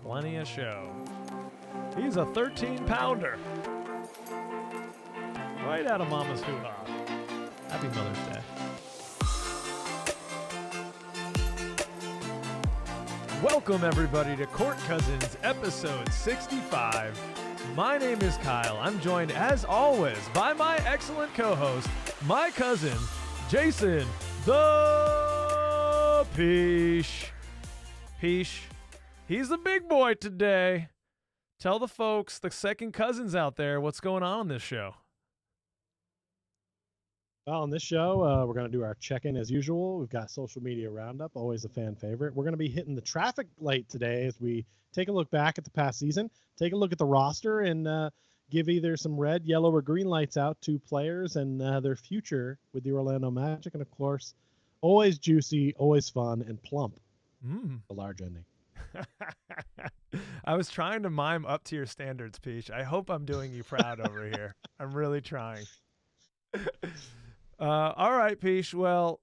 Plenty of show. He's a 13-pounder. Right out of Mama's hoo-ha. Happy Mother's Day. Welcome, everybody, to Court Cousins, episode 65. My name is Kyle. I'm joined, as always, by my excellent co-host, my cousin, Jason, the Peach. Peach, he's the big boy today. Tell the folks, the second cousins out there, what's going on this show. Well, on this show, we're going to do our check-in as usual. We've got social media roundup, always a fan favorite. We're going to be hitting the traffic light today as we take a look back at the past season, take a look at the roster, and give either some red, yellow, or green lights out to players and their future with the Orlando Magic. And, of course, always juicy, always fun, and plump. A large ending. I was trying to mime up to your standards, Peach. I hope I'm doing you proud over here. I'm really trying. All right, Peach. Well,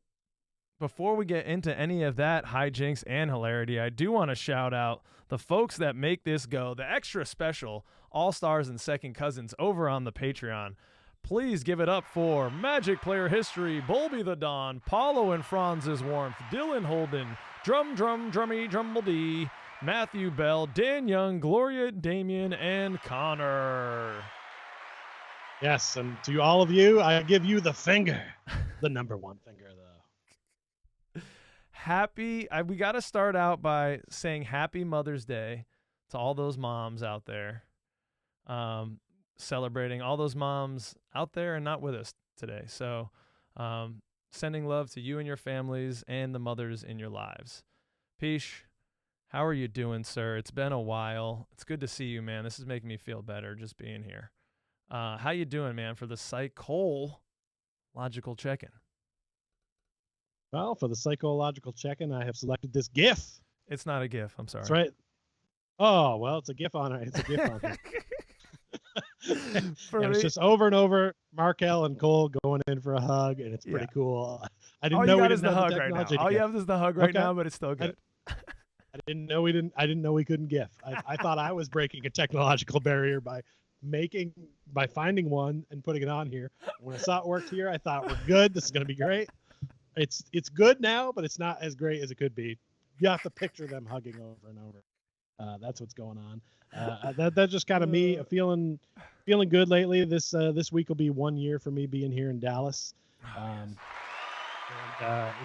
before we get into any of that hijinks and hilarity, I do want to shout out the folks that make this go, the extra special All-Stars and Second Cousins over on the Patreon. Please give it up for Magic Player History, Bulby the Don, Paulo and Franz's Warmth, Dylan Holden, Drummy Drumbledy, Matthew Bell, Dan Young, Gloria Damien, and Connor. Yes, and to all of you, I give you the finger. The number one finger, though. We got to start out by saying Happy Mother's Day to all those moms out there. Celebrating all those moms out there and not with us today. So sending love to you and your families and the mothers in your lives. Peach, how are you doing, sir? It's been a while. It's good to see you, man. This is making me feel better just being here. How you doing, man, for the psychological check-in? Well, for the psychological check-in, I have selected this GIF. It's not a GIF. I'm sorry. That's right. Oh, well, it's a GIF on it. It's a GIF on it. And it's just over and over, Markel and Cole going in for a hug, and it's pretty cool. I didn't know we didn't have the technology. All you have is the hug right now, but it's still good. I didn't know we couldn't GIF. I thought I was breaking a technological barrier by finding one and putting it on here. When I saw it worked here, I thought we're good. This is going to be great. It's good now, but it's not as great as it could be. You have to picture them hugging over and over. That's what's going on. That's just kind of me feeling good lately. This week will be 1 year for me being here in Dallas.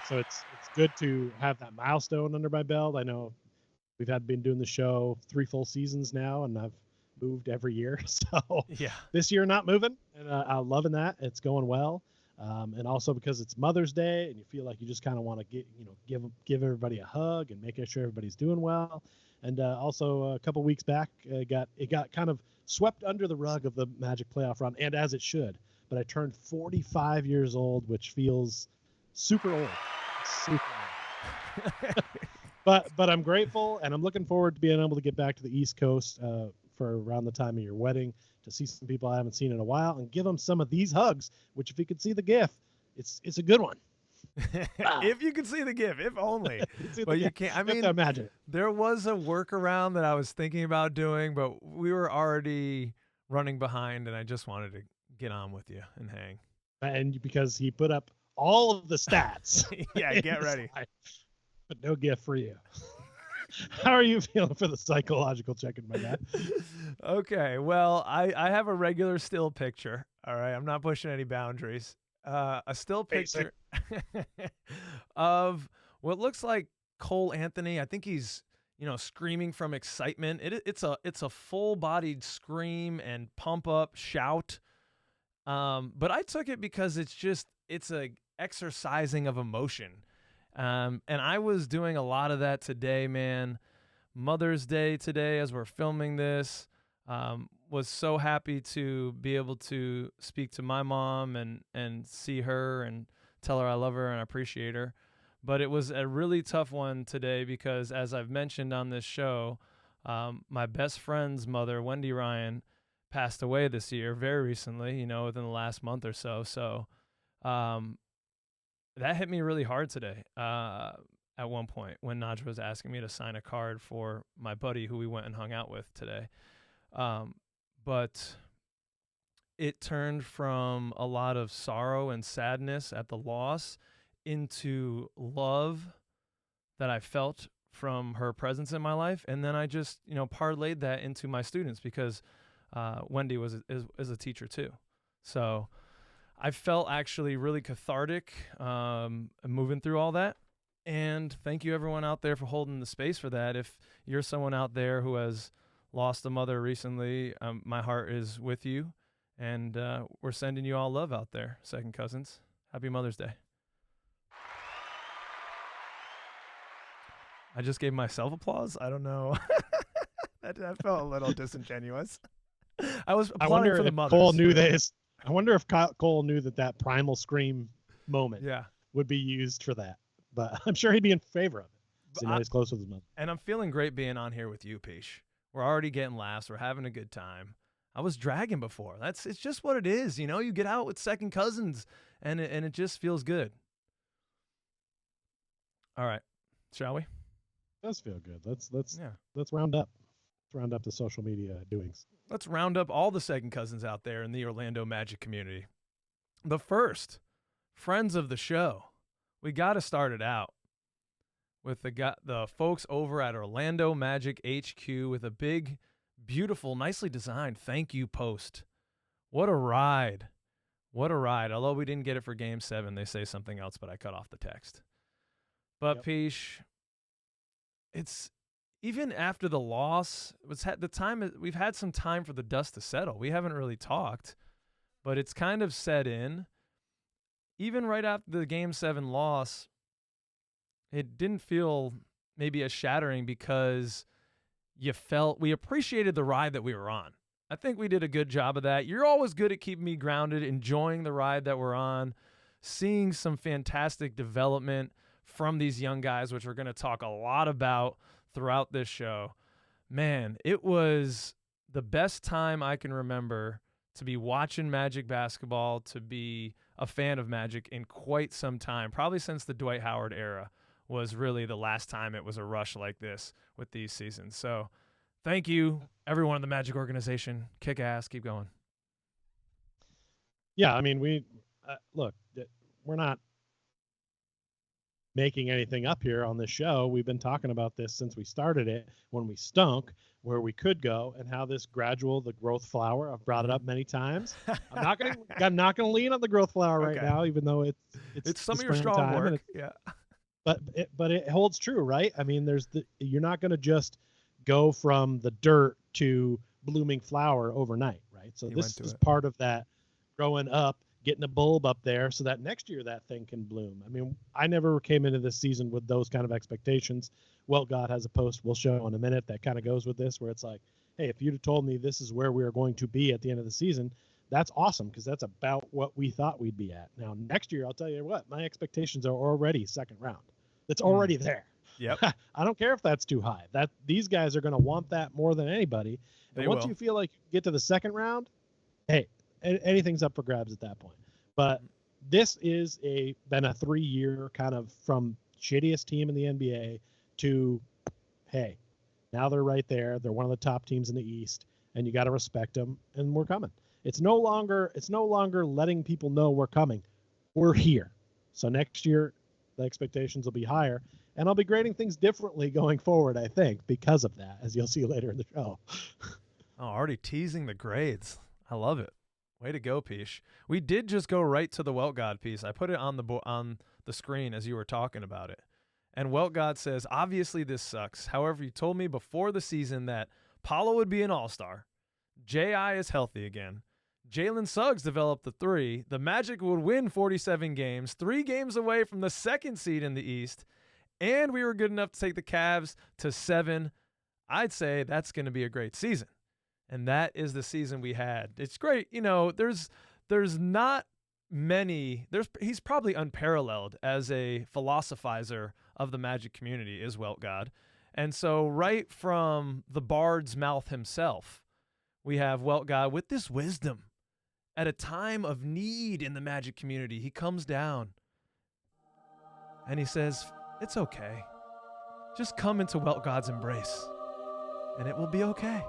So it's good to have that milestone under my belt. I know we've been doing the show 3 full seasons now, and I've moved every year. So yeah, this year not moving, and I'm loving that. It's going well. And also because it's Mother's Day and you feel like you just kind of want to give everybody a hug and making sure everybody's doing well. And also a couple weeks back, it got kind of swept under the rug of the Magic playoff run, and as it should. But I turned 45 years old, which feels super old. Super old. But I'm grateful, and I'm looking forward to being able to get back to the East Coast for around the time of your wedding, to see some people I haven't seen in a while and give them some of these hugs, which if you could see the GIF, it's a good one. If you could see the GIF, if only. But you can't. I mean, imagine. There was a workaround that I was thinking about doing, but we were already running behind, and I just wanted to get on with you and hang. And because he put up all of the stats. Yeah, get ready. But no GIF for you. How are you feeling for the psychological check-in, my guy? Okay, well, I have a regular still picture. All right, I'm not pushing any boundaries. A still picture of what looks like Cole Anthony. I think he's, screaming from excitement. It's a full-bodied scream and pump up shout. But I took it because it's a exercising of emotion. And I was doing a lot of that today, man. Mother's Day today, as we're filming this, was so happy to be able to speak to my mom and see her and tell her I love her and I appreciate her. But it was a really tough one today because, as I've mentioned on this show, my best friend's mother, Wendy Ryan, passed away this year very recently, within the last month or so. So that hit me really hard today. at one point when Najwa was asking me to sign a card for my buddy who we went and hung out with today. But it turned from a lot of sorrow and sadness at the loss into love that I felt from her presence in my life. And then I just, parlayed that into my students because Wendy is a teacher too. So I felt actually really cathartic moving through all that. And thank you everyone out there for holding the space for that. If you're someone out there who has lost a mother recently, my heart is with you. And we're sending you all love out there, second cousins. Happy Mother's Day. I just gave myself applause. I don't know. that felt a little disingenuous. I was applauding for the mothers. Cole knew this. I wonder if Cole knew that primal scream moment would be used for that. But I'm sure he'd be in favor of it. So he's close with his mother. And I'm feeling great being on here with you, Peach. We're already getting laughs. We're having a good time. I was dragging before. It's just what it is. You get out with second cousins, and it just feels good. All right, shall we? It does feel good. Let's round up. Let's round up the social media doings. Let's round up all the second cousins out there in the Orlando Magic community. The first, friends of the show. We got to start it out with the folks over at Orlando Magic HQ with a big, beautiful, nicely designed thank you post. What a ride. What a ride. Although we didn't get it for Game 7, they say something else, but I cut off the text. But, Peach, it's even after the loss, we've had some time for the dust to settle. We haven't really talked, but it's kind of set in. Even right after the Game 7 loss, it didn't feel maybe as shattering because we appreciated the ride that we were on. I think we did a good job of that. You're always good at keeping me grounded, enjoying the ride that we're on, seeing some fantastic development from these young guys, which we're going to talk a lot about throughout this show. Man, it was the best time I can remember to be watching Magic basketball, to be a fan of Magic in quite some time, probably since the Dwight Howard era was really the last time it was a rush like this with these seasons. So thank you, everyone in the Magic organization. Kick ass. Keep going. Yeah, I mean, look, we're not making anything up here on this show. We've been talking about this since we started it, when we stunk, where we could go, and how the growth flower. I've brought it up many times. I'm not gonna lean on the growth flower right now, even though it's some of your strong work. Yeah. But it holds true, right? I mean, you're not going to just go from the dirt to blooming flower overnight, right? So this is part of that growing up, getting a bulb up there so that next year that thing can bloom. I mean, I never came into this season with those kind of expectations. Well, God has a post we'll show in a minute that kind of goes with this, where it's like, hey, if you'd have told me this is where we are going to be at the end of the season, that's awesome, because that's about what we thought we'd be at. Now, next year, I'll tell you what, my expectations are already second round. It's already there. Yep. I don't care if that's too high. These guys are going to want that more than anybody. And once you feel like you get to the second round, hey, anything's up for grabs at that point. But this is been a 3-year kind of from shittiest team in the NBA to, hey, now they're right there. They're one of the top teams in the East, and you got to respect them. And we're coming. It's no longer letting people know we're coming. We're here. So next year, the expectations will be higher, and I'll be grading things differently going forward, I think, because of that, as you'll see later in the show. Already teasing the grades. I love it. Way to go, Peach. We did just go right to the Welt God piece. I put it on the screen as you were talking about it. And Welt God says, obviously this sucks. However, you told me before the season that Paulo would be an all-star. J.I. is healthy again. Jalen Suggs developed the 3. The Magic would win 47 games, 3 games away from the 2nd seed in the East, and we were good enough to take the Cavs to 7. I'd say that's going to be a great season, and that is the season we had. It's great. There's not many. He's probably unparalleled as a philosophizer of the Magic community, is Welt God. And so right from the bard's mouth himself, we have Welt God with this wisdom. At a time of need in the Magic community, he comes down and he says, It's okay. Just come into God's embrace, and it will be okay.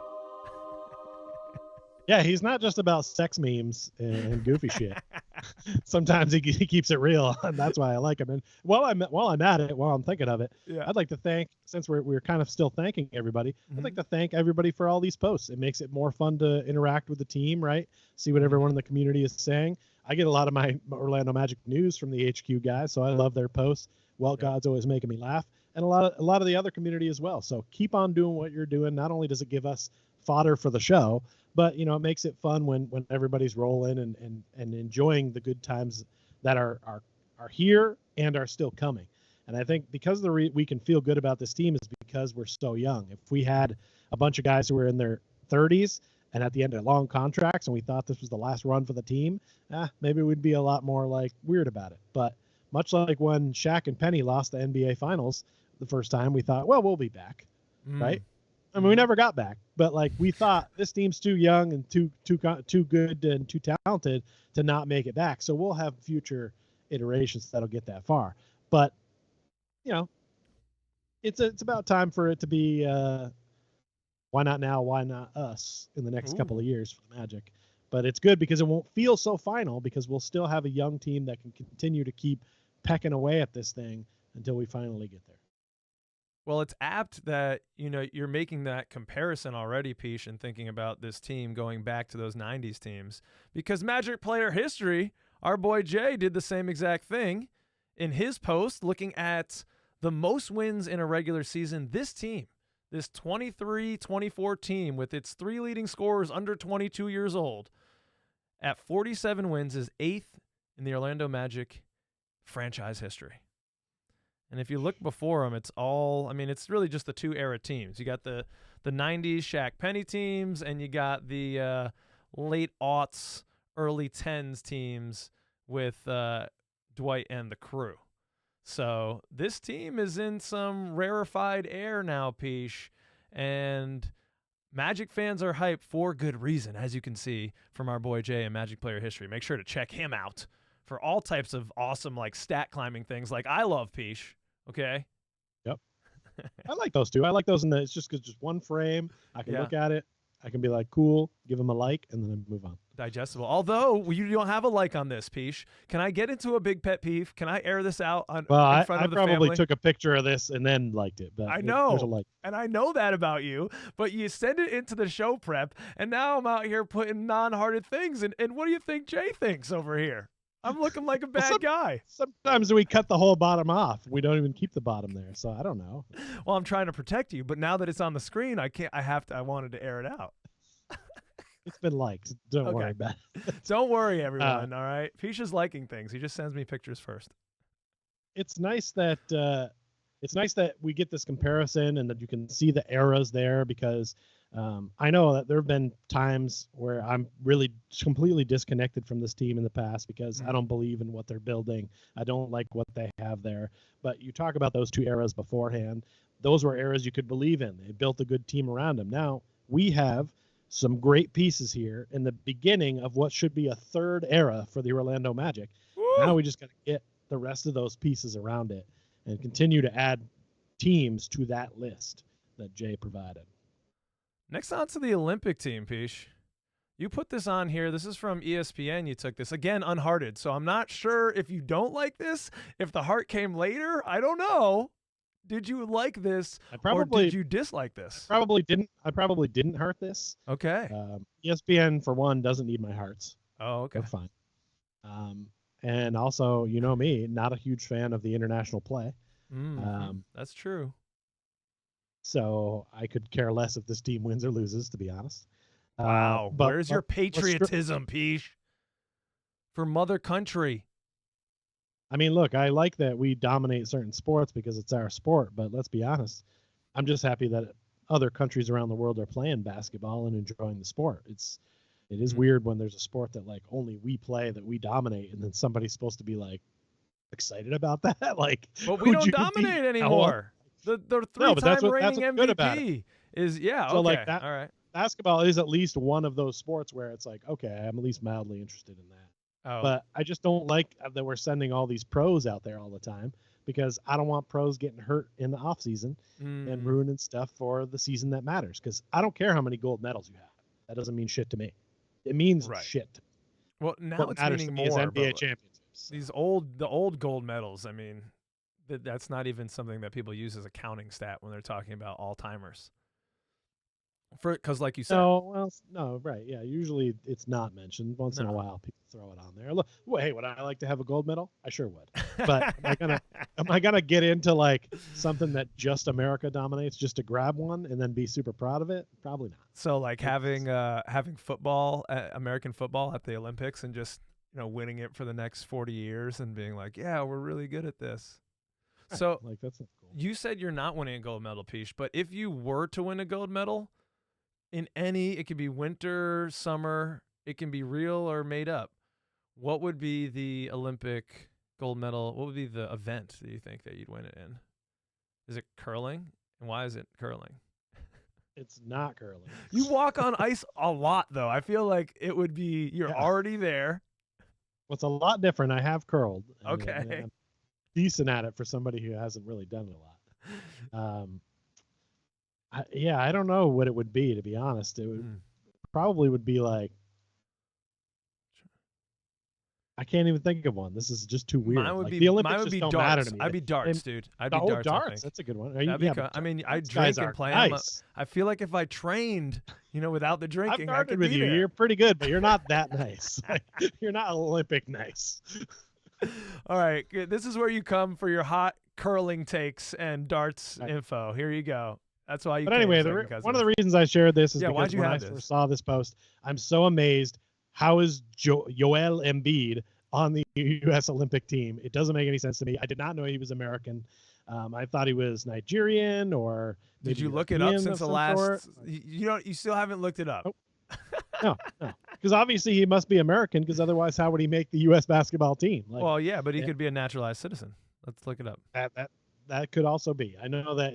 Yeah, he's not just about sex memes and goofy shit. Sometimes he keeps it real, and that's why I like him. And while I'm at it, while I'm thinking of it, Yeah. I'd like to thank, since we're kind of still thanking everybody, Mhm. I'd like to thank everybody for all these posts. It makes it more fun to interact with the team, right? See what everyone in the community is saying. I get a lot of my Orlando Magic news from the HQ guys, so I love their posts. God's always making me laugh, and a lot of the other community as well. So keep on doing what you're doing. Not only does it give us fodder for the show, but it makes it fun when everybody's rolling and enjoying the good times that are here and are still coming. And I think because we can feel good about this team is because we're so young. If we had a bunch of guys who were in their 30s and at the end of long contracts and we thought this was the last run for the team, maybe we'd be a lot more like weird about it. But much like when Shaq and Penny lost the NBA Finals the first time, we thought, well, we'll be back, right? I mean, we never got back, but like we thought this team's too young and too good and too talented to not make it back. So we'll have future iterations that'll get that far. But it's about time for it to be why not now? Why not us in the next couple of years for the Magic? But it's good because it won't feel so final because we'll still have a young team that can continue to keep pecking away at this thing until we finally get there. Well, it's apt that, you're making that comparison already, Peach, and thinking about this team going back to those 90s teams. Because Magic player history, our boy Jay did the same exact thing in his post looking at the most wins in a regular season. This team, this 23-24 team with its 3 leading scorers under 22 years old, at 47 wins is 8th in the Orlando Magic franchise history. And if you look before them, it's really just the 2 era teams. You got the 90s Shaq Penny teams, and you got the late aughts, early 10s teams with Dwight and the crew. So this team is in some rarefied air now, Peach, and Magic fans are hyped for good reason, as you can see from our boy Jay and Magic player history. Make sure to check him out for all types of awesome stat climbing things like I love, Peach. Okay? Yep. I like those too. I like those it's just one frame. I can look at it. I can be like, cool, give them a like, and then I move on. Digestible. Although you don't have a like on this, Peach. Can I get into a big pet peeve? Can I air this out in front of the family? I probably took a picture of this and then liked it. But I know. There's a like. And I know that about you, but you send it into the show prep, and now I'm out here putting non-hearted things. And what do you think Jay thinks over here? I'm looking like a bad guy. Sometimes we cut the whole bottom off. We don't even keep the bottom there. So I don't know. Well, I'm trying to protect you, but now that it's on the screen, I wanted to air it out. It's been liked. Don't worry about it. Don't worry, everyone. All right. Peach is liking things. He just sends me pictures first. It's nice that we get this comparison and that you can see the eras there because I know that there have been times where I'm really completely disconnected from this team in the past because I don't believe in what they're building. I don't like what they have there. But you talk about those 2 eras beforehand. Those were eras you could believe in. They built a good team around them. Now we have some great pieces here in the beginning of what should be a 3rd era for the Orlando Magic. Woo! Now we just got to get the rest of those pieces around it and continue to add teams to that list that Jay provided. Next on to the Olympic team, Peach. You put this on here. This is from ESPN. You took this. Again, unhearted. So I'm not sure if you don't like this, if the heart came later. I don't know. Did you like this or did you dislike this? I probably didn't heart this. Okay. ESPN, for one, doesn't need my hearts. Oh, okay. They're fine. And also, you know me, not a huge fan of the international play. That's true. So I could care less if this team wins or loses, to be honest. Wow. Where's your patriotism, Peach? For mother country. I mean, look, I like that we dominate certain sports because it's our sport, but let's be honest. I'm just happy that other countries around the world are playing basketball and enjoying the sport. It is weird when there's a sport that only we play, that we dominate, and then somebody's supposed to be excited about that. But we don't dominate anymore. The 3-time reigning MVP is So okay. That, all right. Basketball is at least one of those sports where it's okay, I'm at least mildly interested in that. Oh. But I just don't like that we're sending all these pros out there all the time. because I don't want pros getting hurt in the off season and ruining stuff for the season that matters. Because I don't care how many gold medals you have. That doesn't mean shit to me. It means shit to me. Well, now What it's matters meaning to me is more. NBA championships. These the old gold medals. I mean, that's not even something that people use as a counting stat when they're talking about all timers. Because, like you said, no, right, yeah. Usually it's not mentioned. Once in a while, people throw it on there. Look, hey, would I like to have a gold medal? I sure would. But am I gonna get into like something that just America dominates just to grab one and then be super proud of it? Probably not. So, like having football, American football at the Olympics, and just winning it for the next 40 years and being like, yeah, we're really good at this. So, like that's not cool. You said you're not winning a gold medal, Pish, but if you were to win a gold medal in it could be winter, summer, it can be real or made up. What would be the Olympic gold medal? What would be the event that you think that you'd win it in? Is it curling? And why is it curling? It's not curling. You walk on ice a lot, though. I feel like it would be you're already there. Well, it's a lot different. I have curled. Okay. And I'm decent at it for somebody who hasn't really done it a lot. I don't know what it would be, to be honest. It would probably be like, I can't even think of one. This is just too weird. Mine would be the Olympics mine would just be don't darts. matter to me. I'd be darts, dude. I'd be darts. Darts. That's a good one. I mean, I drink and play. Nice. I feel like if I trained, without the drinking, I could with be you. there. You're pretty good, but you're not that nice. You're not Olympic nice. All right, good. This is where you come for your hot curling takes and darts info. Here you go. That's why you. But anyway, one of the reasons I shared this is because when I first saw this post, I'm so amazed. How is Joel Embiid on the U.S. Olympic team? It doesn't make any sense to me. I did not know he was American. I thought he was Nigerian or. Did you look it up since the last? You still haven't looked it up. Nope. No, because obviously he must be American. Because otherwise, how would he make the U.S. basketball team? Well, yeah, but he could be a naturalized citizen. Let's look it up. That could also be. I know that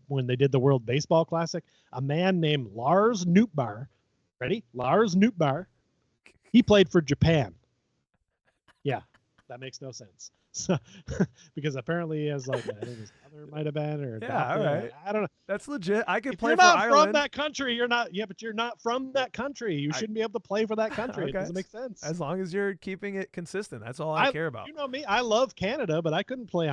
when they did the World Baseball Classic, a man named Lars Nootbaar, Lars Nootbaar, he played for Japan. Yeah, that makes no sense. So, because apparently he has I think his mother might have been or all right. I don't know. That's legit. I could play for Ireland. You're not from that country. You're not. Yeah, but you're not from that country. You shouldn't be able to play for that country. Okay. It doesn't make sense. As long as you're keeping it consistent, that's all I care about. You know me. I love Canada, but I couldn't play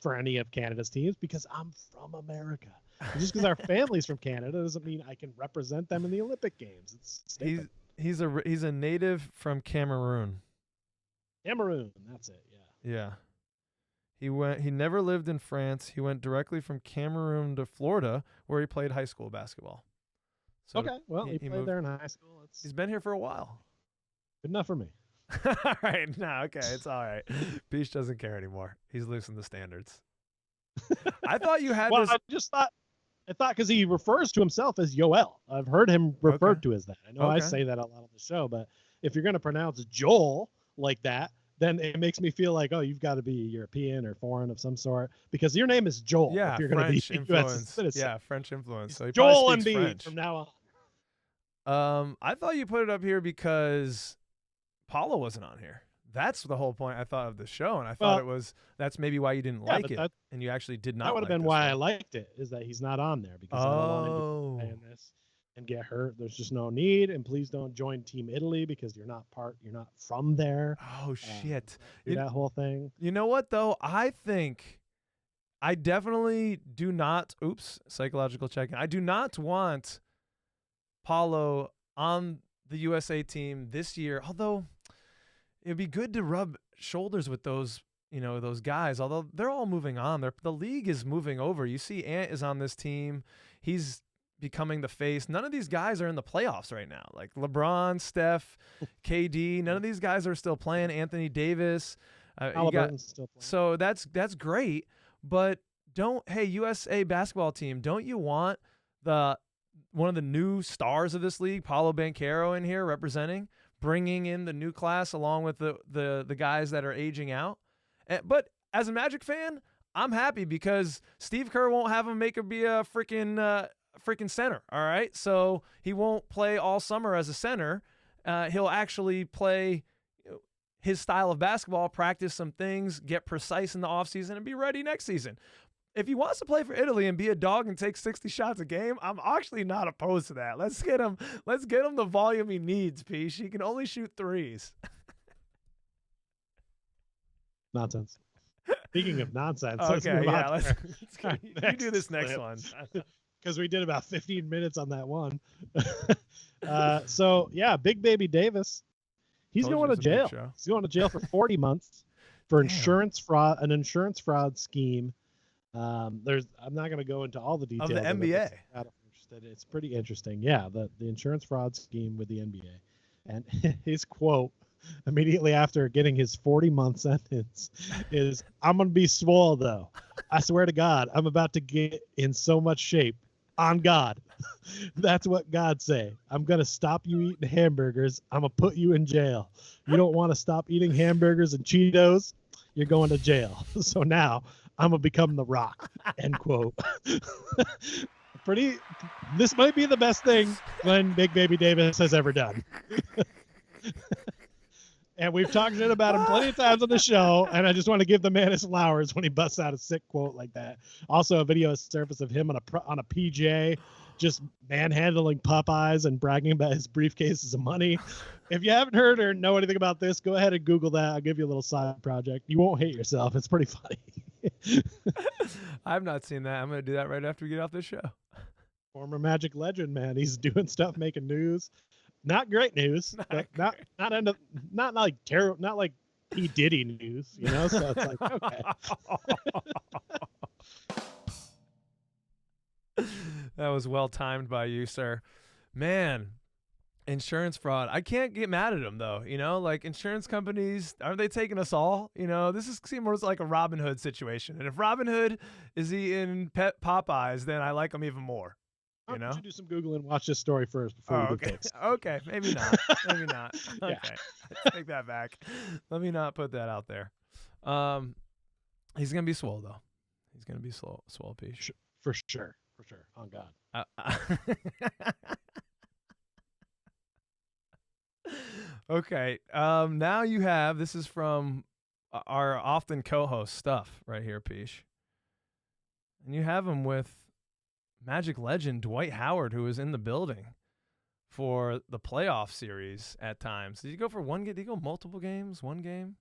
for any of Canada's teams because I'm from America. Just because our family's from Canada doesn't mean I can represent them in the Olympic Games. It's stupid. He's a native from Cameroon. Cameroon, that's it. Yeah. He never lived in France. He went directly from Cameroon to Florida, where he played high school basketball. So okay, well, he played there in high school. He's been here for a while. Good enough for me. All right, okay, it's all right. Peach doesn't care anymore. He's loosened the standards. I thought you had this. I thought because he refers to himself as Yoel. I've heard him referred to as that. I know I say that a lot on the show, but if you're going to pronounce Joel like that, then it makes me feel like, oh, you've got to be European or foreign of some sort because your name is Joel. Yeah, if you're going to be influence. citizen. Yeah, French influence. So he Joel Embiid French from now on. I thought you put it up here because Paulo wasn't on here. That's the whole point I thought of the show, and I thought that's maybe why you didn't like it, and you actually did not. That would have been why I liked it, is that he's not on there because I don't want him to play in this and get hurt. There's just no need, and please don't join Team Italy because you're not from there. Oh shit! That whole thing. You know what though? I think I definitely do not. Oops, psychological check-in. I do not want Paulo on the USA team this year, although. It'd be good to rub shoulders with those guys, although they're all moving on. The league is moving over. You see Ant is on this team. He's becoming the face. None of these guys are in the playoffs right now. Like LeBron, Steph, KD, none of these guys are still playing. Anthony Davis. Halliburton's still playing. So that's great, but USA basketball team, don't you want one of the new stars of this league, Paolo Banchero, in here representing? Bringing in the new class along with the guys that are aging out. But as a Magic fan, I'm happy because Steve Kerr won't have him be a freaking center, all right? So he won't play all summer as a center. He'll actually play his style of basketball, practice some things, get precise in the offseason, and be ready next season. If he wants to play for Italy and be a dog and take 60 shots a game, I'm actually not opposed to that. Let's get him the volume he needs, Peach. He can only shoot threes. Nonsense. Speaking of nonsense, okay, yeah, you do this next one. Because we did about 15 minutes on that one. So, yeah, Big Baby Davis, he's going to jail. He's going to jail for 40 months for insurance fraud, an insurance fraud scheme. I'm not going to go into all the details of the NBA. It's pretty interesting. Yeah, the insurance fraud scheme with the NBA. And his quote immediately after getting his 40-month sentence is, "I'm going to be swole, though. I swear to God, I'm about to get in so much shape. On God." That's what God say. "I'm going to stop you eating hamburgers. I'm going to put you in jail. You don't want to stop eating hamburgers and Cheetos? You're going to jail. So now I'm going to become the Rock." End quote. This might be the best thing when Big Baby Davis has ever done. And we've talked shit about him plenty of times on the show, and I just want to give the man his flowers when he busts out a sick quote like that. Also, a video has surfaced of him on a PJ, just manhandling Popeyes and bragging about his briefcases of money. If you haven't heard or know anything about this, go ahead and Google that. I'll give you a little side project. You won't hate yourself. It's pretty funny. I've not seen that. I'm going to do that right after we get off this show. Former Magic legend, man. He's doing stuff, making news. Not great news, not like terrible, not like P. Diddy news, you know. So it's like, okay. That was well timed by you, sir. Man, insurance fraud. I can't get mad at them though. You know, like insurance companies, aren't they taking us all? You know, this seems like a Robin Hood situation. And if Robin Hood is eating Popeyes, then I like them even more. You know, you do some Google and watch this story first before you okay. fix. Okay, maybe not. Maybe not. Okay, Yeah. take that back. Let me not put that out there. He's gonna be swole though. He's gonna be swole, Peach. For sure. On God. Okay. Now you have, this is from our often co-host Stuff right here, Peach, and you have him with Magic legend Dwight Howard, who was in the building for the playoff series at times. Did you go for one game? Did you go multiple games? One game?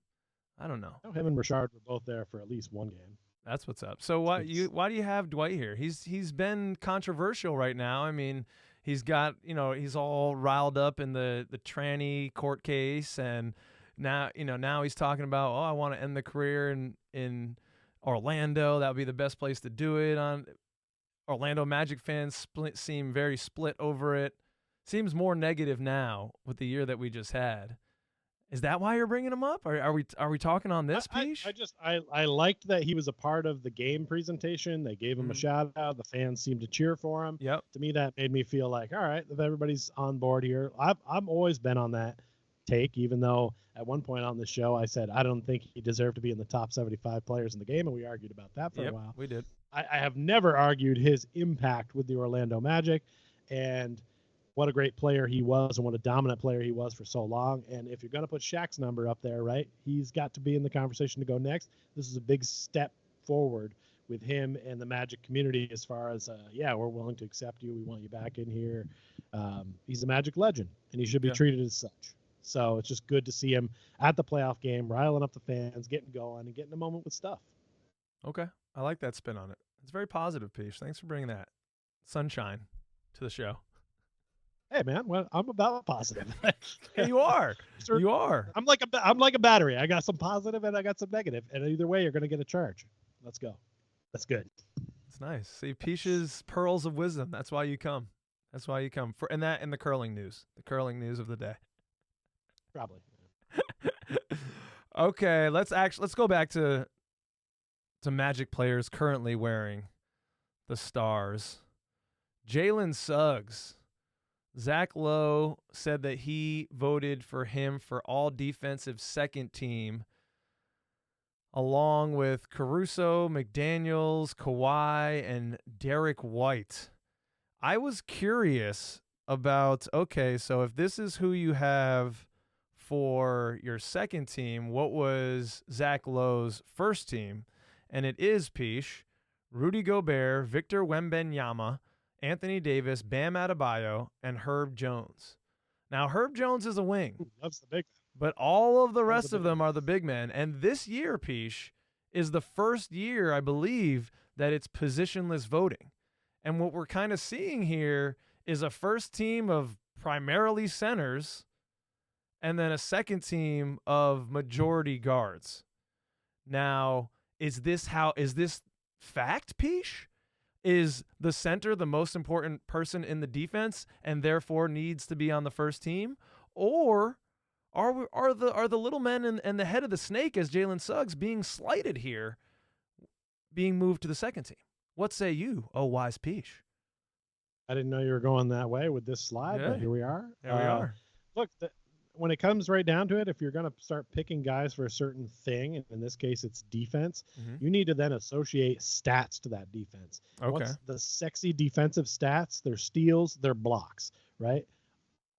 I don't know. Him and Rashard were both there for at least one game. That's what's up. So why do you have Dwight here? He's been controversial right now. I mean, he's got, he's all riled up in the tranny court case, and now he's talking about, I want to end the career in Orlando. That would be the best place to do it. On Orlando Magic fans seem very split over it. Seems more negative now with the year that we just had. Is that why you're bringing him up? Are we talking on this piece? I liked that he was a part of the game presentation. They gave him a shout out. The fans seemed to cheer for him. Yep. To me, that made me feel like, all right, if everybody's on board here. I've always been on that take, even though at one point on the show I said I don't think he deserved to be in the top 75 players in the game, and we argued about that for a while. We did. I have never argued his impact with the Orlando Magic, and what a great player he was and what a dominant player he was for so long. And if you're going to put Shaq's number up there, right, he's got to be in the conversation to go next. This is a big step forward with him and the Magic community as far as, we're willing to accept you. We want you back in here. He's a Magic legend, and he should be treated as such. So it's just good to see him at the playoff game, riling up the fans, getting going, and getting a moment with stuff. Okay. I like that spin on it. It's very positive, Peach. Thanks for bringing that sunshine to the show. Hey man, well, I'm about positive. Hey, you are. You are. I'm like a battery. I got some positive and I got some negative, and either way, you're gonna get a charge. Let's go. That's good. It's nice. See, Peach's pearls of wisdom. That's why you come. That's why you come. And the curling news. The curling news of the day. Probably. Okay, let's go back to Magic players currently wearing the stars. Jalen Suggs. Zach Lowe said that he voted for him for all defensive second team, along with Caruso, McDaniels, Kawhi, and Derek White. I was curious about, okay, so if this is who you have for your second team, what was Zach Lowe's first team? And it is Peach, Rudy Gobert, Victor Wembanyama, Anthony Davis, Bam Adebayo, and Herb Jones. Now, Herb Jones is a wing. Loves the big. But all of the rest of them are the big men. And this year, Peach, is the first year, I believe, that it's positionless voting. And what we're kind of seeing here is a first team of primarily centers and then a second team of majority guards. Now, is this fact, Peach? Is the center the most important person in the defense and therefore needs to be on the first team? Or are the little men and the head of the snake, as Jalen Suggs, being slighted here, being moved to the second team? What say you, oh wise Peach? I didn't know you were going that way with this slide, but here we are. Here we are. Look, when it comes right down to it, if you're going to start picking guys for a certain thing, and in this case it's defense, you need to then associate stats to that defense. Okay. What's the sexy defensive stats? Their steals, their blocks, right?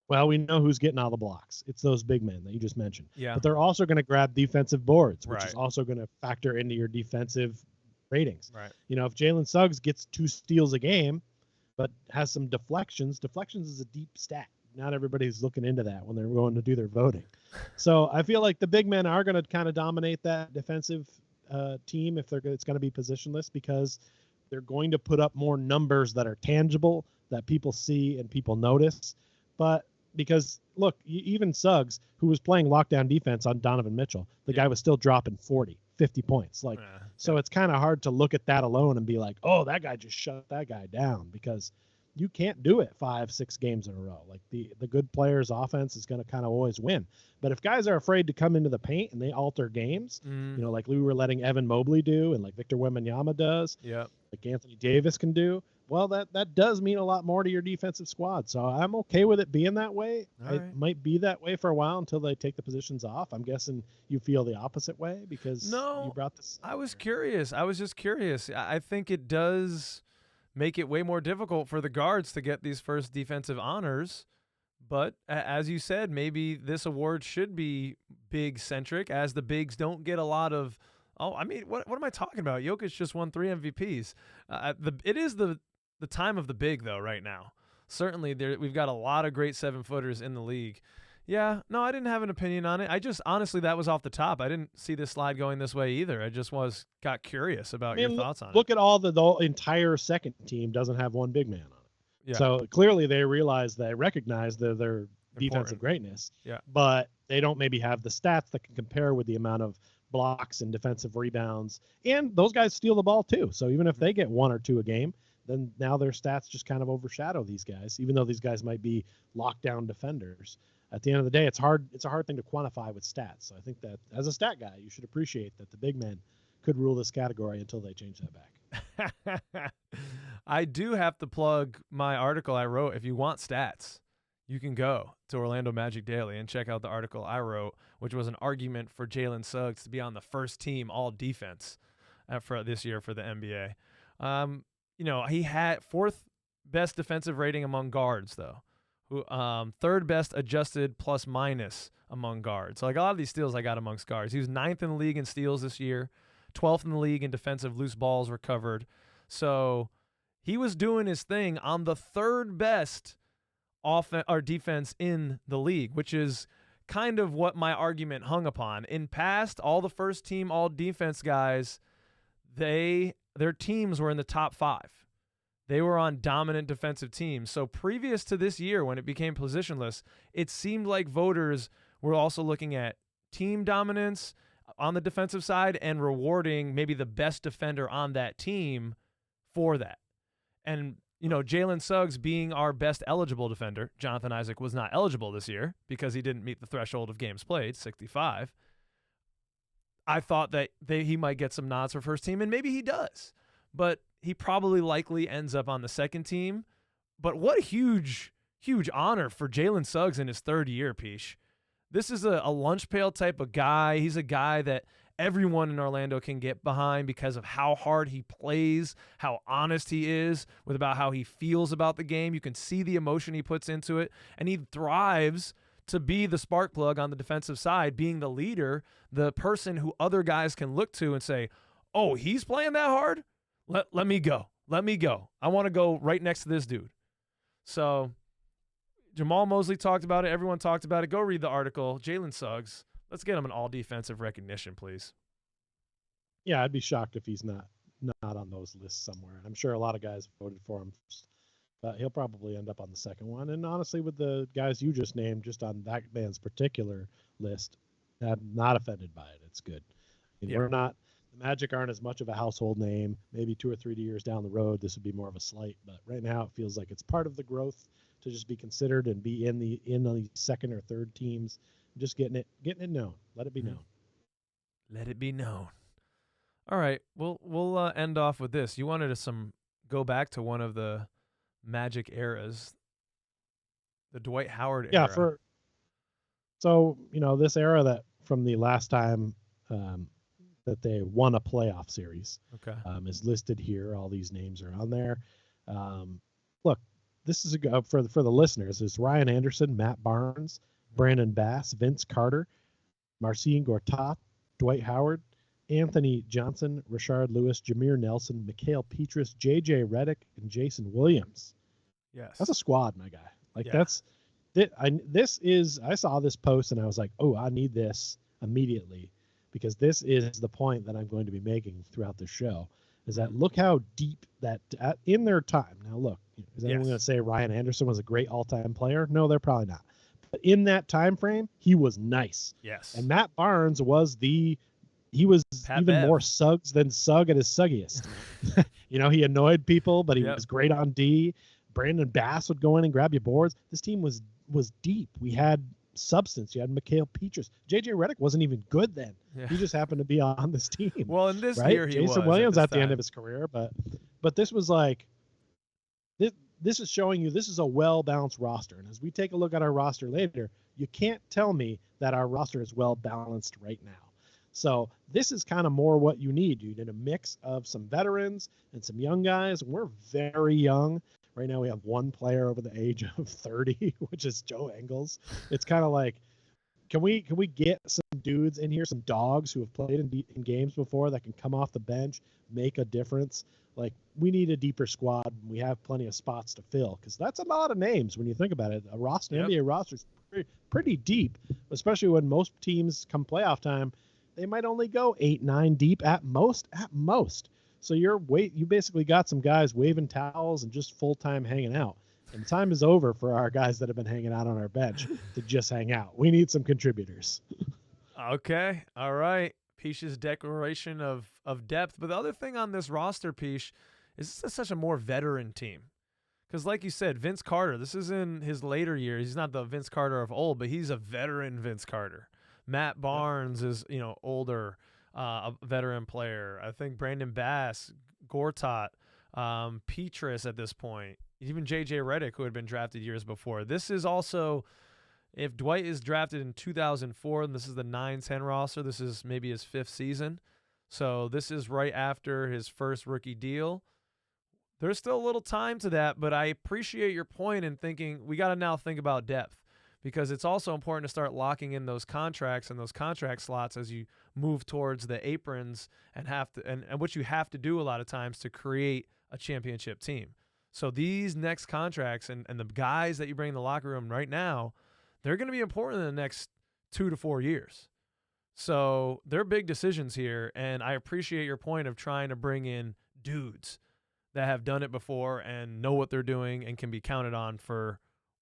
Well, we know who's getting all the blocks. It's those big men that you just mentioned. Yeah. But they're also going to grab defensive boards, which Right. is also going to factor into your defensive ratings. Right. You know, if Jalen Suggs gets 2 steals a game, but has some deflections is a deep stat. Not everybody's looking into that when they're going to do their voting. So I feel like the big men are going to kind of dominate that defensive team if it's going to be positionless, because they're going to put up more numbers that are tangible, that people see and people notice. But because, look, even Suggs, who was playing lockdown defense on Donovan Mitchell, the guy was still dropping 40, 50 points. So it's kind of hard to look at that alone and be like, oh, that guy just shut that guy down, because you can't do it 5-6 games in a row. Like the good players' offense is going to kind of always win. But if guys are afraid to come into the paint and they alter games, you know, like we were letting Evan Mobley do and like Victor Wembanyama does, like Anthony Davis can do, well, that does mean a lot more to your defensive squad. So I'm okay with it being that way. It might be that way for a while until they take the positions off. I'm guessing you feel the opposite way because you brought this. I was curious. I was just curious. I think it does make it way more difficult for the guards to get these first defensive honors. But as you said, maybe this award should be big-centric, as the bigs don't get a lot of – oh, I mean, what am I talking about? Jokic just won 3 MVPs. It is the time of the big, though, right now. Certainly, we've got a lot of great 7-footers in the league. Yeah, no, I didn't have an opinion on it. I just, honestly, that was off the top. I didn't see this slide going this way either. I just got curious about your thoughts on it. Look at all the entire second team doesn't have one big man on it. Yeah. So clearly they recognize their defensive greatness. Yeah. But they don't maybe have the stats that can compare with the amount of blocks and defensive rebounds. And those guys steal the ball too. So even if they get 1 or 2 a game, then now their stats just kind of overshadow these guys, even though these guys might be lockdown defenders. At the end of the day, it's a hard thing to quantify with stats. So I think that as a stat guy, you should appreciate that the big men could rule this category until they change that back. I do have to plug my article I wrote. If you want stats, you can go to Orlando Magic Daily and check out the article I wrote, which was an argument for Jalen Suggs to be on the first team all defense for this year for the NBA. You know, he had 4th best defensive rating among guards, though. Who 3rd best adjusted plus minus among guards. So like a lot of these steals I got amongst guards. He was 9th in the league in steals this year, 12th in the league in defensive loose balls recovered. So he was doing his thing on the 3rd best offense or defense in the league, which is kind of what my argument hung upon. In past, all the first team all defense guys, their teams were in the top 5. They were on dominant defensive teams. So previous to this year, when it became positionless, it seemed like voters were also looking at team dominance on the defensive side and rewarding maybe the best defender on that team for that. And, you know, Jalen Suggs being our best eligible defender, Jonathan Isaac was not eligible this year because he didn't meet the threshold of games played, 65. I thought that he might get some nods for first team, and maybe he does. But he probably likely ends up on the second team. But what a huge, huge honor for Jalen Suggs in his 3rd year, Peach. This is a lunch pail type of guy. He's a guy that everyone in Orlando can get behind because of how hard he plays, how honest he is about how he feels about the game. You can see the emotion he puts into it, and he thrives to be the spark plug on the defensive side, being the leader, the person who other guys can look to and say, oh, he's playing that hard? Let me go. Let me go. I want to go right next to this dude. So Jamal Mosley talked about it. Everyone talked about it. Go read the article. Jalen Suggs. Let's get him an all-defensive recognition, please. Yeah, I'd be shocked if he's not on those lists somewhere. I'm sure a lot of guys voted for him, but he'll probably end up on the second one. And honestly, with the guys you just named, just on that man's particular list, I'm not offended by it. It's good. I mean, we're not – the Magic aren't as much of a household name. Maybe 2 or 3 years down the road, this would be more of a slight. But right now, it feels like it's part of the growth to just be considered and be in the second or third teams, just getting it known. Let it be known. Let it be known. All right, we'll end off with this. You wanted to go back to one of the Magic eras, the Dwight Howard era. Yeah, so this era that from the last time that they won a playoff series, is listed here. All these names are on there. Look, this is for the listeners. It's Ryan Anderson, Matt Barnes, Brandon Bass, Vince Carter, Marcin Gortat, Dwight Howard, Anthony Johnson, Rashard Lewis, Jameer Nelson, Mikhail Petrus, J.J. Redick, and Jason Williams. Yes. That's a squad, my guy. I saw this post and I was like, oh, I need this immediately, because this is the point that I'm going to be making throughout the show, is that look how deep that in their time. Now, look, is anyone going to say Ryan Anderson was a great all-time player? No, they're probably not. But in that time frame, he was nice. Yes. And Matt Barnes was Pat even Bev. more Suggs than Sugg at his Suggiest. He annoyed people, but he was great on D. Brandon Bass would go in and grab you boards. This team was deep. We had substance. You had Mikhail Petrus. J.J. Redick wasn't even good then. Yeah. He just happened to be on this team. Well, in this right? year, Jason Williams at the end of his career, but this was like this is showing you this is a well-balanced roster. And as we take a look at our roster later, you can't tell me that our roster is well-balanced right now. So this is kind of more what you need. You need a mix of some veterans and some young guys. We're very young. Right now we have one player over the age of 30, which is Joe Engels. It's kind of like, can we get some dudes in here, some dogs who have played in games before that can come off the bench, make a difference? Like, we need a deeper squad. We have plenty of spots to fill, because that's a lot of names when you think about it. A roster, NBA roster is pretty deep, especially when most teams come playoff time, they might only go 8-9 deep at most. So you basically got some guys waving towels and just full-time hanging out. And time is over for our guys that have been hanging out on our bench to just hang out. We need some contributors. Okay. All right. Peach's declaration of depth. But the other thing on this roster, Peach, is this is such a more veteran team. Because like you said, Vince Carter, this is in his later years. He's not the Vince Carter of old, but he's a veteran Vince Carter. Matt Barnes is, older, a veteran player. I think Brandon Bass, Gortat, Petrus at this point, even J.J. Redick, who had been drafted years before. This is also, if Dwight is drafted in 2004, and this is the 9-10 roster, this is maybe his 5th season. So this is right after his first rookie deal. There's still a little time to that, but I appreciate your point in thinking we got to now think about depth, because it's also important to start locking in those contracts and those contract slots as you move towards the aprons and what you have to do a lot of times to create a championship team. So these next contracts and the guys that you bring in the locker room right now, they're going to be important in the next 2 to 4 years. So they're big decisions here, and I appreciate your point of trying to bring in dudes that have done it before and know what they're doing and can be counted on for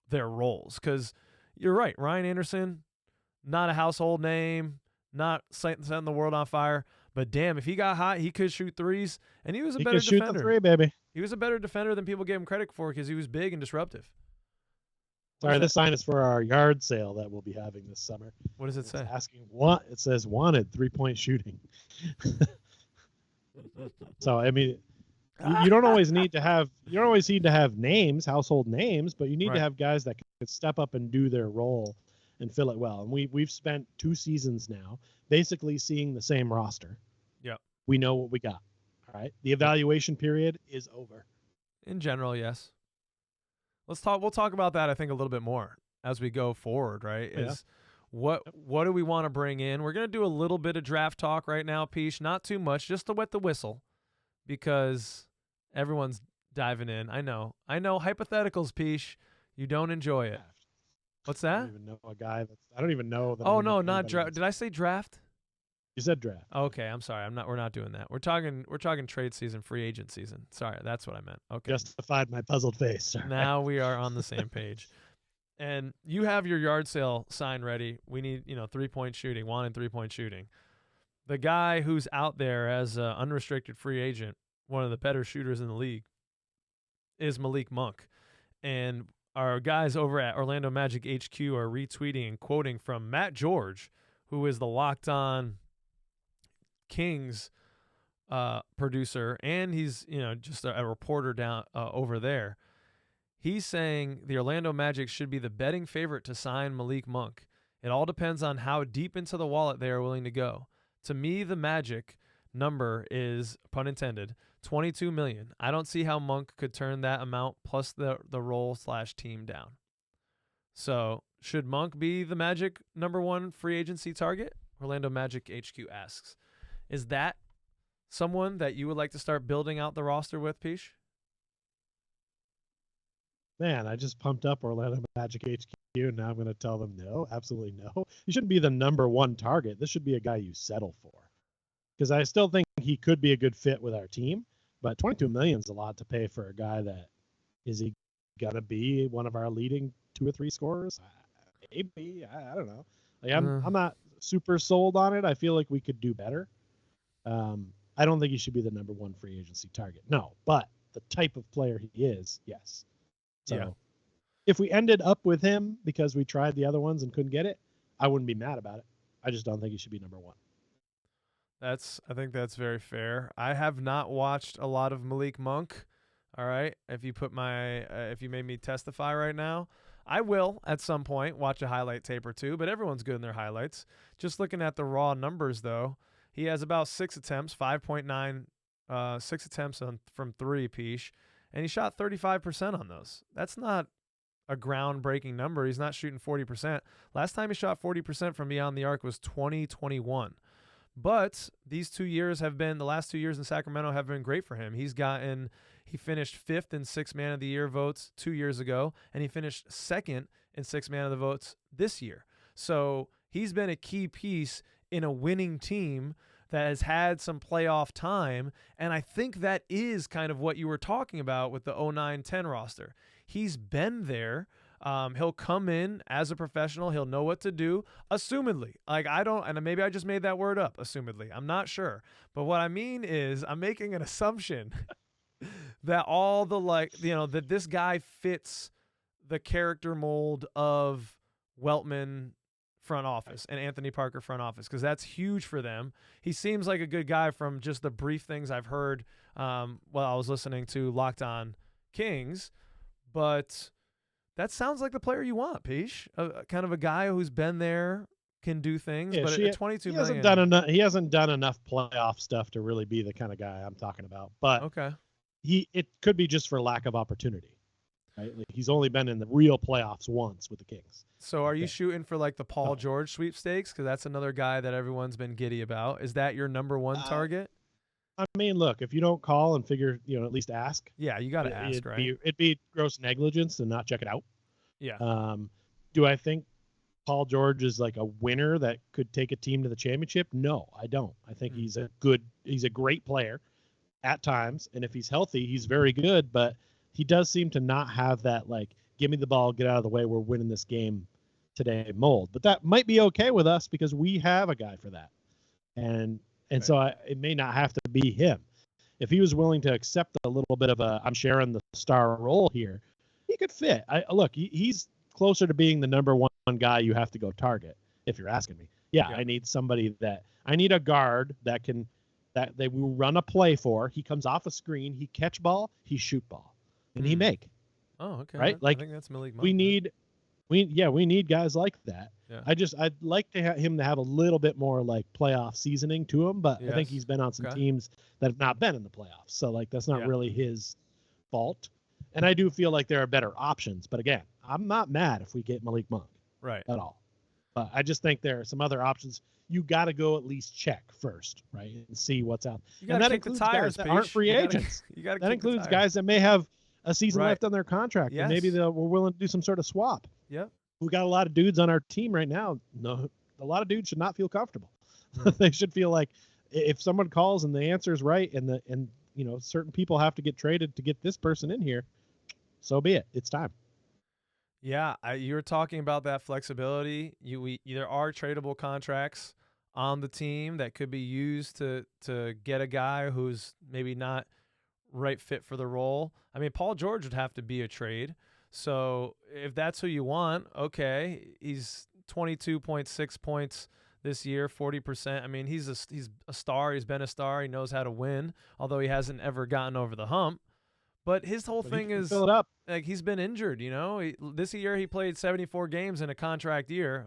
their roles. Because you're right, Ryan Anderson, not a household name, not setting the world on fire, but damn, if he got hot, he could shoot threes, and he was a better defender. Shoot the three, baby. He was a better defender than people gave him credit for, because he was big and disruptive. Sorry, this sign is for our yard sale that we'll be having this summer. What does it say? It says wanted 3-point shooting. So I mean, you don't always need to have names, household names, but you need to have guys that can step up and do their role and fill it well. And we've spent 2 seasons now basically seeing the same roster. Yep. We know what we got. All right. The evaluation period is over. In general, yes. We'll talk about that, I think, a little bit more as we go forward, right? Yeah. Is what do we want to bring in? We're going to do a little bit of draft talk right now, Peach, not too much, just to wet the whistle because everyone's diving in. I know. Hypotheticals, Peach. You don't enjoy it. What's that? I don't even know a guy that's. I don't even know that. Oh no, not draft. Did I say draft? You said draft. Okay, I'm sorry. We're not doing that. We're talking trade season, free agent season. Sorry, that's what I meant. Okay. Justified my puzzled face. Sorry. Now we are on the same page. And you have your yard sale sign ready. We need, 3-point shooting, wanting 3-point shooting. The guy who's out there as an unrestricted free agent, one of the better shooters in the league, is Malik Monk. And our guys over at Orlando Magic HQ are retweeting and quoting from Matt George, who is the Locked On Kings producer, and he's just a reporter down over there. He's saying the Orlando Magic should be the betting favorite to sign Malik Monk. It all depends on how deep into the wallet they are willing to go. To me, the Magic number is, pun intended, $22 million. I don't see how Monk could turn that amount plus the role/team down. So should Monk be the Magic number one free agency target? Orlando Magic HQ asks. Is that someone that you would like to start building out the roster with, Peach? Man, I just pumped up Orlando Magic HQ, and now I'm going to tell them no, absolutely no. You shouldn't be the number one target. This should be a guy you settle for. Because I still think he could be a good fit with our team, but $22 million is a lot to pay for a guy that is he going to be one of our leading 2 or 3 scorers? Maybe. I don't know. Like I'm not super sold on it. I feel like we could do better. I don't think he should be the number one free agency target. No, but the type of player he is, yes. So if we ended up with him because we tried the other ones and couldn't get it, I wouldn't be mad about it. I just don't think he should be number one. I think that's very fair. I have not watched a lot of Malik Monk. All right. If you made me testify right now, I will at some point watch a highlight tape or two, but everyone's good in their highlights. Just looking at the raw numbers though, he has about 6 attempts, 5.9, 6 attempts from 3, Peach. And he shot 35% on those. That's not a groundbreaking number. He's not shooting 40%. Last time he shot 40% from beyond the arc was 2021. But these 2 years the last 2 years in Sacramento have been great for him. He finished 5th in 6 Man of the Year votes 2 years ago, and he finished 2nd in 6 Man of the votes this year. So he's been a key piece in a winning team that has had some playoff time, and I think that is kind of what you were talking about with the 09-10 roster. He's been there. He'll come in as a professional. He'll know what to do, assumedly. And maybe I just made that word up, assumedly. I'm not sure. But what I mean is I'm making an assumption that that this guy fits the character mold of Weltman front office and Anthony Parker front office, because that's huge for them. He seems like a good guy from just the brief things I've heard while I was listening to Locked On Kings, but that sounds like the player you want, Peach. Kind of a guy who's been there, can do things, but at $22 million. He hasn't done enough playoff stuff to really be the kind of guy I'm talking about. But okay, it could be just for lack of opportunity. Right? Like he's only been in the real playoffs once with the Kings. So are you shooting for like the Paul George sweepstakes? Because that's another guy that everyone's been giddy about. Is that your number one target? I mean, look, if you don't call and figure, at least ask. Yeah, you got to ask, right? It'd be gross negligence to not check it out. Yeah. Do I think Paul George is like a winner that could take a team to the championship? No, I don't. I think he's a great player at times. And if he's healthy, he's very good, but he does seem to not have that, like, give me the ball, get out of the way, we're winning this game today mold. But that might be okay with us because we have a guy for that. And right. So it may not have to be him. If he was willing to accept a little bit of I'm sharing the star role here, he could fit. Look, he's closer to being the number one guy you have to go target, if you're asking me. Yeah. I need a guard that they will run a play for. He comes off a screen, he catch ball, he shoot ball. And he make. Oh, okay. Right? Like, I think that's Malik Monk. we need guys like that. Yeah. I'd like him to have a little bit more like playoff seasoning to him, but I think he's been on some teams that have not been in the playoffs. So like that's not really his fault. And I do feel like there are better options, but again, I'm not mad if we get Malik Monk Right. at all. But I just think there are some other options. You got to go at least check first, right, and see what's out. And that includes guys that aren't free agents. That includes guys that may have a season left on their contract, and maybe we're willing to do some sort of swap. Yep. We got a lot of dudes on our team right now. No, a lot of dudes should not feel comfortable. They should feel like if someone calls and the answer is right, and certain people have to get traded to get this person in here, so be it. It's time. Yeah, you were talking about that flexibility. There are tradable contracts on the team that could be used to get a guy who's maybe not right fit for the role. I mean, Paul George would have to be a trade. So if that's who you want, okay, he's 22.6 points this year, 40%. I mean, he's a star. He's been a star. He knows how to win, although he hasn't ever gotten over the hump. But his whole thing is fill it up. Like, he's been injured, this year he played 74 games in a contract year.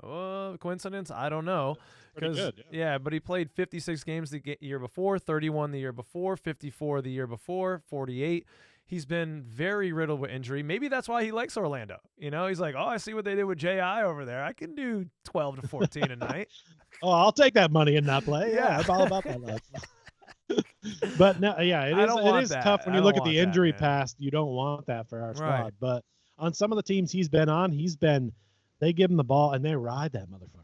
Coincidence? I don't know. Pretty good. Yeah, but he played 56 games the year before, 31 the year before, 54 the year before, 48. He's been very riddled with injury. Maybe that's why he likes Orlando. He's like, I see what they did with J.I. over there. I can do 12 to 14 a night. Oh, I'll take that money and not play. Yeah, I'm all about that life. But no, yeah, it is tough when you look at the injury past. You don't want that for our squad. Right. But on some of the teams he's been on, they give him the ball and they ride that motherfucker.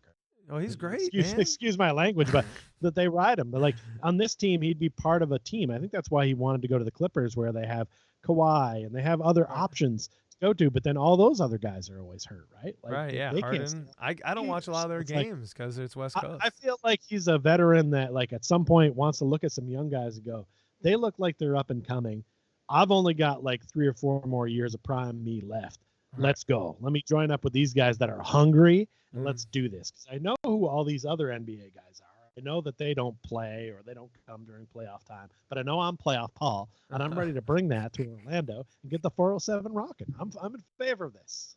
Oh, he's great. Excuse my language, but that they ride him. But like on this team, he'd be part of a team. I think that's why he wanted to go to the Clippers, where they have Kawhi and they have other options to go to. But then all those other guys are always hurt, right? Like, right. Yeah. Harden. I don't watch a lot of their games because it's West Coast. I feel like he's a veteran that, like, at some point wants to look at some young guys and go, they look like they're up and coming. I've only got like 3 or 4 more years of prime me left. Let's go. Let me join up with these guys that are hungry, and let's do this. Because I know who all these other NBA guys are. I know that they don't play or they don't come during playoff time, but I know I'm playoff Paul, and I'm ready to bring that to Orlando and get the 407 rocking. I'm in favor of this.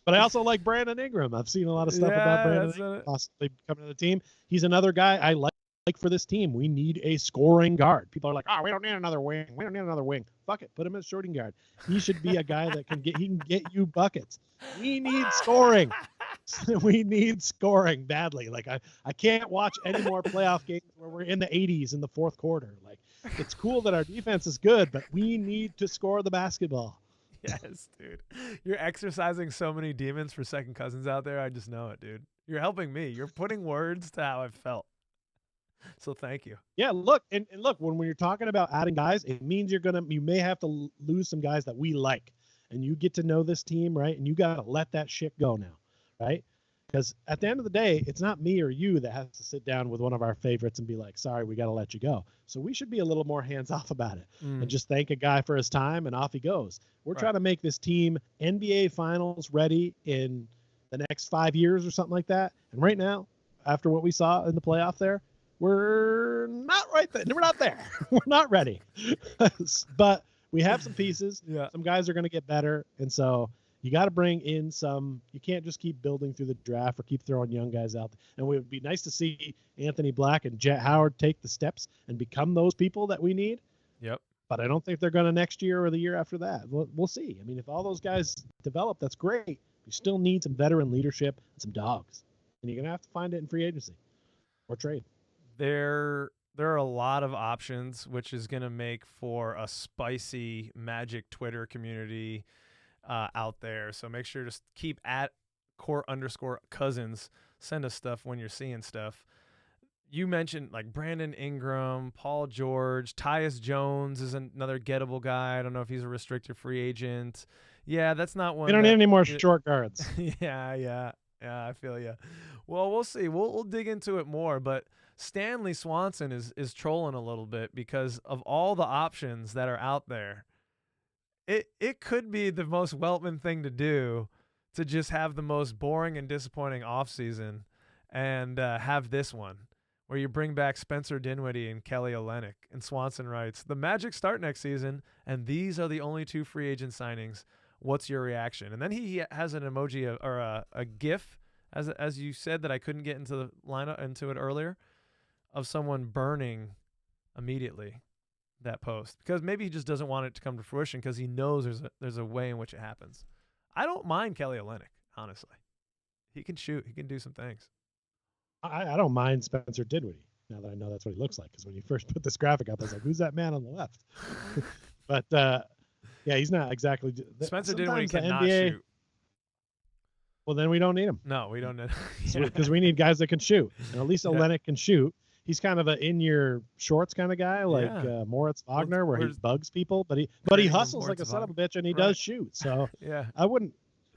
But I also like Brandon Ingram. I've seen a lot of stuff about Brandon Ingram possibly coming to the team. He's another guy I like for this team. We need a scoring guard. People are like, we don't need another wing. We don't need another wing. Fuck it. Put him as shooting guard. He should be a guy that can get you buckets. We need scoring. We need scoring badly. Like, I can't watch any more playoff games where we're in the 80s in the fourth quarter. Like, it's cool that our defense is good, but we need to score the basketball. Yes, dude. You're exercising so many demons for second cousins out there. I just know it, dude. You're helping me. You're putting words to how I felt. So thank you. Yeah, look, and look, when you're talking about adding guys, it means you may have to lose some guys that we like. And you get to know this team, right? And you got to let that shit go now, right? Because at the end of the day, it's not me or you that has to sit down with one of our favorites and be like, sorry, we got to let you go. So we should be a little more hands-off about it and just thank a guy for his time, and off he goes. We're trying to make this team NBA Finals ready in the next 5 years or something like that. And right now, after what we saw in the playoff there, we're not right there. We're not there. We're not ready. But we have some pieces. Yeah. Some guys are going to get better. And so you got to bring in you can't just keep building through the draft or keep throwing young guys out. And it would be nice to see Anthony Black and Jet Howard take the steps and become those people that we need. Yep. But I don't think they're going to next year or the year after that. We'll see. I mean, if all those guys develop, that's great. You still need some veteran leadership and some dogs. And you're going to have to find it in free agency or trade. There are a lot of options, which is going to make for a spicy Magic Twitter community out there. So make sure to keep at @court_cousins. Send us stuff when you're seeing stuff. You mentioned like Brandon Ingram, Paul George, Tyus Jones is another gettable guy. I don't know if he's a restricted free agent. Yeah, that's not one. We don't need any more short guards. Yeah, I feel you. Well, we'll see. We'll dig into it more, but Stanley Swanson is trolling a little bit because of all the options that are out there. It could be the most Weltman thing to do to just have the most boring and disappointing offseason and have this one where you bring back Spencer Dinwiddie and Kelly Olynyk. And Swanson writes, the Magic start next season, and these are the only 2 free agent signings. What's your reaction? And then he has an emoji or a GIF, as you said, that I couldn't get into it earlier, of someone burning immediately. that post because maybe he just doesn't want it to come to fruition because he knows there's a way in which it happens. I don't mind Kelly Olynyk, honestly. He can shoot. He can do some things. I don't mind Spencer Dinwiddie now that I know that's what he looks like. Because when you first put this graphic up, I was like, "Who's that man on the left?" But yeah, he's not exactly. Spencer Dinwiddie the cannot NBA, shoot. Well, then we don't need him. No, we don't need because we need guys that can shoot. And at least Olynyk can shoot. He's kind of an in-your shorts kind of guy, like Moritz Wagner, where he bugs people, but he hustles like a son of a bitch, and he does shoot. So yeah, I wouldn't.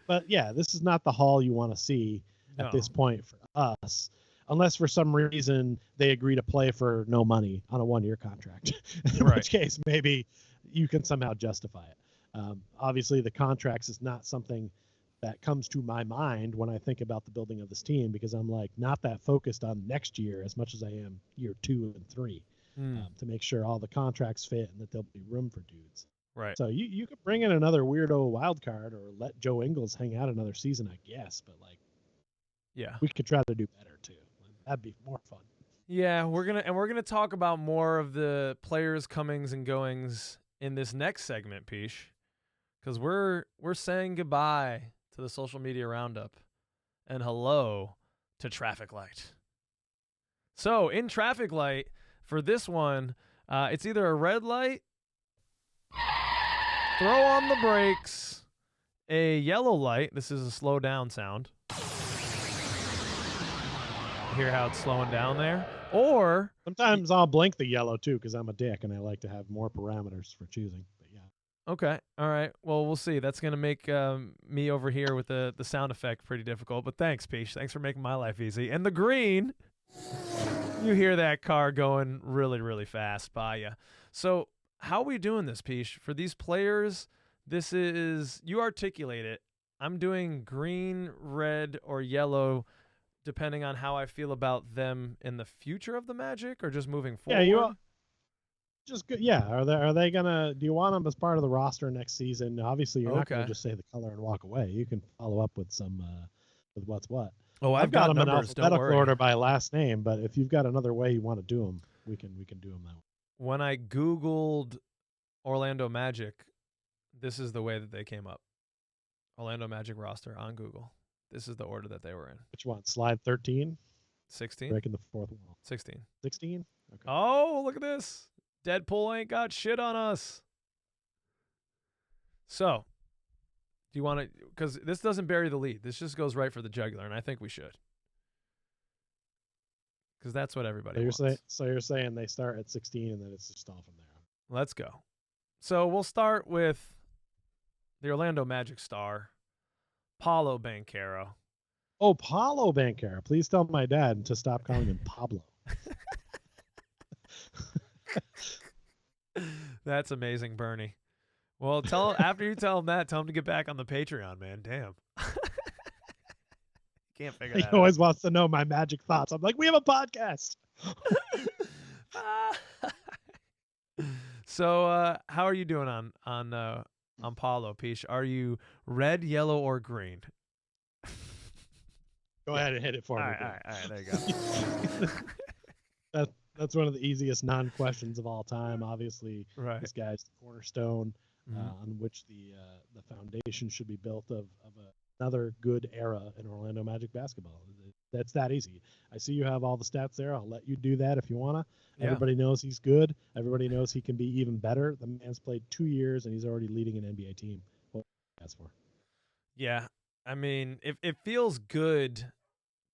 But yeah, this is not the haul you want to see at this point for us, unless for some reason they agree to play for no money on a 1-year contract, in which case maybe you can somehow justify it. Obviously, the contracts is not something that comes to my mind when I think about the building of this team, because I'm like not that focused on next year as much as I am year 2 and 3 to make sure all the contracts fit and that there'll be room for dudes. Right. So you could bring in another weirdo wild card or let Joe Ingles hang out another season, I guess. But like, yeah, we could try to do better too. That'd be more fun. Yeah, we're gonna talk about more of the players' comings and goings in this next segment, Peach, because we're saying goodbye to the social media roundup and hello to Traffic Light. So in Traffic Light for this one, it's either a red light, throw on the brakes, a yellow light. This is a slow down sound. Hear how it's slowing down there? Or sometimes I'll blink the yellow too because I'm a dick and I like to have more parameters for choosing. But yeah. Okay. All right. Well, we'll see. That's gonna make me over here with the sound effect pretty difficult. But thanks, Peach. Thanks for making my life easy. And the green, you hear that car going really, really fast by you. So how are we doing this, Peach? For these players, this is, you articulate it. I'm doing green, red, or yellow, depending on how I feel about them in the future of the Magic or just moving forward. Yeah, you are just good. Yeah, are they gonna? Do you want them as part of the roster next season? Obviously, you're not gonna just say the color and walk away. You can follow up with some with what's what. Oh, I've got them numbers, in alphabetical order by last name, but if you've got another way you want to do them, we can do them that way. When I Googled Orlando Magic, this is the way that they came up. Orlando Magic roster on Google. This is the order that they were in. Which one? Slide 13? 16? Breaking the fourth wall. 16. 16? Okay. Oh, look at this. Deadpool ain't got shit on us. So, do you want to, because this doesn't bury the lead. This just goes right for the jugular, and I think we should. Because that's what everybody wants. So you're saying they start at 16 and then it's just all from there. Let's go. So we'll start with the Orlando Magic star, Paolo Banchero. Oh, Paolo Banchero. Please tell my dad to stop calling him Pablo. That's amazing, Bernie. Well, after you tell him that, tell him to get back on the Patreon, man. Damn. Can't figure that out. He always wants to know my Magic thoughts. I'm like, we have a podcast. So, how are you doing on Paolo, Peach? Are you red, yellow, or green? Go ahead and hit it for me. All right, there you go. That's one of the easiest non-questions of all time. Obviously, this guy's the cornerstone on which the foundation should be built of another good era in Orlando Magic basketball. That's that easy. I see you have all the stats there. I'll let you do that if you want to. Yeah. Everybody knows he's good. Everybody knows he can be even better. The man's played 2 years, and he's already leading an NBA team. What that's for? Yeah, I mean, it feels good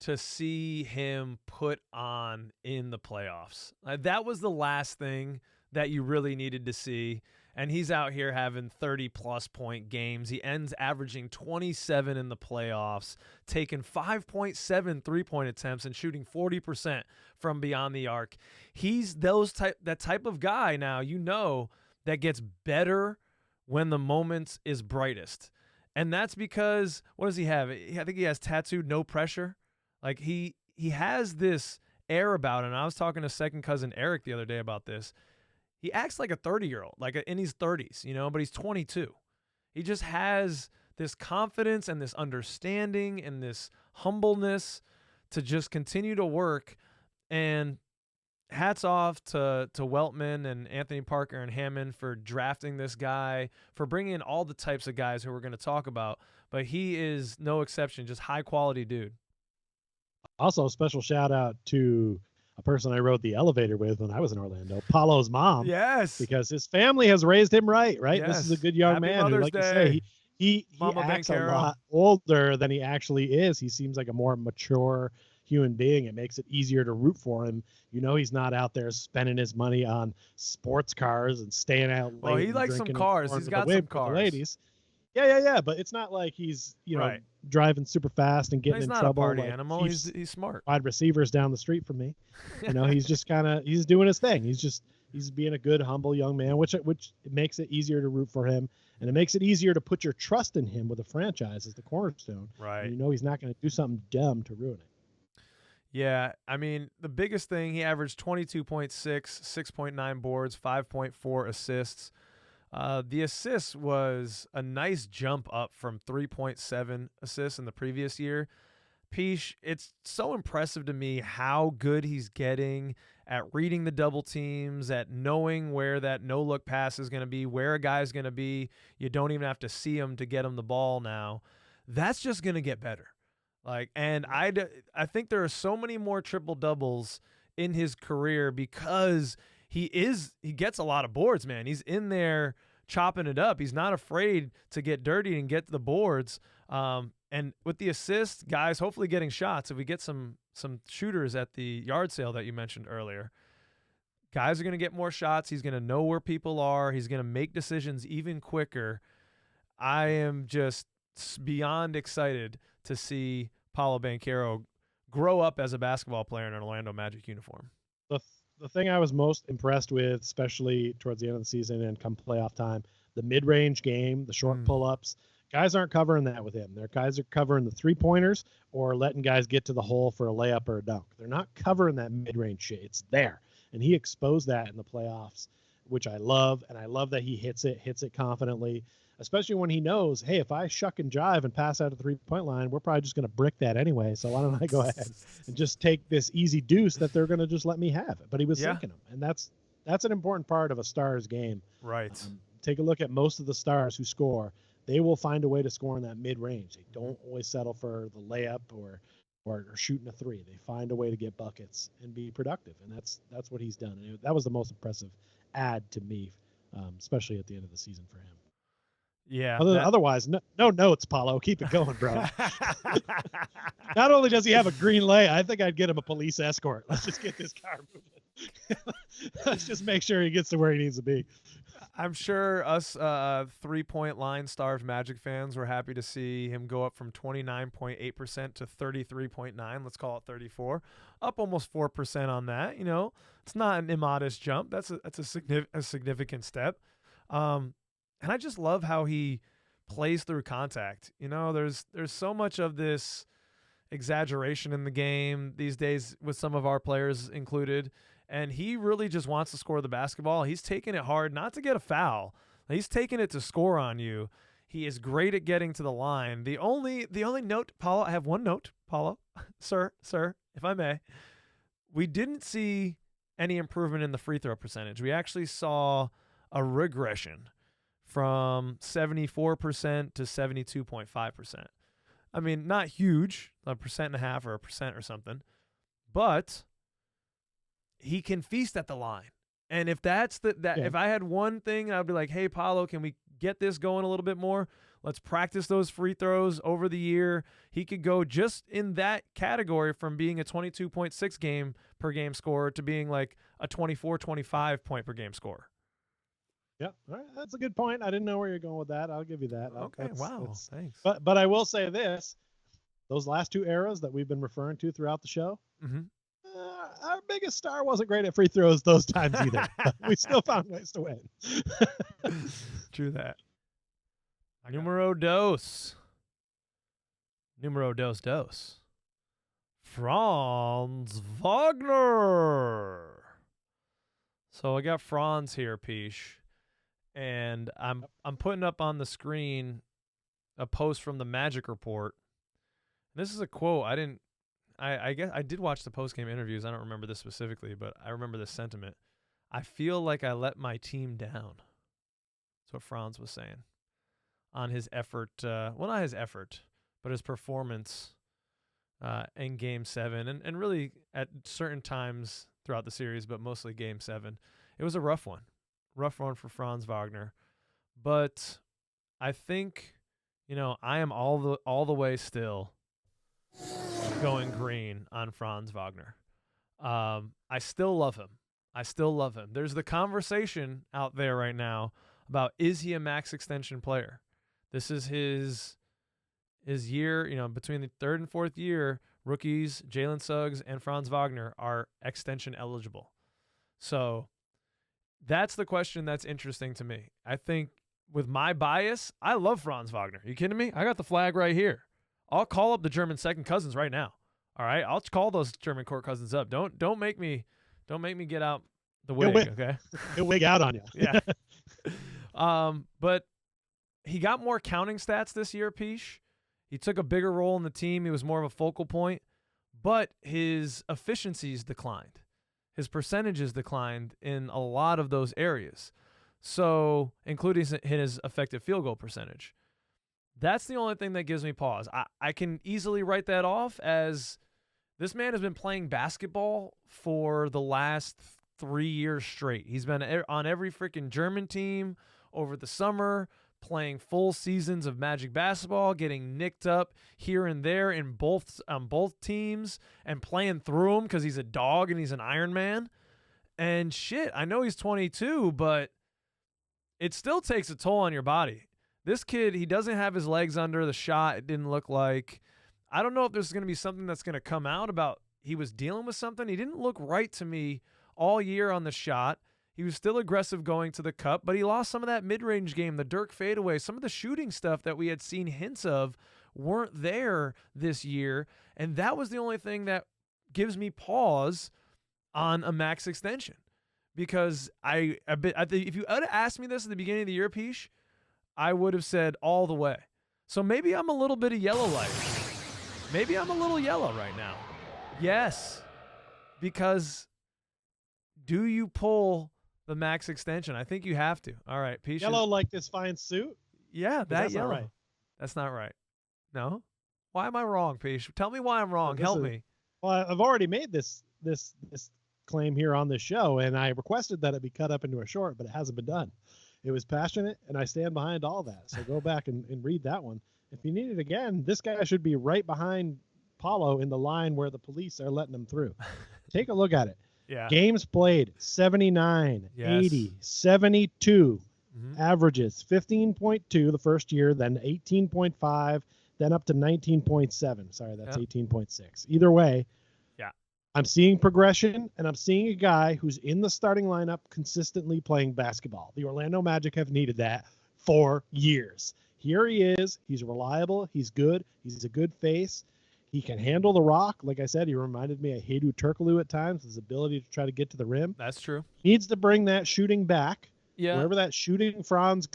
to see him put on in the playoffs. That was the last thing that you really needed to see. And he's out here having 30-plus point games. He ends averaging 27 in the playoffs, taking 5.7 three-point attempts and shooting 40% from beyond the arc. He's that type of guy now, that gets better when the moment is brightest. And that's because, what does he have? I think he has tattooed no pressure. Like he has this air about him. And I was talking to second cousin Eric the other day about this. He acts like a 30-year-old, like in his 30s, but he's 22. He just has this confidence and this understanding and this humbleness to just continue to work. And hats off to Weltman and Anthony Parker and Hammond for drafting this guy, for bringing in all the types of guys who we're going to talk about. But he is no exception, just high-quality dude. Also, a special shout-out to a person I rode the elevator with when I was in Orlando, Paulo's mom. Yes. Because his family has raised him right? Yes. This is a good young Happy man Mother's who, like Day. you say, he Mama acts a Bancaro. lot older than he actually is. He seems like a more mature human being. It makes it easier to root for him. He's not out there spending his money on sports cars and staying out late. Well, he likes some cars. He's got some cars. Ladies. Yeah. But it's not like he's right. driving super fast and getting in trouble. He's not a party like animal. He's smart. Wide receivers down the street from me. He's just he's doing his thing. He's being a good, humble young man, which it makes it easier to root for him, and it makes it easier to put your trust in him with a franchise as the cornerstone. Right. And he's not going to do something dumb to ruin it. Yeah, I mean, the biggest thing, he averaged 22.6, 6.9 boards, 5.4 assists. The assists was a nice jump up from 3.7 assists in the previous year. Peesh, it's so impressive to me how good he's getting at reading the double teams, at knowing where that no-look pass is going to be, where a guy's going to be. You don't even have to see him to get him the ball now. That's just going to get better. And I think there are so many more triple-doubles in his career because he gets a lot of boards, man. He's in there chopping it up. He's not afraid to get dirty and get the boards. And with the assists, guys, hopefully getting shots. If we get some shooters at the yard sale that you mentioned earlier, guys are going to get more shots. He's going to know where people are. He's going to make decisions even quicker. I am just beyond excited to see Paolo Banchero grow up as a basketball player in an Orlando Magic uniform. The thing I was most impressed with, especially towards the end of the season and come playoff time, the mid-range game, the short pull-ups, guys aren't covering that with him. Their guys are covering the three-pointers or letting guys get to the hole for a layup or a dunk. They're not covering that mid-range shit. It's there. And he exposed that in the playoffs, which I love. And I love that he hits it confidently, especially when he knows, hey, if I shuck and jive and pass out of the three-point line, we're probably just going to brick that anyway. So why don't I go ahead and just take this easy deuce that they're going to just let me have it. But he was sinking them. And that's an important part of a Stars game. Right. Take a look at most of the Stars who score. They will find a way to score in that mid-range. They don't always settle for the layup or shooting a three. They find a way to get buckets and be productive, and that's what he's done. And that was the most impressive add to me, especially at the end of the season for him. Yeah. Otherwise, no notes, Paulo. Keep it going, bro. Not only does he have a green light, I think I'd get him a police escort. Let's just get this car moving. Let's just make sure he gets to where he needs to be. I'm sure us 3-point line starved Magic fans were happy to see him go up from 29.8% to 33.9%. Let's call it 34%, up almost 4% on that. It's not an immodest jump. That's a significant step. And I just love how he plays through contact. There's so much of this exaggeration in the game these days with some of our players included. And he really just wants to score the basketball. He's taking it hard, not to get a foul. He's taking it to score on you. He is great at getting to the line. The only note, Paulo, I have one note, Paulo, sir, if I may. We didn't see any improvement in the free throw percentage. We actually saw a regression from 74% to 72.5%. I mean, not huge, 1.5% or 1% or something, but he can feast at the line. And if that's if I had one thing, I'd be like, hey, Paulo, can we get this going a little bit more? Let's practice those free throws over the year. He could go just in that category from being a 22.6 per game scorer to being like a 24, 25 point per game scorer. Yeah, all right. That's a good point. I didn't know where you're going with that. I'll give you that. Okay, wow, thanks. But I will say this. Those last two eras that we've been referring to throughout the show, our biggest star wasn't great at free throws those times either. We still found ways to win. True that. Numero dos. Franz Wagner. So I got Franz here, Peesh. And I'm putting up on the screen a post from the Magic Report. This is a quote. I I guess I did watch the post-game interviews. I don't remember this specifically, but I remember this sentiment. I feel like I let my team down. That's what Franz was saying on his effort. Well, not his effort, but his performance in Game 7, and really at certain times throughout the series, but mostly Game 7. It was a rough one for Franz Wagner. But I think, I am all the way still going green on Franz Wagner. I still love him. There's the conversation out there right now about, is he a max extension player? This is his year, between the third and fourth year, rookies, Jalen Suggs and Franz Wagner are extension eligible. So that's the question that's interesting to me. I think with my bias, I love Franz Wagner. Are you kidding me? I got the flag right here. I'll call up the German second cousins right now. All right, I'll call those German court cousins up. Don't make me get out the wig. Okay, he'll wig out on you. Yeah. But he got more counting stats this year, Peesh. He took a bigger role in the team. He was more of a focal point, but his efficiencies declined. His percentages declined in a lot of those areas. So, including his effective field goal percentage. That's the only thing that gives me pause. I can easily write that off as this man has been playing basketball for the last 3 years straight. He's been on every freaking German team over the summer, playing full seasons of Magic basketball, getting nicked up here and there on both teams, and playing through them because he's a dog and he's an Iron Man. And shit, I know he's 22, but it still takes a toll on your body. This kid, he doesn't have his legs under the shot, it didn't look like. I don't know if there's going to be something that's going to come out about he was dealing with something. He didn't look right to me all year on the shot. He was still aggressive going to the cup, but he lost some of that mid-range game, the Dirk fadeaway. Some of the shooting stuff that we had seen hints of weren't there this year, and that was the only thing that gives me pause on a max extension. Because if you had asked me this at the beginning of the year, Peesh, I would have said all the way. So maybe I'm a little bit of yellow light. Maybe I'm a little yellow right now. Yes, because do you pull the max extension? I think you have to. All right, Peesh. Yellow like this fine suit? Yeah, that's yellow. Not right. That's not right. No? Why am I wrong, Peesh? Tell me why I'm wrong. Help me. Well, I've already made this claim here on this show, and I requested that it be cut up into a short, but it hasn't been done. It was passionate, and I stand behind all that. So go back and read that one. If you need it again, this guy should be right behind Paulo in the line where the police are letting him through. Take a look at it. Yeah. Games played, 79, yes. 80, 72. Mm-hmm. Averages, 15.2 the first year, then 18.5, then up to 19.7. Sorry, that's 18.6. Either way, I'm seeing progression, and I'm seeing a guy who's in the starting lineup consistently playing basketball. The Orlando Magic have needed that for years. Here he is. He's reliable. He's good. He's a good face. He can handle the rock. Like I said, he reminded me of Hedo Turkoglu at times, his ability to try to get to the rim. That's true. Needs to bring that shooting back. Yeah. Wherever that shooting Franz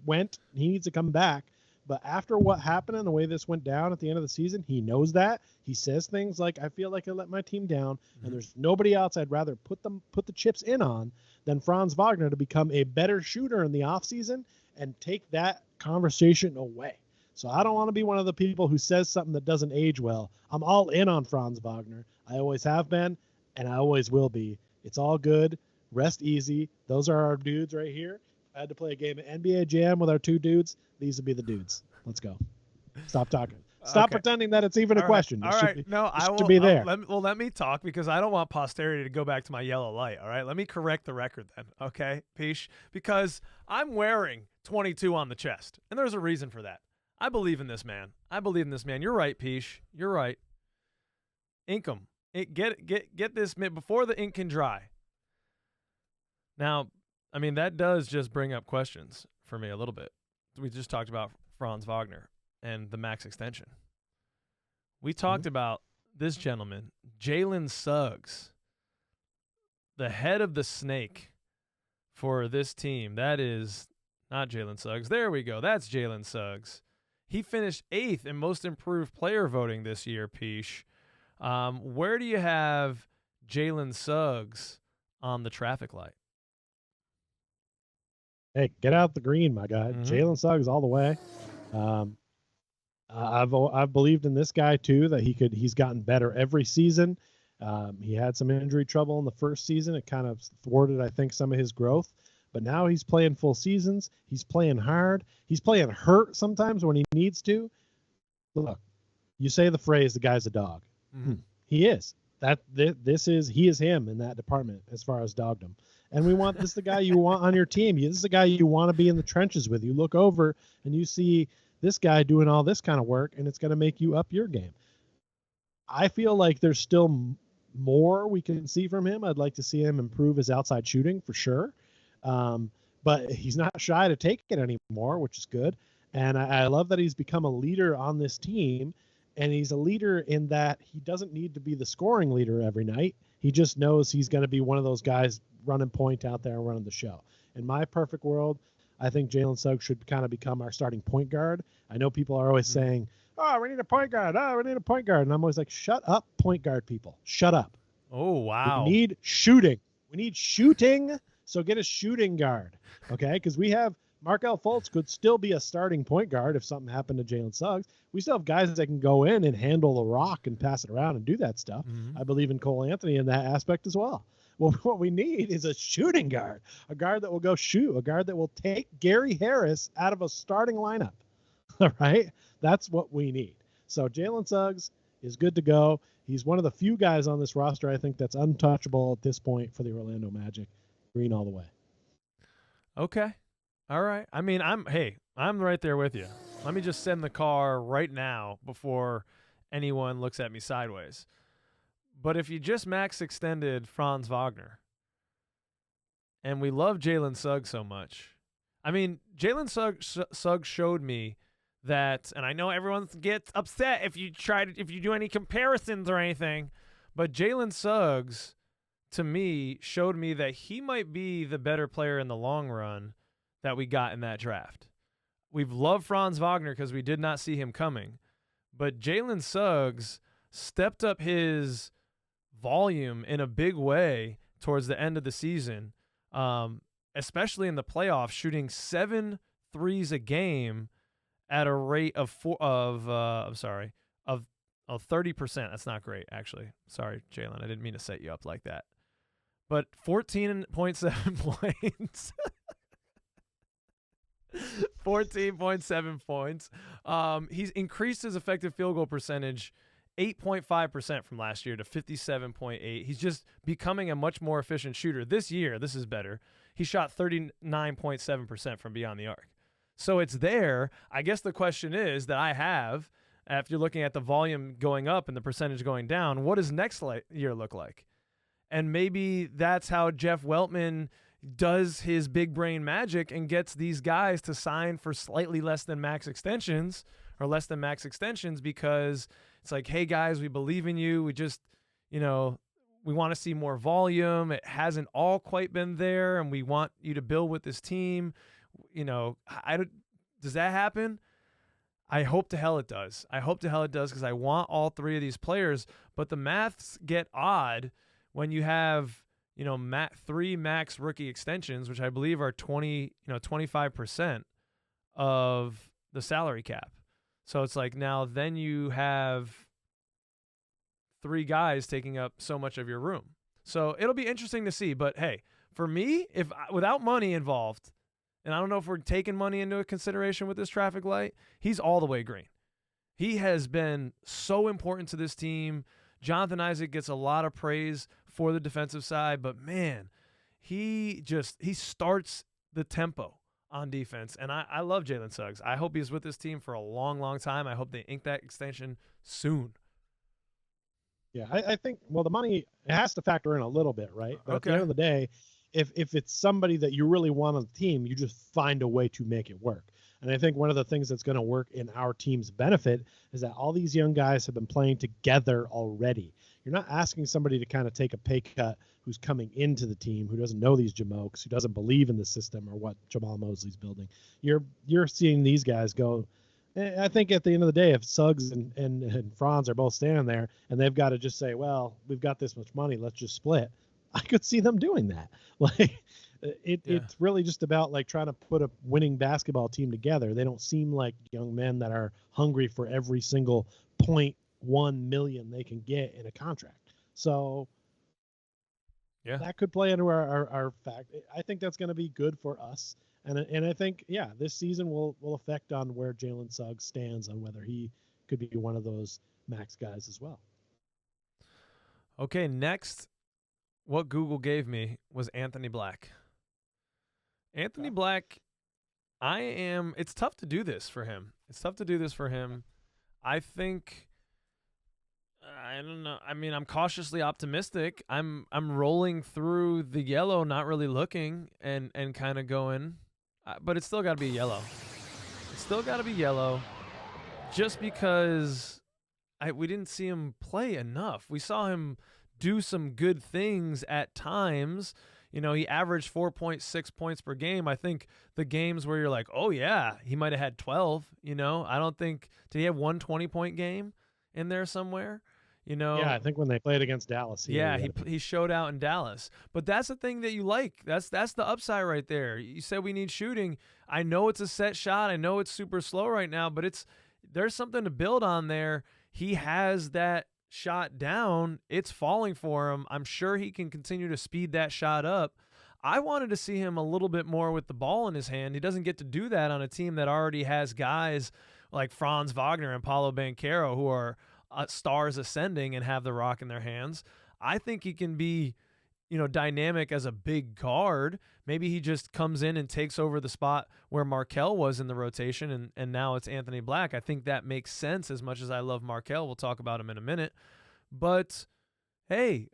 went, he needs to come back. But after what happened and the way this went down at the end of the season, he knows that. He says things like, I feel like I let my team down, and there's nobody else I'd rather put the chips in on than Franz Wagner to become a better shooter in the offseason and take that conversation away. So I don't want to be one of the people who says something that doesn't age well. I'm all in on Franz Wagner. I always have been, and I always will be. It's all good. Rest easy. Those are our dudes right here. If I had to play a game of NBA Jam with our two dudes, these would be the dudes. Let's go. Stop talking. Stop pretending that it's even a question. All right. No, I will be there. Let me talk because I don't want posterity to go back to my yellow light. All right. Let me correct the record then. Okay, Peesh? Because I'm wearing 22 on the chest, and there's a reason for that. I believe in this man. You're right, Peesh. You're right. Ink 'em. Get this before the ink can dry. Now, I mean, that does just bring up questions for me a little bit. We just talked about Franz Wagner and the max extension. We talked about this gentleman, Jalen Suggs, the head of the snake for this team. That is not Jalen Suggs. There we go. That's Jalen Suggs. He finished 8th in most improved player voting this year, Peesh. Where do you have Jalen Suggs on the traffic light? Hey, get out the green, my guy. Mm-hmm. Jalen Suggs all the way. Um, I've believed in this guy too, that he's gotten better every season. He had some injury trouble in the first season. It kind of thwarted, I think, some of his growth. But now he's playing full seasons. He's playing hard. He's playing hurt sometimes when he needs to. Look, you say the phrase, "the guy's a dog." Mm-hmm. He is. He is him in that department as far as dogdom. And this is the guy you want on your team. This is the guy you want to be in the trenches with. You look over and you see this guy doing all this kind of work, and it's going to make you up your game. I feel like there's still more we can see from him. I'd like to see him improve his outside shooting for sure. But he's not shy to take it anymore, which is good. And I love that he's become a leader on this team. And he's a leader in that he doesn't need to be the scoring leader every night. He just knows he's going to be one of those guys running point out there and running the show. In my perfect world, I think Jalen Suggs should kind of become our starting point guard. I know people are always saying, "Oh, we need a point guard. Oh, we need a point guard." And I'm always like, shut up, point guard people. Shut up. Oh, wow. We need shooting. We need shooting. So get a shooting guard. Okay? Because we have Markelle Fultz could still be a starting point guard if something happened to Jalen Suggs. We still have guys that can go in and handle the rock and pass it around and do that stuff. Mm-hmm. I believe in Cole Anthony in that aspect as well. Well, what we need is a shooting guard, a guard that will go shoot, a guard that will take Gary Harris out of a starting lineup. All right? That's what we need. So Jalen Suggs is good to go. He's one of the few guys on this roster, I think, that's untouchable at this point for the Orlando Magic. Green all the way. Okay. All right. I mean, I'm right there with you. Let me just send the car right now before anyone looks at me sideways. But if you just max extended Franz Wagner, and we love Jalen Suggs so much, I mean, Jalen Suggs showed me that, and I know everyone gets upset if you do any comparisons or anything, but Jalen Suggs, to me, showed me that he might be the better player in the long run that we got in that draft. We've loved Franz Wagner because we did not see him coming, but Jalen Suggs stepped up his volume in a big way towards the end of the season, especially in the playoffs, shooting 7 threes a game at a rate of 30%. That's not great, actually. Sorry, Jalen. I didn't mean to set you up like that. But 14.7 points. 14.7 points. He's increased his effective field goal percentage 8.5% from last year to 57.8. He's just becoming a much more efficient shooter. This year, this is better. He shot 39.7% from beyond the arc. So it's there. I guess the question is that I have, if you're looking at the volume going up and the percentage going down, what does next year look like? And maybe that's how Jeff Weltman does his big brain magic and gets these guys to sign for slightly less than max extensions because it's like, hey, guys, we believe in you. We just, we want to see more volume. It hasn't all quite been there, and we want you to build with this team. Does that happen? I hope to hell it does. Because I want all 3 of these players, but the maths get odd when you have, 3 max rookie extensions, which I believe are 25% of the salary cap. So it's like now then you have 3 guys taking up so much of your room. So it'll be interesting to see. But hey, for me, without money involved, and I don't know if we're taking money into consideration with this traffic light, he's all the way green. He has been so important to this team. Jonathan Isaac gets a lot of praise for the defensive side, but man, he starts the tempo on defense, and I love Jalen Suggs. I hope he's with this team for a long, long time. I hope they ink that extension soon. Yeah, I think, the money has to factor in a little bit, right? But at the end of the day, if it's somebody that you really want on the team, you just find a way to make it work. And I think one of the things that's going to work in our team's benefit is that all these young guys have been playing together already. You're not asking somebody to kind of take a pay cut who's coming into the team, who doesn't know these jamokes, who doesn't believe in the system or what Jamal Mosley's building. You're seeing these guys go, I think at the end of the day, if Suggs and Franz are both standing there and they've got to just say, well, we've got this much money, let's just split. I could see them doing that. Like Yeah. it's really just about like trying to put a winning basketball team together. They don't seem like young men that are hungry for every single 0.1 million they can get in a contract. So Yeah. that could play into our fact. I think that's going to be good for us. And I think, yeah, this season will affect on where Jalen Suggs stands on whether he could be one of those max guys as well. Okay, next, what Google gave me was Anthony Black. Anthony Okay. Black, it's tough to do this for him. I think, I don't know. I mean, I'm cautiously optimistic. I'm rolling through the yellow, not really looking and kind of going, but it's still got to be yellow. It's still got to be yellow just because we didn't see him play enough. We saw him do some good things at times. You know, he averaged 4.6 points per game. I think the games where you're like, oh, yeah, he might have had 12. You know, I don't think, did he have one 20-point game in there somewhere? You know, Yeah, I think when they played against Dallas, he showed out in Dallas. But that's the thing that you like. That's the upside right there. You said we need shooting. I know it's a set shot. I know it's super slow right now, but there's something to build on there. He has that shot down. It's falling for him. I'm sure he can continue to speed that shot up. I wanted to see him a little bit more with the ball in his hand. He doesn't get to do that on a team that already has guys like Franz Wagner and Paulo Banchero who are stars ascending and have the rock in their hands. I think he can be, dynamic as a big guard. Maybe he just comes in and takes over the spot where Markelle was in the rotation, and now it's Anthony Black. I think that makes sense as much as I love Markelle. We'll talk about him in a minute. But, hey,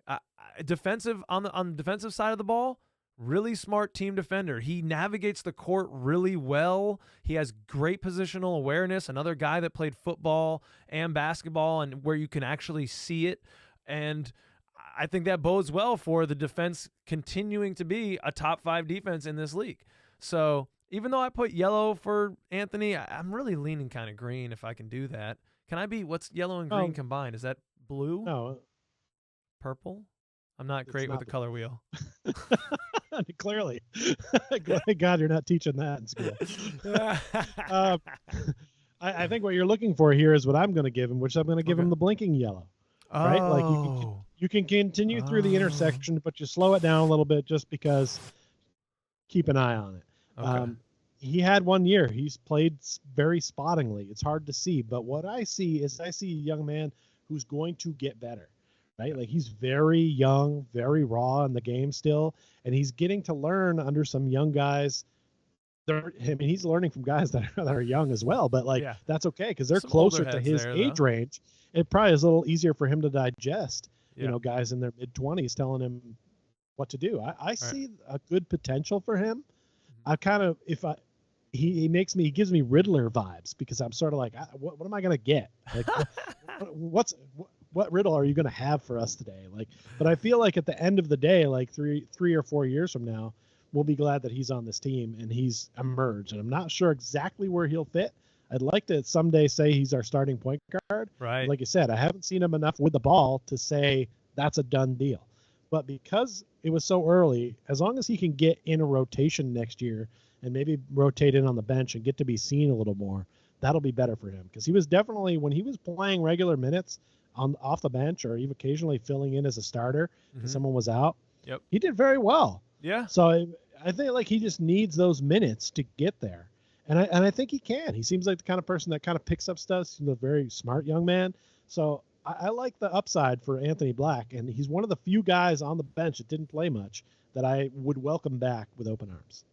defensive on the defensive side of the ball, really smart team defender. He navigates the court really well. He has great positional awareness. Another guy that played football and basketball and where you can actually see it. And I think that bodes well for the defense continuing to be a top 5 defense in this league. So even though I put yellow for Anthony, I'm really leaning kind of green if I can do that. Can I be, what's yellow and green combined? Is that blue? No. Purple? I'm not great with the color wheel. Clearly. Thank God you're not teaching that in school. I think what you're looking for here is what I'm going to give him, which I'm going to give him the blinking yellow. Right? Like you can continue through the intersection, but you slow it down a little bit just because keep an eye on it. Okay. He had 1 year. He's played very spottingly. It's hard to see. But what I see is a young man who's going to get better. Right? Like he's very young, very raw in the game still, and he's getting to learn under some young guys. He's learning from guys that are young as well, but that's okay because they're closer to his age range. It probably is a little easier for him to digest, guys in their mid-20s telling him what to do. I see a good potential for him. I kind of, he gives me Riddler vibes because I'm sort of like, what am I going to get? Like, what riddle are you going to have for us today? But I feel like at the end of the day, like three or 4 years from now, we'll be glad that he's on this team and he's emerged. And I'm not sure exactly where he'll fit. I'd like to someday say he's our starting point guard. Right. Like I said, I haven't seen him enough with the ball to say that's a done deal. But because it was so early, as long as he can get in a rotation next year and maybe rotate in on the bench and get to be seen a little more, that'll be better for him. Because he was definitely, when he was playing regular minutes, off the bench or even occasionally filling in as a starter because someone was out. Yep. He did very well. Yeah. So I think like he just needs those minutes to get there. And I think he can. He seems like the kind of person that kind of picks up stuff. He's a very smart young man. So I like the upside for Anthony Black. And he's one of the few guys on the bench that didn't play much that I would welcome back with open arms.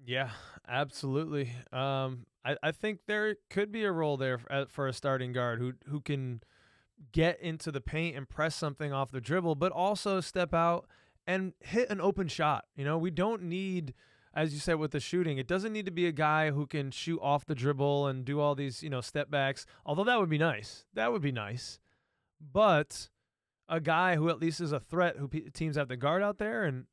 Yeah, absolutely. I think there could be a role there for a starting guard who can get into the paint and press something off the dribble, but also step out and hit an open shot. We don't need, as you said with the shooting, it doesn't need to be a guy who can shoot off the dribble and do all these, step backs, although that would be nice. But a guy who at least is a threat who teams have to guard out there, and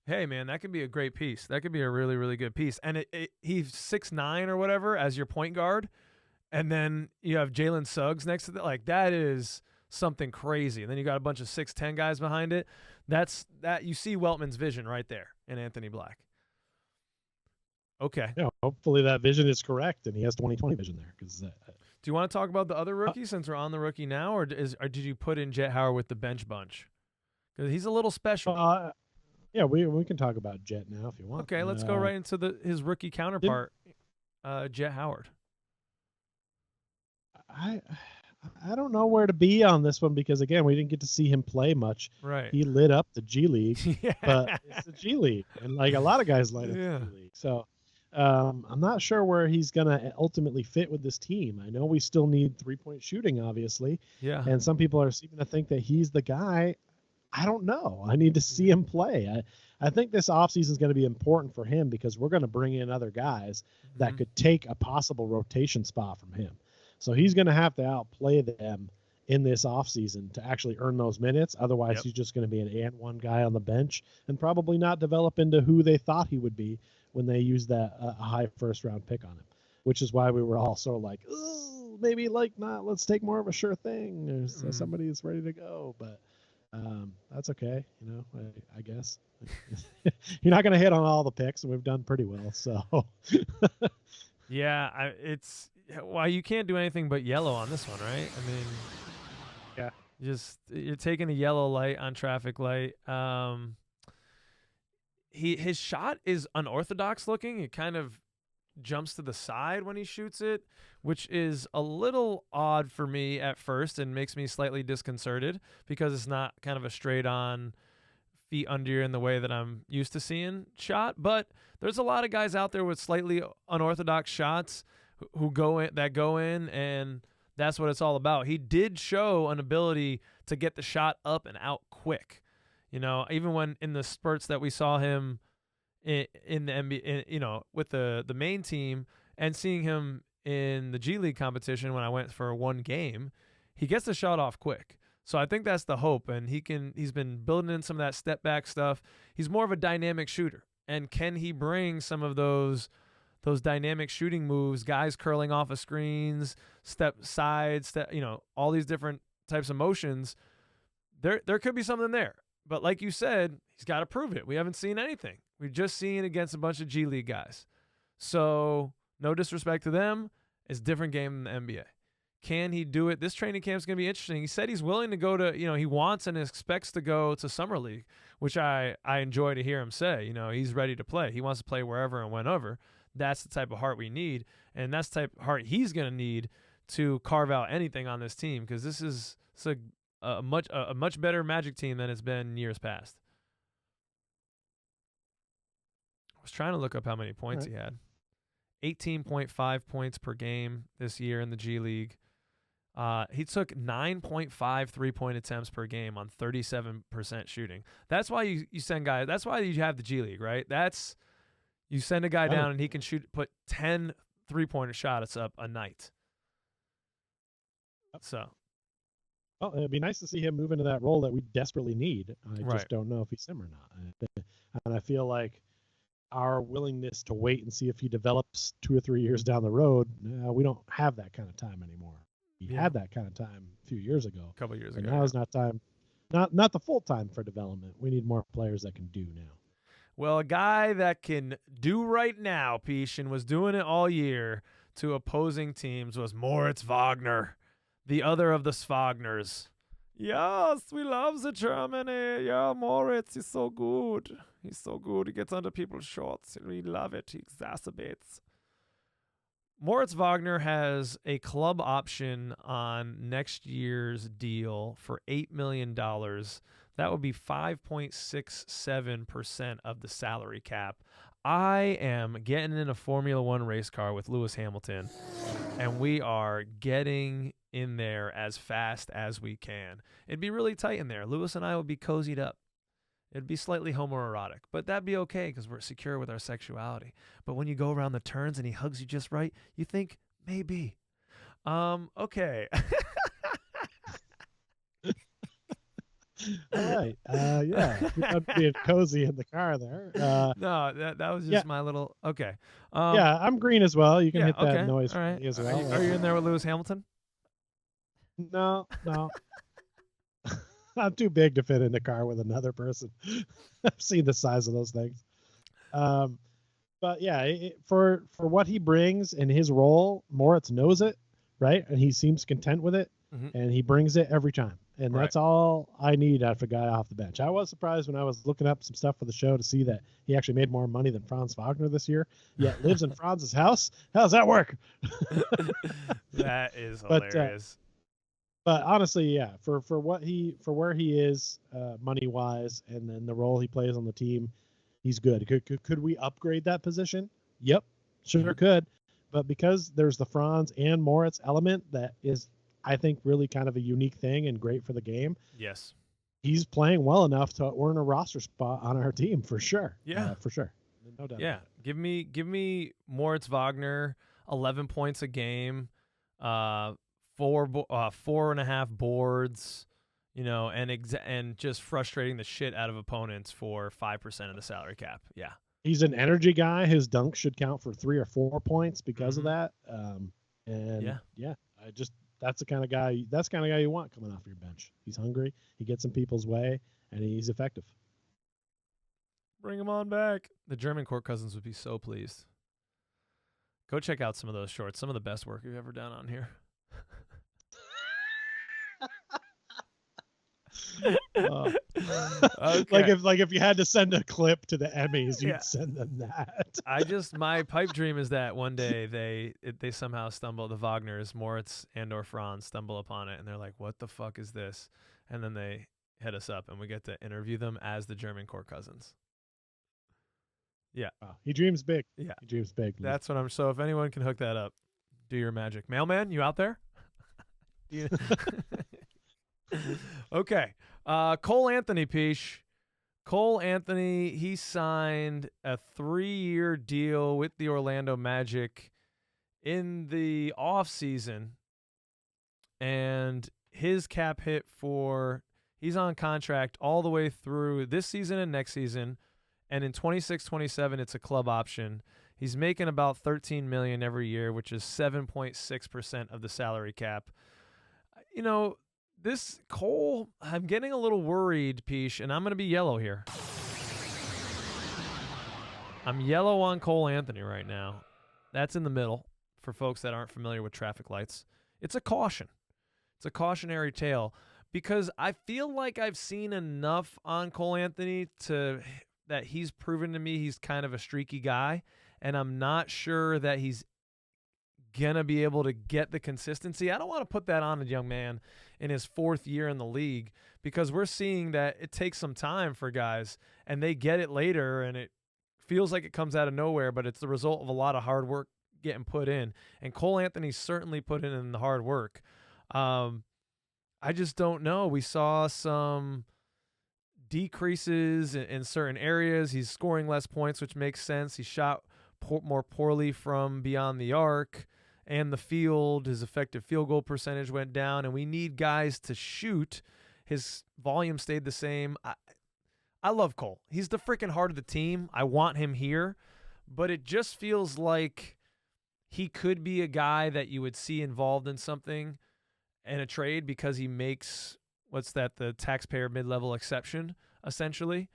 hey, man, that could be a great piece. That could be a really, really good piece. And he's 6'9" or whatever as your point guard. And then you have Jalen Suggs next to that. Like, that is something crazy. And then you got a bunch of 6'10" guys behind it. That's that you see Weltman's vision right there in Anthony Black. Okay. Yeah, hopefully that vision is correct and he has 2020 vision there. Because do you want to talk about the other rookie since we're on the rookie now, or did you put in Jet Howard with the bench bunch? Because he's a little special. Yeah, we can talk about Jet now if you want. Okay, let's go right into his rookie counterpart, Jet Howard. I don't know where to be on this one because, again, we didn't get to see him play much. Right. He lit up the G League, yeah. but it's the G League, and like a lot of guys light up the G League. So I'm not sure where he's going to ultimately fit with this team. I know we still need three-point shooting, obviously. Yeah. And some people are seeming to think that he's the guy. I don't know. I need to see him play. I think this offseason is going to be important for him because we're going to bring in other guys that could take a possible rotation spot from him. So he's going to have to outplay them in this offseason to actually earn those minutes. Otherwise, he's just going to be an and-one guy on the bench and probably not develop into who they thought he would be when they used that high first-round pick on him, which is why we were all so like, oh, maybe like not. Let's take more of a sure thing. There's somebody that's ready to go, but that's okay. You know, I guess you're not going to hit on all the picks, and we've done pretty well. So yeah, well, you can't do anything but yellow on this one, right? I mean, yeah, you're taking a yellow light on traffic light. His shot is unorthodox looking. It kind of jumps to the side when he shoots it, which is a little odd for me at first and makes me slightly disconcerted because it's not kind of a straight on feet under you in the way that I'm used to seeing shot. But there's a lot of guys out there with slightly unorthodox shots who go in, and that's what it's all about. He did show an ability to get the shot up and out quick. You know, even when in the spurts that we saw him in the NBA, with the main team, and seeing him in the G League competition when I went for one game, he gets the shot off quick. So I think that's the hope, and he's been building in some of that step back stuff. He's more of a dynamic shooter, and can he bring some of those dynamic shooting moves, guys curling off of screens, step, all these different types of motions? There could be something there. But like you said, he's got to prove it. We haven't seen anything. We've just seen it against a bunch of G League guys. So no disrespect to them. It's a different game than the NBA. Can he do it? This training camp is going to be interesting. He said he's willing to go to, he wants and expects to go to Summer League, which I enjoy to hear him say. He's ready to play. He wants to play wherever and whenever. That's the type of heart we need, and that's the type of heart he's going to need to carve out anything on this team, because this is a much better Magic team than it's been years past. I was trying to look up how many points he had. 18.5 points per game this year in the G League. He took 9.5 three-point attempts per game on 37% shooting. That's why you send guys. That's why you have the G League, right? You send a guy down and he can put 10 three-pointer shots up a night. So. Well, it'd be nice to see him move into that role that we desperately need. I just don't know if he's him or not. And I feel like our willingness to wait and see if he develops 2 or 3 years down the road, we don't have that kind of time anymore. We had that kind of time a few years ago. A couple of years ago. Now is not time, not the full time for development. We need more players that can do now. Well, a guy that can do right now, Peach, and was doing it all year to opposing teams was Moritz Wagner, the other of the Swagners. Yes, we love the Germany. Yeah, Moritz is so good. He's so good. He gets under people's shorts. We love it. He exacerbates. Moritz Wagner has a club option on next year's deal for $8 million. That would be 5.67% of the salary cap. I am getting in a Formula One race car with Lewis Hamilton, and we are getting in there as fast as we can. It'd be really tight in there. Lewis and I would be cozied up. It'd be slightly homoerotic, but that'd be okay because we're secure with our sexuality. But when you go around the turns and he hugs you just right, you think, maybe. Okay. All right. Yeah. I'm being cozy in the car there. No, that was Yeah. just my little okay. Yeah. I'm green as well. You can Yeah, hit that okay. noise All for right. me as Are you, well. are you in there with Lewis Hamilton? No, no. I'm too big to fit in the car with another person. I've seen the size of those things. Um, but yeah, for what he brings in his role, Moritz knows it, right? And he seems content with it, Mhm. and he brings it every time. And Right. that's all I need out of a guy off the bench. I was surprised when I was looking up some stuff for the show to see that he actually made more money than Franz Wagner this year, yet lives in Franz's house. How does that work? That is But hilarious. but honestly, yeah, for where he is money wise, and then the role he plays on the team, he's good. Could we upgrade that position? Yep, sure Mhm. could. But because there's the Franz and Moritz element that is, I think, really kind of a unique thing and great for the game, Yes. he's playing well enough to earn a roster spot on our team for sure. Yeah. For sure. No doubt Yeah. about it. Give me Moritz Wagner, 11 points a game, uh, 4.5 boards, and just frustrating the shit out of opponents for 5% of the salary cap. Yeah. He's an energy guy. His dunk should count for 3 or 4 points because of Mhm. that. And Yeah. I just that's the kind of guy you want coming off your bench. He's hungry. He gets in people's way, and he's effective. Bring him on back. The German court cousins would be so pleased. Go check out some of those shorts. Some of the best work we've ever done on here. Okay. Like if you had to send a clip to the Emmys, you'd Yeah. send them that. My pipe dream is that one day they somehow stumble, the Wagners, Moritz and/or Franz stumble upon it, and they're like, "What the fuck is this?" And then they hit us up, and we get to interview them as the German court cousins. Yeah, He dreams big. yeah, He dreams big. that's what I'm. So if anyone can hook that up, do your magic. Mailman, you out there? You- Okay. Cole Anthony, Peach. Cole Anthony, he signed a 3-year deal with the Orlando Magic in the offseason. And his cap hit he's on contract all the way through this season and next season. And in 26-27, it's a club option. He's making about $13 million every year, which is 7.6% of the salary cap. This Cole, I'm getting a little worried, Peach, and I'm going to be yellow here. I'm yellow on Cole Anthony right now. That's in the middle for folks that aren't familiar with traffic lights. It's a caution. It's a cautionary tale because I feel like I've seen enough on Cole Anthony that he's proven to me he's kind of a streaky guy, and I'm not sure that he's gonna be able to get the consistency. I don't want to put that on a young man in his 4th year in the league because we're seeing that it takes some time for guys and they get it later and it feels like it comes out of nowhere, but it's the result of a lot of hard work getting put in. And Cole Anthony certainly put in the hard work. I just don't know. We saw some decreases in certain areas. He's scoring less points, which makes sense. He shot more poorly from beyond the arc and the field. His effective field goal percentage went down, and we need guys to shoot. His volume stayed the same. I love Cole. He's the freaking heart of the team. I want him here, but it just feels like he could be a guy that you would see involved in something in a trade because he makes, the taxpayer mid-level exception, essentially.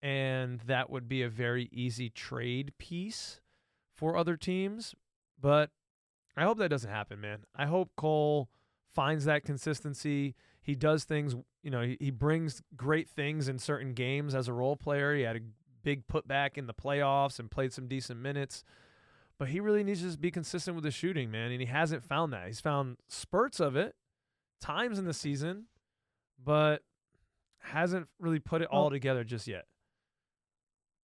And that would be a very easy trade piece for other teams. But I hope that doesn't happen, man. I hope Cole finds that consistency. He does things, he brings great things in certain games as a role player. He had a big putback in the playoffs and played some decent minutes. But he really needs to just be consistent with his shooting, man. And he hasn't found that. He's found spurts of it, times in the season, but hasn't really put it all together just yet.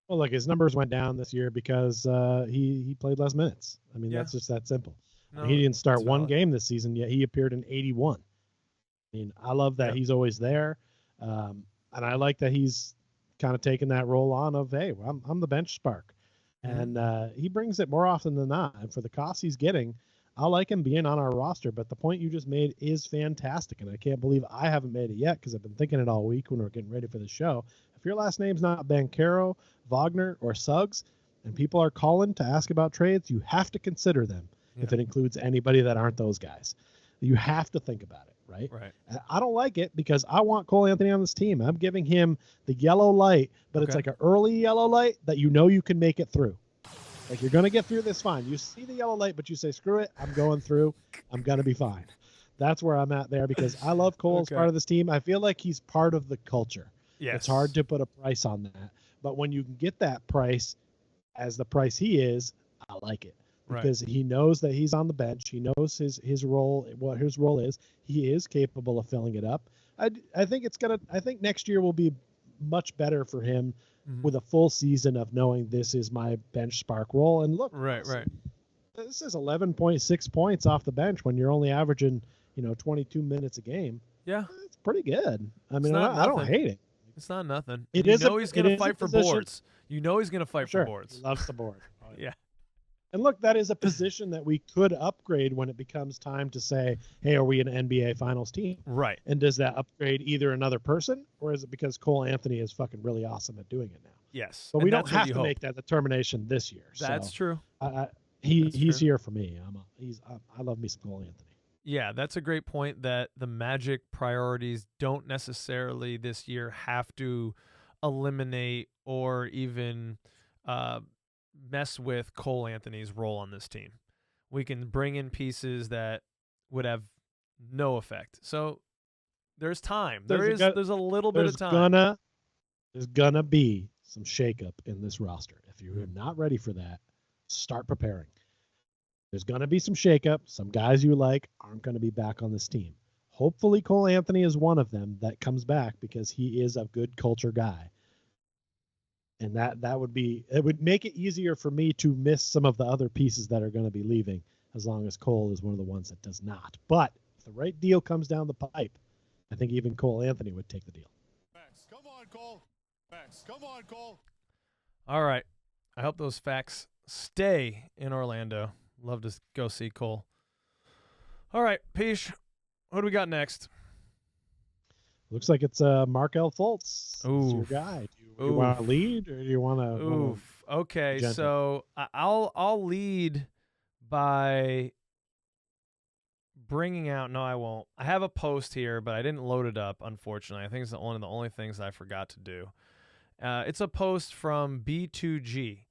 Well, look, his numbers went down this year because he played less minutes. I mean, that's just that simple. No, he didn't start one valid. game this season, yet he appeared in 81. I mean, I love that he's always there, and I like that he's kind of taken that role on of, hey, I'm the bench spark, and he brings it more often than not. And for the cost he's getting, I like him being on our roster, but the point you just made is fantastic, and I can't believe I haven't made it yet because I've been thinking it all week when we're getting ready for the show. If your last name's not Banchero, Wagner, or Suggs, and people are calling to ask about trades, you have to consider them if it includes anybody that aren't those guys. You have to think about it, right? Right. I don't like it because I want Cole Anthony on this team. I'm giving him the yellow light, but it's like an early yellow light that you know you can make it through. Like, you're going to get through this fine. You see the yellow light, but you say, screw it, I'm going through. I'm going to be fine. That's where I'm at there because I love Cole as part of this team. I feel like he's part of the culture. Yes. It's hard to put a price on that. But when you can get that price as the price he is, I like it. Because he knows that he's on the bench. He knows his role, what his role is. He is capable of filling it up. I think next year will be much better for him with a full season of knowing this is my bench spark role. And look, this is 11.6 points off the bench when you're only averaging, 22 minutes a game. Yeah. It's pretty good. I mean, I don't hate it. It's not nothing. He's going to fight for boards. You know he's going to fight for boards. He loves the board. Oh, yeah. And look, that is a position that we could upgrade when it becomes time to say, hey, are we an NBA Finals team? Right. And does that upgrade either another person, or is it because Cole Anthony is fucking really awesome at doing it now? Yes. But we don't have to make that determination this year. That's true. He's here for me. I love me some Cole Anthony. Yeah, that's a great point that the Magic priorities don't necessarily this year have to eliminate or even mess with Cole Anthony's role on this team. We can bring in pieces that would have no effect. So there's time. There's a little bit of time. There's gonna be some shakeup in this roster. If you're not ready for that, start preparing. There's gonna be some shakeup. Some guys you like aren't gonna be back on this team. Hopefully Cole Anthony is one of them that comes back because he is a good culture guy. And it would make it easier for me to miss some of the other pieces that are going to be leaving, as long as Cole is one of the ones that does not. But if the right deal comes down the pipe, I think even Cole Anthony would take the deal. Max, come on, Cole. Max, come on, Cole. All right. I hope those facts stay in Orlando. Love to go see Cole. All right, Peach, what do we got next? Looks like it's Markelle Fultz. It's your guy. Do you want to lead, or do you want to? Okay, so I'll lead by bringing out. No, I won't. I have a post here, but I didn't load it up. Unfortunately, I think it's one of the only things I forgot to do. It's a post from B2G,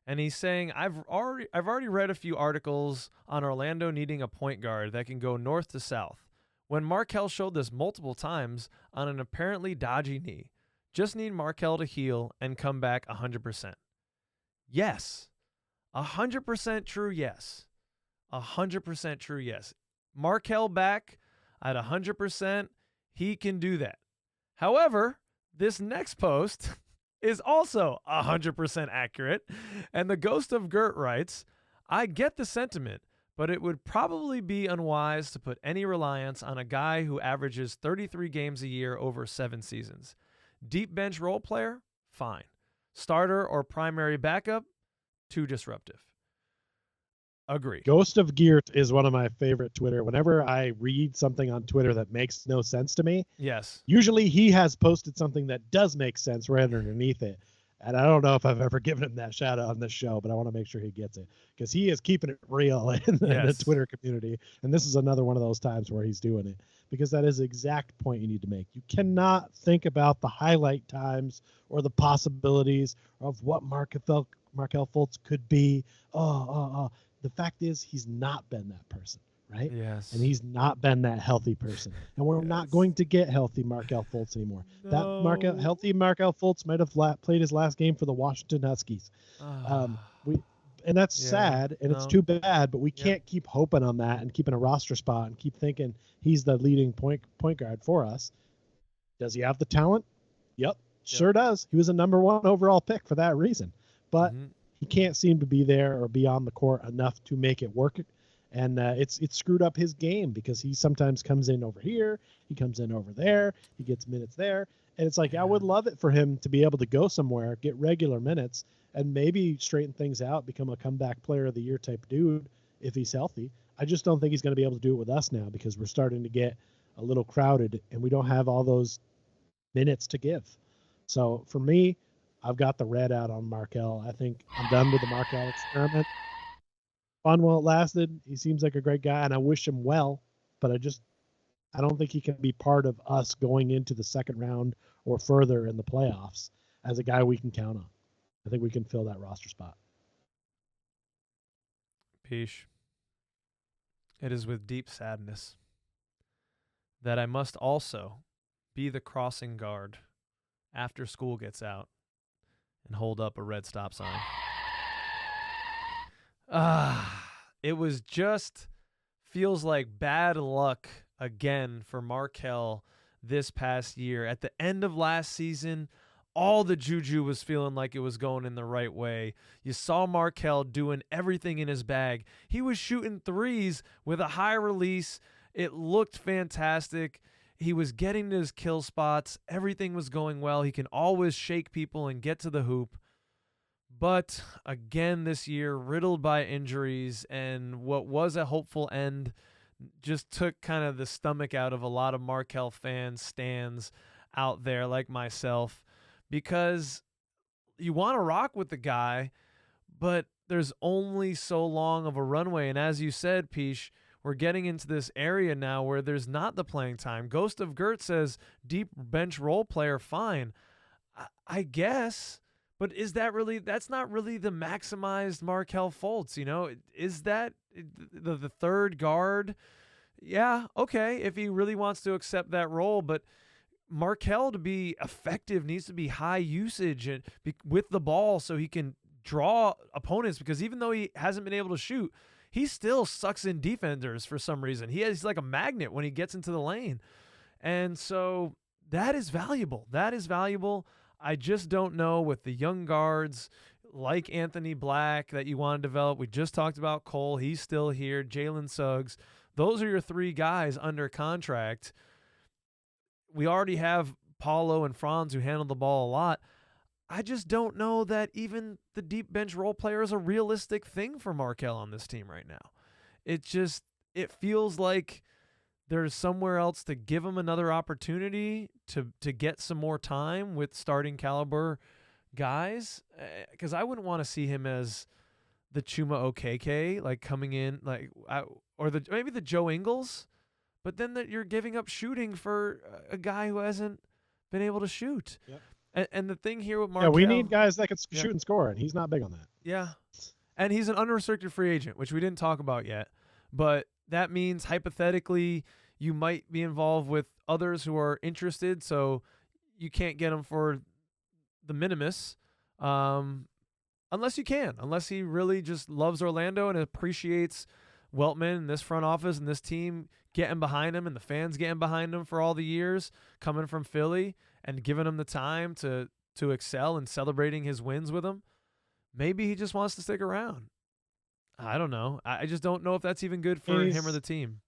and he's saying I've already read a few articles on Orlando needing a point guard that can go north to south. When Markelle showed this multiple times on an apparently dodgy knee. Just need Markelle to heal and come back 100%. Yes. 100% true yes. 100% true yes. Markelle back at 100%, he can do that. However, this next post is also 100% accurate, and the Ghost of Gert writes, I get the sentiment, but it would probably be unwise to put any reliance on a guy who averages 33 games a year over 7 seasons. Deep bench role player? Fine. Starter or primary backup? Too disruptive. Agree. Ghost of Geert is one of my favorite Twitter. Whenever I read something on Twitter that makes no sense to me, yes, usually he has posted something that does make sense right underneath it. And I don't know if I've ever given him that shout out on this show, but I want to make sure he gets it because he is keeping it real in the Twitter community. And this is another one of those times where he's doing it because that is the exact point you need to make. You cannot think about the highlight times or the possibilities of what Markelle Fultz could be. The fact is he's not been that person. Right? Yes. And he's not been that healthy person. And we're not going to get healthy Markelle Fultz anymore. No. That healthy Markelle Fultz might have played his last game for the Washington Huskies. And that's sad, and it's too bad, but we can't keep hoping on that and keeping a roster spot and keep thinking he's the leading point guard for us. Does he have the talent? Yep, sure does. He was a number 1 overall pick for that reason. But he can't seem to be there or be on the court enough to make it work. And it's screwed up his game because he sometimes comes in over here, he comes in over there, he gets minutes there. And it's like, I would love it for him to be able to go somewhere, get regular minutes, and maybe straighten things out, become a comeback player of the year type dude if he's healthy. I just don't think he's going to be able to do it with us now because we're starting to get a little crowded and we don't have all those minutes to give. So for me, I've got the red out on Markel. I think I'm done with the Markel experiment. Fun while it lasted. He seems like a great guy, and I wish him well, but I don't think he can be part of us going into the second round or further in the playoffs as a guy we can count on. I think we can fill that roster spot. Peace. It is with deep sadness that I must also be the crossing guard after school gets out and hold up a red stop sign. It was just feels like bad luck again for Markel this past year. At the end of last season, all the juju was feeling like it was going in the right way. You saw Markel doing everything in his bag. He was shooting threes with a high release. It looked fantastic. He was getting to his kill spots. Everything was going well. He can always shake people and get to the hoop. But again this year, riddled by injuries, and what was a hopeful end just took kind of the stomach out of a lot of Markel fans, stands out there like myself, because you want to rock with the guy, but there's only so long of a runway. And as you said, Peach, we're getting into this area now where there's not the playing time. Ghost of Gert says deep bench role player, fine. I guess. But is that really, that's not really the maximized Markel Fultz, you know? Is that the third guard? Yeah, okay, if he really wants to accept that role, but Markel to be effective needs to be high usage and with the ball so he can draw opponents, because even though he hasn't been able to shoot, he still sucks in defenders for some reason. He's like a magnet when he gets into the lane. And so that is valuable. That is valuable. I just don't know with the young guards like Anthony Black that you want to develop. We just talked about Cole. He's still here. Jalen Suggs. Those are your three guys under contract. We already have Paulo and Franz who handle the ball a lot. I just don't know that even the deep bench role player is a realistic thing for Markel on this team right now. It feels like there's somewhere else to give him another opportunity to get some more time with starting caliber guys, because I wouldn't want to see him as the Chuma Okeke, like coming in, like maybe the Joe Ingles, but then that you're giving up shooting for a guy who hasn't been able to shoot. Yep. And the thing here with Markel, we need guys that can shoot and score, and he's not big on that. Yeah, and he's an unrestricted free agent, which we didn't talk about yet, but that means hypothetically you might be involved with others who are interested, so you can't get him for the minimus, unless he really just loves Orlando and appreciates Weltman and this front office and this team getting behind him and the fans getting behind him for all the years coming from Philly and giving him the time to excel and celebrating his wins with him. Maybe he just wants to stick around. I don't know. I just don't know if that's even good for him or the team.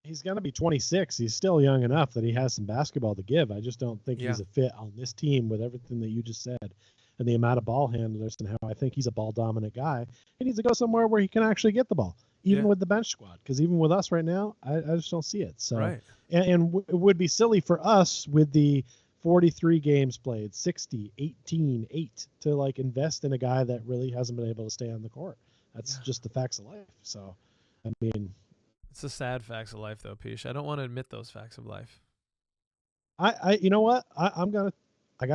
He's going to be 26. He's still young enough that he has some basketball to give. I just don't think he's a fit on this team with everything that you just said and the amount of ball handlers and how I think he's a ball-dominant guy. He needs to go somewhere where he can actually get the ball, even with the bench squad, because even with us right now, I just don't see it. So, right. And it would be silly for us with the 43 games played, 60, 18, 8, to like invest in a guy that really hasn't been able to stay on the court. That's just the facts of life. So, I mean, it's the sad facts of life, though, Pish. I don't want to admit those facts of life. You know what? I got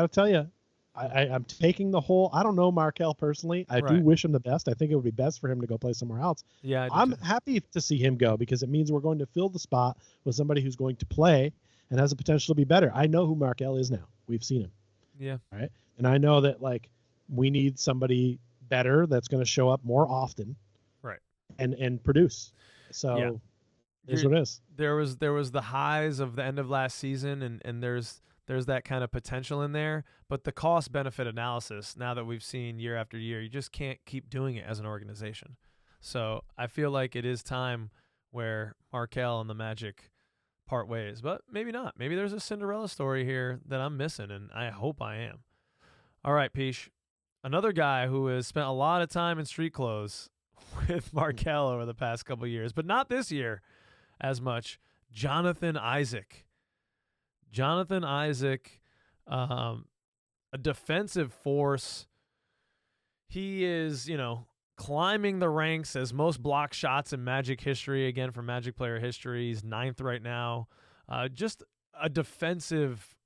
to tell you, I'm taking the whole. I don't know Markel personally. I do wish him the best. I think it would be best for him to go play somewhere else. Yeah, I'm happy to see him go because it means we're going to fill the spot with somebody who's going to play and has the potential to be better. I know who Markel is now. We've seen him. Yeah. Right. And I know that like we need somebody better that's going to show up more often. Right. And produce. So. Here's what it is. There was the highs of the end of last season, and there's that kind of potential in there, but the cost benefit analysis, now that we've seen year after year, you just can't keep doing it as an organization. So I feel like it is time where Markel and the Magic part ways, but maybe not. Maybe there's a Cinderella story here that I'm missing, and I hope I am. All right, Peach. Another guy who has spent a lot of time in street clothes with Markel over the past couple of years, but not this year as much. Jonathan Isaac. A defensive force. He is, climbing the ranks as most block shots in Magic history. Again, for Magic player history, he's 9th right now. Just a defensive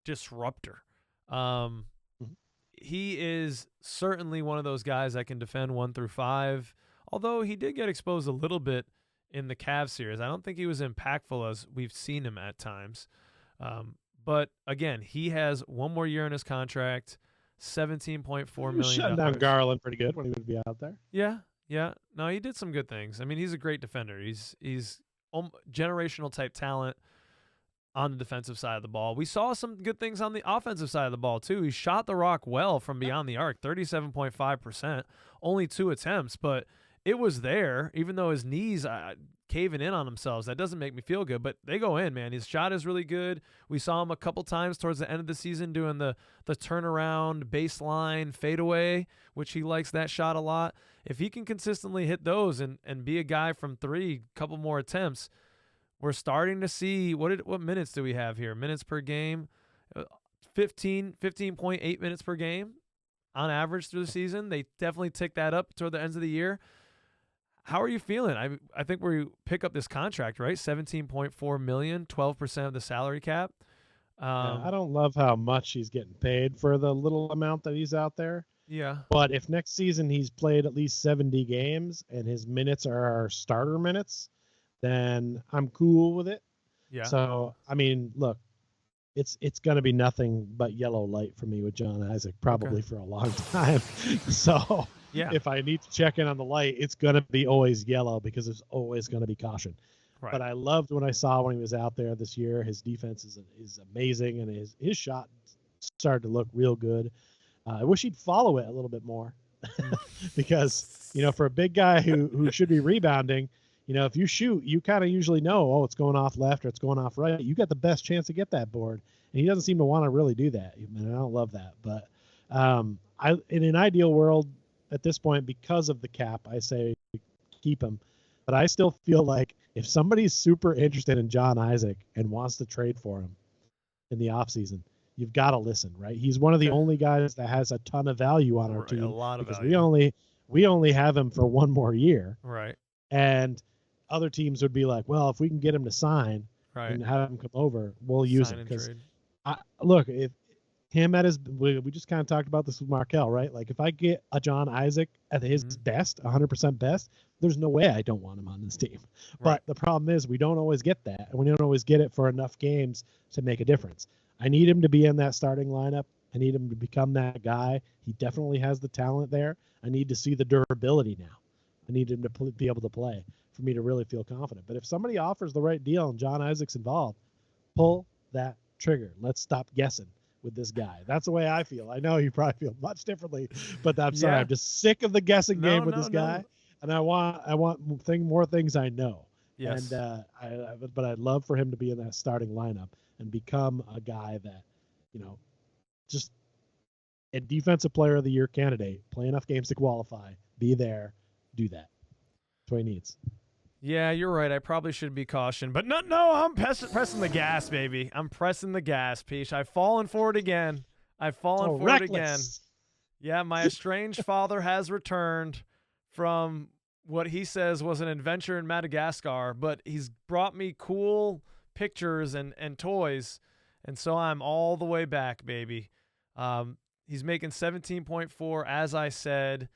disruptor. He is certainly one of those guys that can defend 1 through 5, although he did get exposed a little bit in the Cavs series. I don't think he was impactful as we've seen him at times. But again, he has 1 more year in his contract, $17.4 million. Shutting down Garland pretty good when he would be out there. Yeah. No, he did some good things. I mean, he's a great defender. He's generational type talent on the defensive side of the ball. We saw some good things on the offensive side of the ball too. He shot the rock well from beyond the arc, 37.5%, only 2 attempts, but it was there, even though his knees caving in on themselves. That doesn't make me feel good, but they go in, man. His shot is really good. We saw him a couple times towards the end of the season doing the turnaround baseline fadeaway, which he likes that shot a lot. If he can consistently hit those and be a guy from 3, couple more attempts, we're starting to see what minutes do we have here? Minutes per game, 15.8 minutes per game on average through the season. They definitely tick that up toward the ends of the year. How are you feeling? I think we pick up this contract, right? $17.4 million, 12% of the salary cap. I don't love how much he's getting paid for the little amount that he's out there. Yeah. But if next season he's played at least 70 games and his minutes are our starter minutes, then I'm cool with it. Yeah. So, I mean, look, it's going to be nothing but yellow light for me with John Isaac probably for a long time. So, yeah. If I need to check in on the light, it's going to be always yellow because there's always going to be caution. Right. But I loved when I saw when he was out there this year. His defense is amazing, and his shot started to look real good. I wish he'd follow it a little bit more because, for a big guy who should be rebounding, if you shoot, you kind of usually know, it's going off left or it's going off right. You got the best chance to get that board, and he doesn't seem to want to really do that. And I don't love that. But in an ideal world at this point, because of the cap, I say keep him. But I still feel like if somebody's super interested in John Isaac and wants to trade for him in the offseason, you've got to listen, right? He's one of the only guys that has a ton of value on our team. A lot of because value. We only have him for 1 more year. Right. And other teams would be like, well, if we can get him to sign and have him come over, we'll use him. Because look, if him at his, we just kind of talked about this with Markel, right? Like if I get a John Isaac at his best, 100% best, there's no way I don't want him on this team. But the problem is we don't always get that, and we don't always get it for enough games to make a difference. I need him to be in that starting lineup. I need him to become that guy. He definitely has the talent there. I need to see the durability now. I need him to be able to play for me to really feel confident. But if somebody offers the right deal and John Isaac's involved, pull that trigger. Let's stop guessing with this guy. That's the way I feel. I know you probably feel much differently, but I'm sorry. I'm just sick of the guessing game with this guy. And I want more things I know. Yes. And but I'd love for him to be in that starting lineup and become a guy that, just a defensive player of the year candidate, play enough games to qualify, be there, do that. That's what he needs. Yeah, you're right. I probably should be cautioned, but no, I'm pressing the gas, baby. I'm pressing the gas, Peach. I've fallen for it again. Yeah, my estranged father has returned from what he says was an adventure in Madagascar, but he's brought me cool pictures and toys, and so I'm all the way back, baby. He's making 17.4, as I said.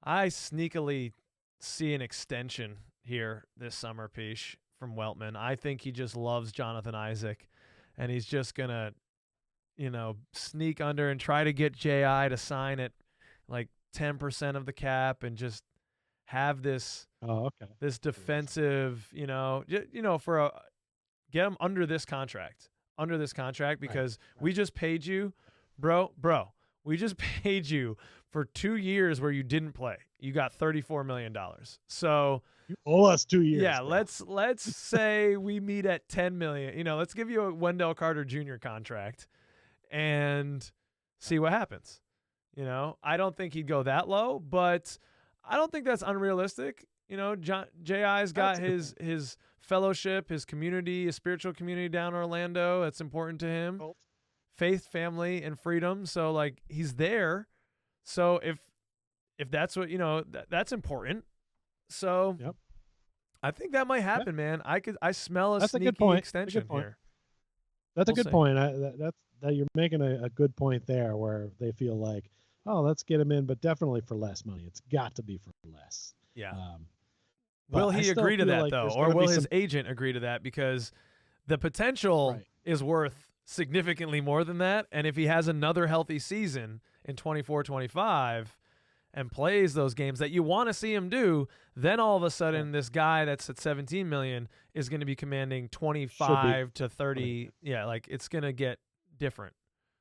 I sneakily see an extension here this summer, Peach, from Weltman. I think he just loves Jonathan Isaac, and he's just going to, sneak under and try to get J.I. to sign at like 10% of the cap and just have this this defensive, get him under this contract because we just paid you, bro, we just paid you for 2 years where you didn't play. You got $34 million. So you owe us 2 years. Yeah, bro. let's say we meet at $10 million. Let's give you a Wendell Carter Jr. contract and see what happens. I don't think he'd go that low, but I don't think that's unrealistic. You know, J.I.'s got his fellowship, his community, his spiritual community down in Orlando. That's important to him. Colt. Faith, family, and freedom. So, like, he's there. So if that's what, that's important. So Yep. I think that might happen, man. I smell a That's sneaky a good point. extension here. That's a We'll good see. point. That you're making a good point there, where they feel like, oh, let's get him in, but definitely for less money. It's got to be for less. Yeah. But Will I he still agree to feel that, like though? there's Or gonna will be his some- agent agree to that? Because the potential Right. is worth significantly more than that. And if he has another healthy season in 24-25 and plays those games that you want to see him do, then all of a sudden this guy that's at $17 million is going to be commanding 25 to 30. Yeah, like it's going to get different.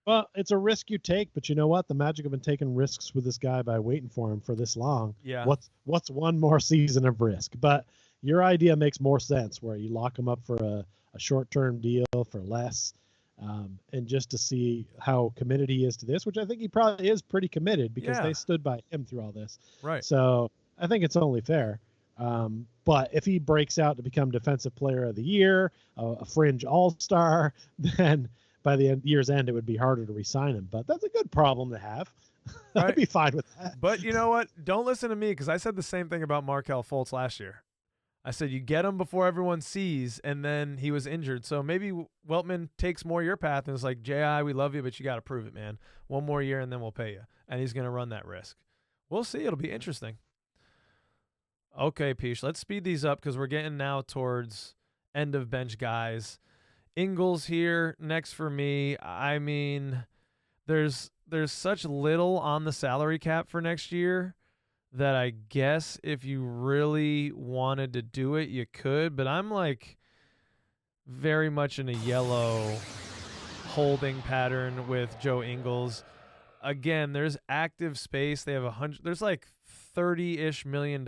Well, it's a risk you take, but you know what? The Magic have been taking risks with this guy by waiting for him for this long. Yeah. What's one more season of risk? But your idea makes more sense, where you lock him up for a short-term deal for less, and just to see how committed he is to this, which I think he probably is pretty committed, because Yeah. they stood by him through all this. Right. So I think it's only fair. But if he breaks out to become Defensive Player of the Year, a fringe All-Star, then by the year's end, it would be harder to re-sign him. But that's a good problem to have. Right. I'd be fine with that. But you know what? Don't listen to me, because I said the same thing about Markelle Fultz last year. I said you get him before everyone sees, and then he was injured. So maybe Weltman takes more your path and is like, J.I., we love you, but you got to prove it, man. One more year, and then we'll pay you. And he's going to run that risk. We'll see. It'll be interesting. Okay, Peach, let's speed these up, because we're getting now towards end of bench guys. Ingles here next for me. I mean, there's such little on the salary cap for next year that I guess if you really wanted to do it, you could. But I'm like very much in a yellow holding pattern with Joe Ingles. Again, there's active space. They have there's like $30-ish million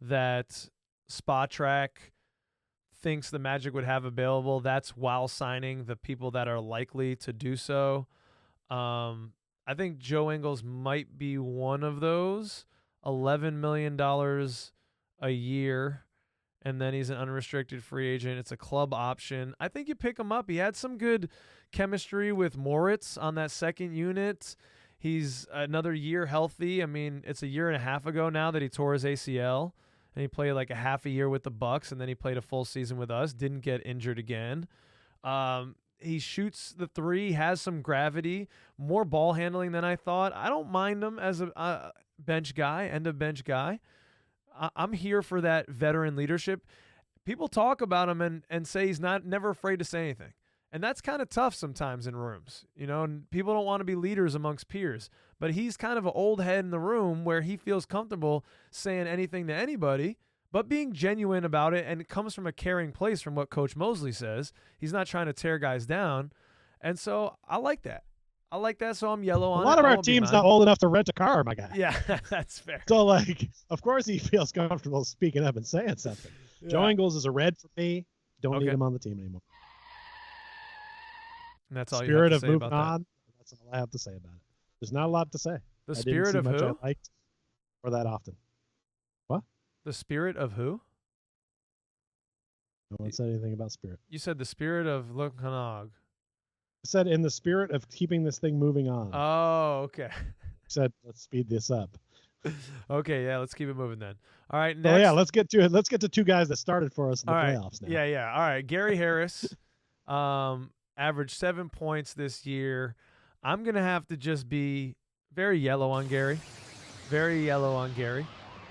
that Spot Track thinks the Magic would have available. That's while signing the people that are likely to do so. I think Joe Ingles might be one of those. $11 million a year, and then he's an unrestricted free agent. It's a club option. I think you pick him up. He had some good chemistry with Moritz on that second unit. He's another year healthy. I mean, it's a year and a half ago now that he tore his ACL, and he played like a half a year with the Bucks, and then he played a full season with us. Didn't get injured again. He shoots the three, has some gravity, more ball handling than I thought. I don't mind him as a bench guy, end of bench guy. I'm here for that veteran leadership. People talk about him and say he's never afraid to say anything. And that's kind of tough sometimes in rooms, and people don't want to be leaders amongst peers. But he's kind of an old head in the room where he feels comfortable saying anything to anybody, but being genuine about it, and it comes from a caring place from what Coach Mosley says. He's not trying to tear guys down. And so I like that. So I'm yellow on it. A lot of our team's not old enough to rent a car, my guy. Yeah, that's fair. So, like, of course he feels comfortable speaking up and saying something. Yeah. Joe Ingles is a red for me. Don't Okay. need him on the team anymore. And that's all Spirit you have of to say moving about that. on. That's all I have to say about it. There's not a lot to say. The I didn't spirit see of much who? I liked or that often. The spirit of who? No one said anything about spirit. You said the spirit of Lukanog. I said in the spirit of keeping this thing moving on. Oh, okay. I said let's speed this up. Okay, yeah, let's keep it moving then. All right, So next. yeah, let's get to it. Let's get to two guys that started for us in the All right. playoffs now. Yeah. All right, Gary Harris averaged 7 points this year. I'm going to have to just be very yellow on Gary. Very yellow on Gary.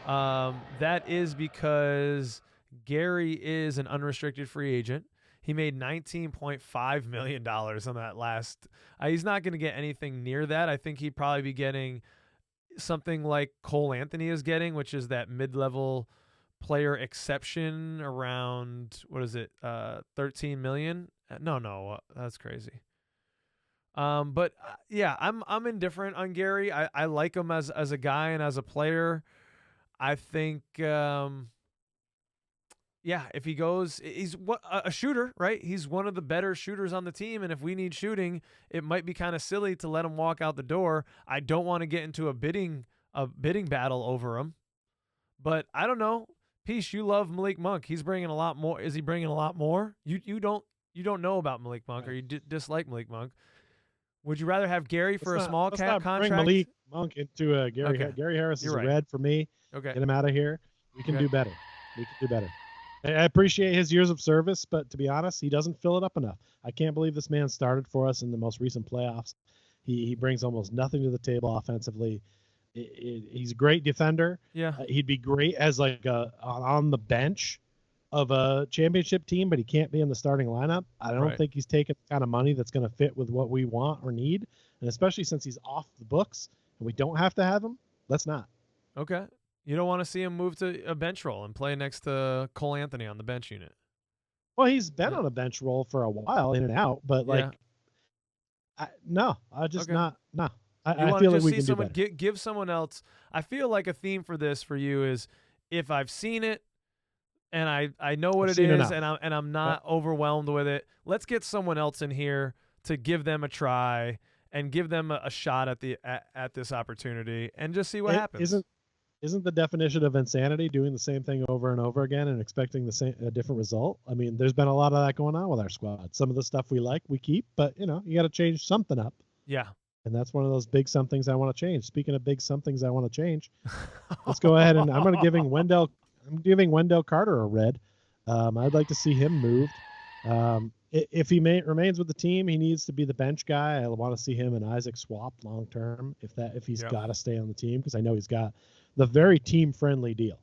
That is because Gary is an unrestricted free agent. He made $19.5 million on that last. He's not going to get anything near that. I think he'd probably be getting something like Cole Anthony is getting, which is that mid-level player exception around, what is it, $13 million? No, that's crazy. But yeah, I'm indifferent on Gary. I like him as a guy and as a player. I think, if he goes, he's a shooter, right? He's one of the better shooters on the team, and if we need shooting, it might be kind of silly to let him walk out the door. I don't want to get into a bidding a bidding battle over him. But I don't know. Peace, you love Malik Monk. He's bringing a lot more. Is he bringing a lot more? You don't know about Malik Monk, Right. or you dislike Malik Monk. Would you rather have Gary for a small let's cat not contract? Bring Malik Monk into Gary. Okay. Gary Harris is You're right. red for me. Okay. Get him out of here. We can Okay. do better. We can do better. I appreciate his years of service, but to be honest, he doesn't fill it up enough. I can't believe this man started for us in the most recent playoffs. He brings almost nothing to the table offensively. He's a great defender. Yeah. He'd be great as like on the bench of a championship team, but he can't be in the starting lineup. I don't Right. think he's taking the kind of money that's going to fit with what we want or need, and especially since he's off the books and we don't have to have him. Let's not. Okay. You don't want to see him move to a bench role and play next to Cole Anthony on the bench unit. Well, he's been Yeah. on a bench role for a while, in and out, but Yeah. I just Okay. not. No, You I want feel to like just we see can do someone better. give someone else. I feel like a theme for this for you is if I've seen it and I know what I've it seen is enough. and I'm not overwhelmed with it. Let's get someone else in here to give them a try and give them a shot at this opportunity and just see what happens. Isn't the definition of insanity doing the same thing over and over again and expecting a different result? I mean, there's been a lot of that going on with our squad. Some of the stuff we like, we keep, but you got to change something up. Yeah. And that's one of those big somethings I want to change. Speaking of big somethings I want to change, let's go ahead and I'm giving Wendell Carter a red. I'd like to see him moved. If he remains with the team, he needs to be the bench guy. I want to see him and Isaac swapped long term if he's Yep. got to stay on the team, because I know he's got the very team friendly deal,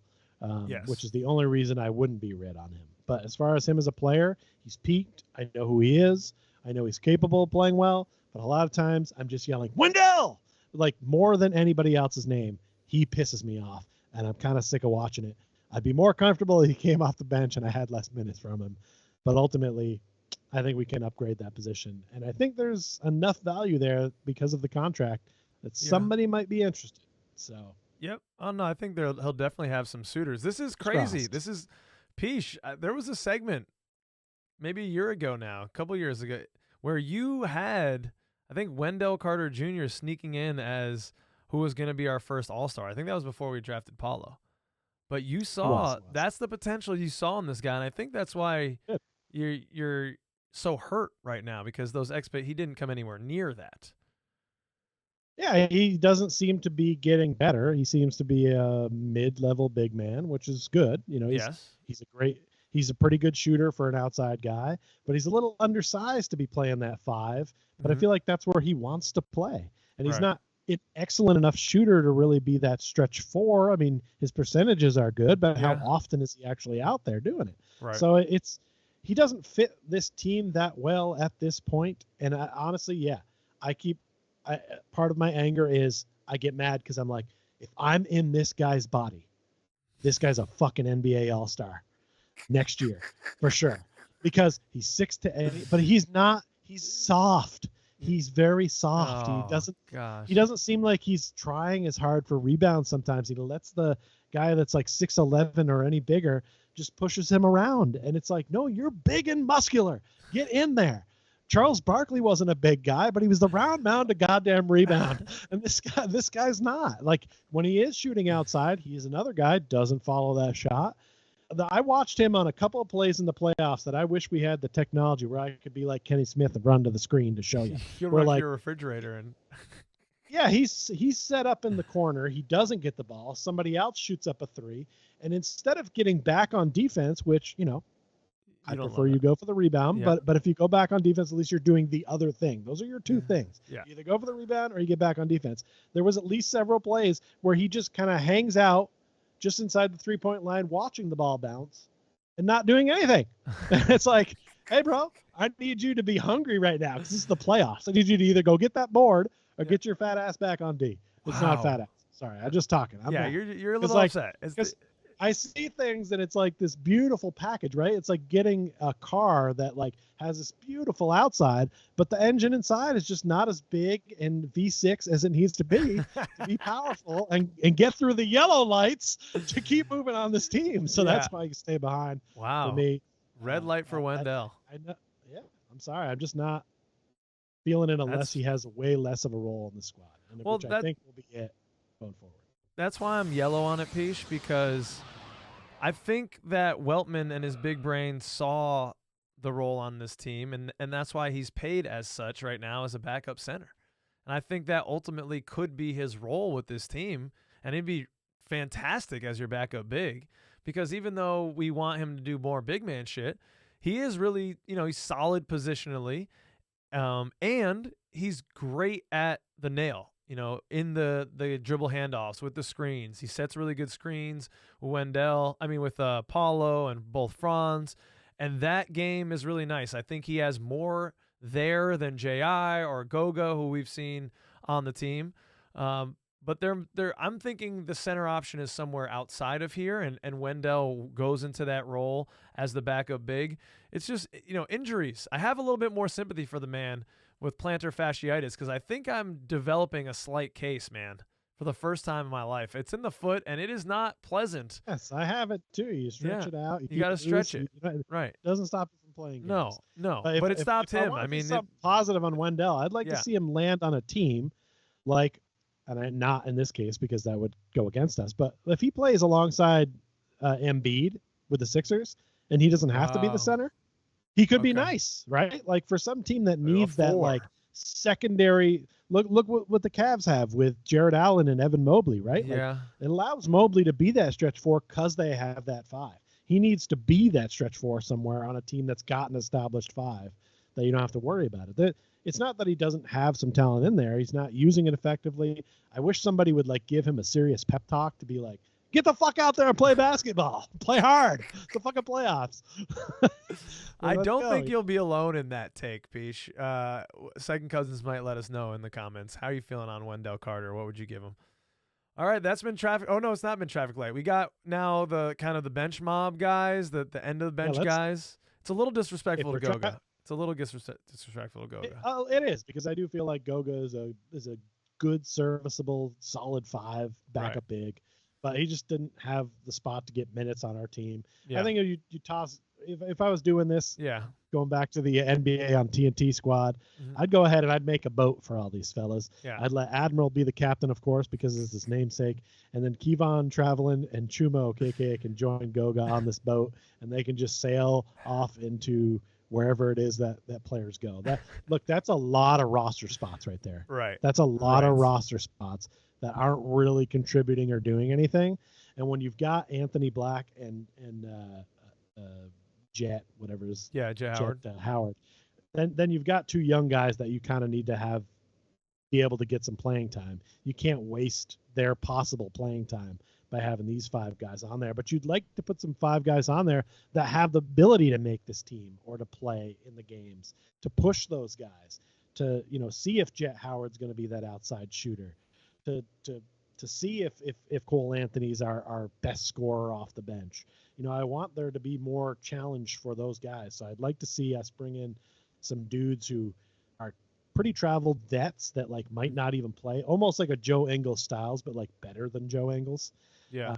Yes. which is the only reason I wouldn't be red on him. But as far as him as a player, he's peaked. I know who he is. I know he's capable of playing well. But a lot of times I'm just yelling, Wendell! Like more than anybody else's name. He pisses me off, and I'm kind of sick of watching it. I'd be more comfortable if he came off the bench and I had less minutes from him. But ultimately, I think we can upgrade that position. And I think there's enough value there because of the contract that somebody might be interested. So, Yep. Oh no, I think he'll definitely have some suitors. This is crazy. Trust. This is Peach. There was a segment maybe a year ago now, a couple years ago, where you had, I think, Wendell Carter Jr. sneaking in as who was going to be our first All-Star. I think that was before we drafted Paulo. But you saw It was. that's the potential you saw in this guy, and I think that's why Good. you're so hurt right now, because he didn't come anywhere near that. Yeah, he doesn't seem to be getting better. He seems to be a mid-level big man, which is good. Yes. He's a pretty good shooter for an outside guy, but he's a little undersized to be playing that 5. But I Mhm. feel like that's where he wants to play. And he's Right. not an excellent enough shooter to really be that stretch 4. I mean, his percentages are good, but Yeah. how often is he actually out there doing it? Right. So he doesn't fit this team that well at this point. And honestly, part of my anger is I get mad because I'm like, if I'm in this guy's body, this guy's a fucking NBA All-Star next year for sure, because he's 6'8", but he's not. He's soft. He's very soft. Oh, He doesn't seem like he's trying as hard for rebounds. Sometimes he lets the guy that's like 6'11" or any bigger just pushes him around, and it's like, no, you're big and muscular. Get in there. Charles Barkley wasn't a big guy, but he was the round mound to goddamn rebound. And this guy's not. Like, when he is shooting outside, he's another guy, doesn't follow that shot. I watched him on a couple of plays in the playoffs that I wish we had the technology where I could be like Kenny Smith and run to the screen to show you. You'll We're run like, to your refrigerator and yeah, he's set up in the corner. He doesn't get the ball. Somebody else shoots up a 3. And instead of getting back on defense, which, I don't prefer love you that. go for the rebound, Yeah. but if you go back on defense, at least you're doing the other thing. Those are your two things. Yeah. You either go for the rebound or you get back on defense. There was at least several plays where he just kind of hangs out just inside the 3-point line watching the ball bounce and not doing anything. It's like, hey, bro, I need you to be hungry right now because this is the playoffs. I need you to either go get that board or get your fat ass back on D. It's not Wow. fat ass. Sorry, I'm just talking. I'm not. You're a It's little like- upset. because I see things and it's like this beautiful package, right? It's like getting a car that like has this beautiful outside, but the engine inside is just not as big and V6 as it needs to be powerful and get through the yellow lights to keep moving on this team. So that's why you stay behind Wow. for me. Red light for Wendell. I know. Yeah, I'm sorry. I'm just not feeling it unless That's- he has way less of a role in the squad, Well, which I think will be it going forward. I'm yellow on it, Peach, because I think that Weltman and his big brain saw the role on this team, and that's why he's paid as such right now as a backup center. And I think that ultimately could be his role with this team, and he'd be fantastic as your backup big, because even though we want him to do more big man shit, he is really, he's solid positionally, and he's great at the nail, in the dribble handoffs with the screens. He sets really good screens with Paulo and both Franz, and that game is really nice. I think he has more there than J.I. or Goga, who we've seen on the team. But I'm thinking the center option is somewhere outside of here, and Wendell goes into that role as the backup big. It's just, injuries. I have a little bit more sympathy for the man with plantar fasciitis, because I think I'm developing a slight case, man, for the first time in my life. It's in the foot, and it is not pleasant. Yes, I have it too. You stretch it out. You got to stretch it. Right. It doesn't stop you from playing games. No. But it stopped him. I mean, something positive on Wendell. I'd like to see him land on a team like, and not in this case because that would go against us, but if he plays alongside Embiid with the Sixers and he doesn't have to be the center, he could be nice, right? Like for some team that needs that like secondary look what the Cavs have with Jared Allen and Evan Mobley, right? Yeah. Like, it allows Mobley to be that stretch four because they have that five. He needs to be that stretch four somewhere on a team that's got an established five that you don't have to worry about it. It's not that he doesn't have some talent in there. He's not using it effectively. I wish somebody would like give him a serious pep talk to be like, get the fuck out there and play basketball. Play hard. It's the fucking playoffs. I don't think you'll be alone in that take, Peach. Second Cousins might let us know in the comments. How are you feeling on Wendell Carter? What would you give him? All right, that's been traffic. Oh, no, it's not been traffic light. We got now the kind of the bench mob guys, the end of the bench guys. It's a little disrespectful to Goga. It's a little disrespectful to Goga. It is, because I do feel like Goga is a good, serviceable, solid five backup big, but he just didn't have the spot to get minutes on our team. Yeah. I think you toss if I was doing this, going back to the NBA on TNT squad, I'd go ahead and I'd make a boat for all these fellas. Yeah. I'd let Admiral be the captain, of course, because it's his namesake, and then Kevon Travelin and Chumo KK can join Goga on this boat, and they can just sail off into wherever it is that players go. That's a lot of roster spots right there. Right. That's a lot of roster spots that aren't really contributing or doing anything. And when you've got Anthony Black and Jet, whatever it is. Yeah, Jet Howard. Howard. Then you've got two young guys that you kind of need to be able to get some playing time. You can't waste their possible playing time by having these five guys on there, but you'd like to put some five guys on there that have the ability to make this team or to play in the games, to push those guys, to see if Jet Howard's going to be that outside shooter, to see if Cole Anthony's our best scorer off the bench. I want there to be more challenge for those guys. So I'd like to see us bring in some dudes who are pretty traveled vets that like might not even play, almost like a Joe Ingles styles, but like better than Joe Ingles. Yeah.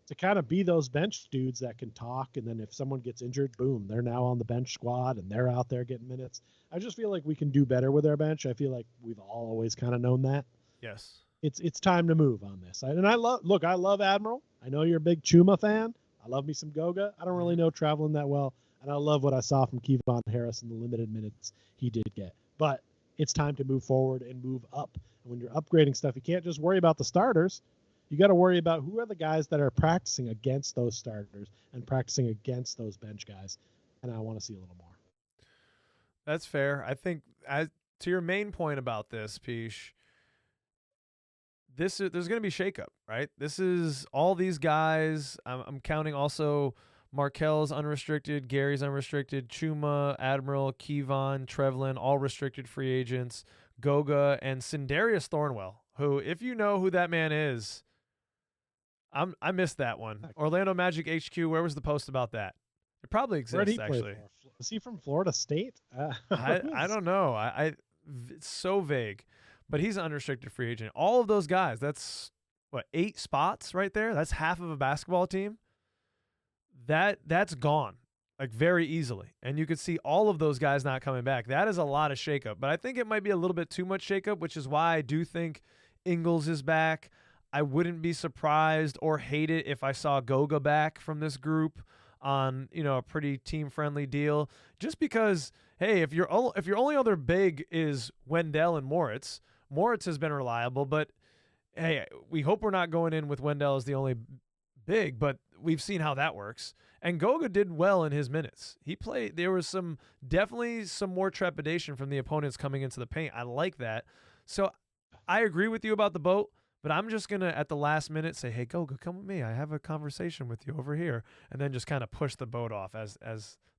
To kind of be those bench dudes that can talk, and then if someone gets injured, boom, they're now on the bench squad and they're out there getting minutes. I just feel like we can do better with our bench. I feel like we've always kind of known that. Yes. It's time to move on this. And I love Admiral. I know you're a big Chuma fan. I love me some Goga. I don't really know Traveling that well, and I love what I saw from Kevon Harris in the limited minutes he did get. But it's time to move forward and move up. And when you're upgrading stuff, you can't just worry about the starters. You got to worry about who are the guys that are practicing against those starters and practicing against those bench guys. And I want to see a little more. That's fair. I think to your main point about this, Peach, there's going to be shakeup, right? This is all these guys. I'm counting also Markel's unrestricted, Gary's unrestricted, Chuma, Admiral, Kevon, Trevlin, all restricted free agents, Goga, and Sindarius Thornwell, who, if you know who that man is, I missed that one. Orlando Magic HQ, where was the post about that? It probably exists, actually. Is he from Florida State? I don't know. It's so vague. But he's an unrestricted free agent. All of those guys, that's, 8 spots right there? That's half of a basketball team. That's gone, like, very easily. And you could see all of those guys not coming back. That is a lot of shakeup. But I think it might be a little bit too much shakeup, which is why I do think Ingles is back. I wouldn't be surprised or hate it if I saw Goga back from this group on, a pretty team-friendly deal. Just because, hey, if your only other big is Wendell and Moritz has been reliable, but hey, we hope we're not going in with Wendell as the only big, but we've seen how that works. And Goga did well in his minutes. He played. There was definitely some more trepidation from the opponents coming into the paint. I like that. So I agree with you about the boat, but I'm just going to, at the last minute, say, hey, Goga, come with me. I have a conversation with you over here. And then just kind of push the boat off as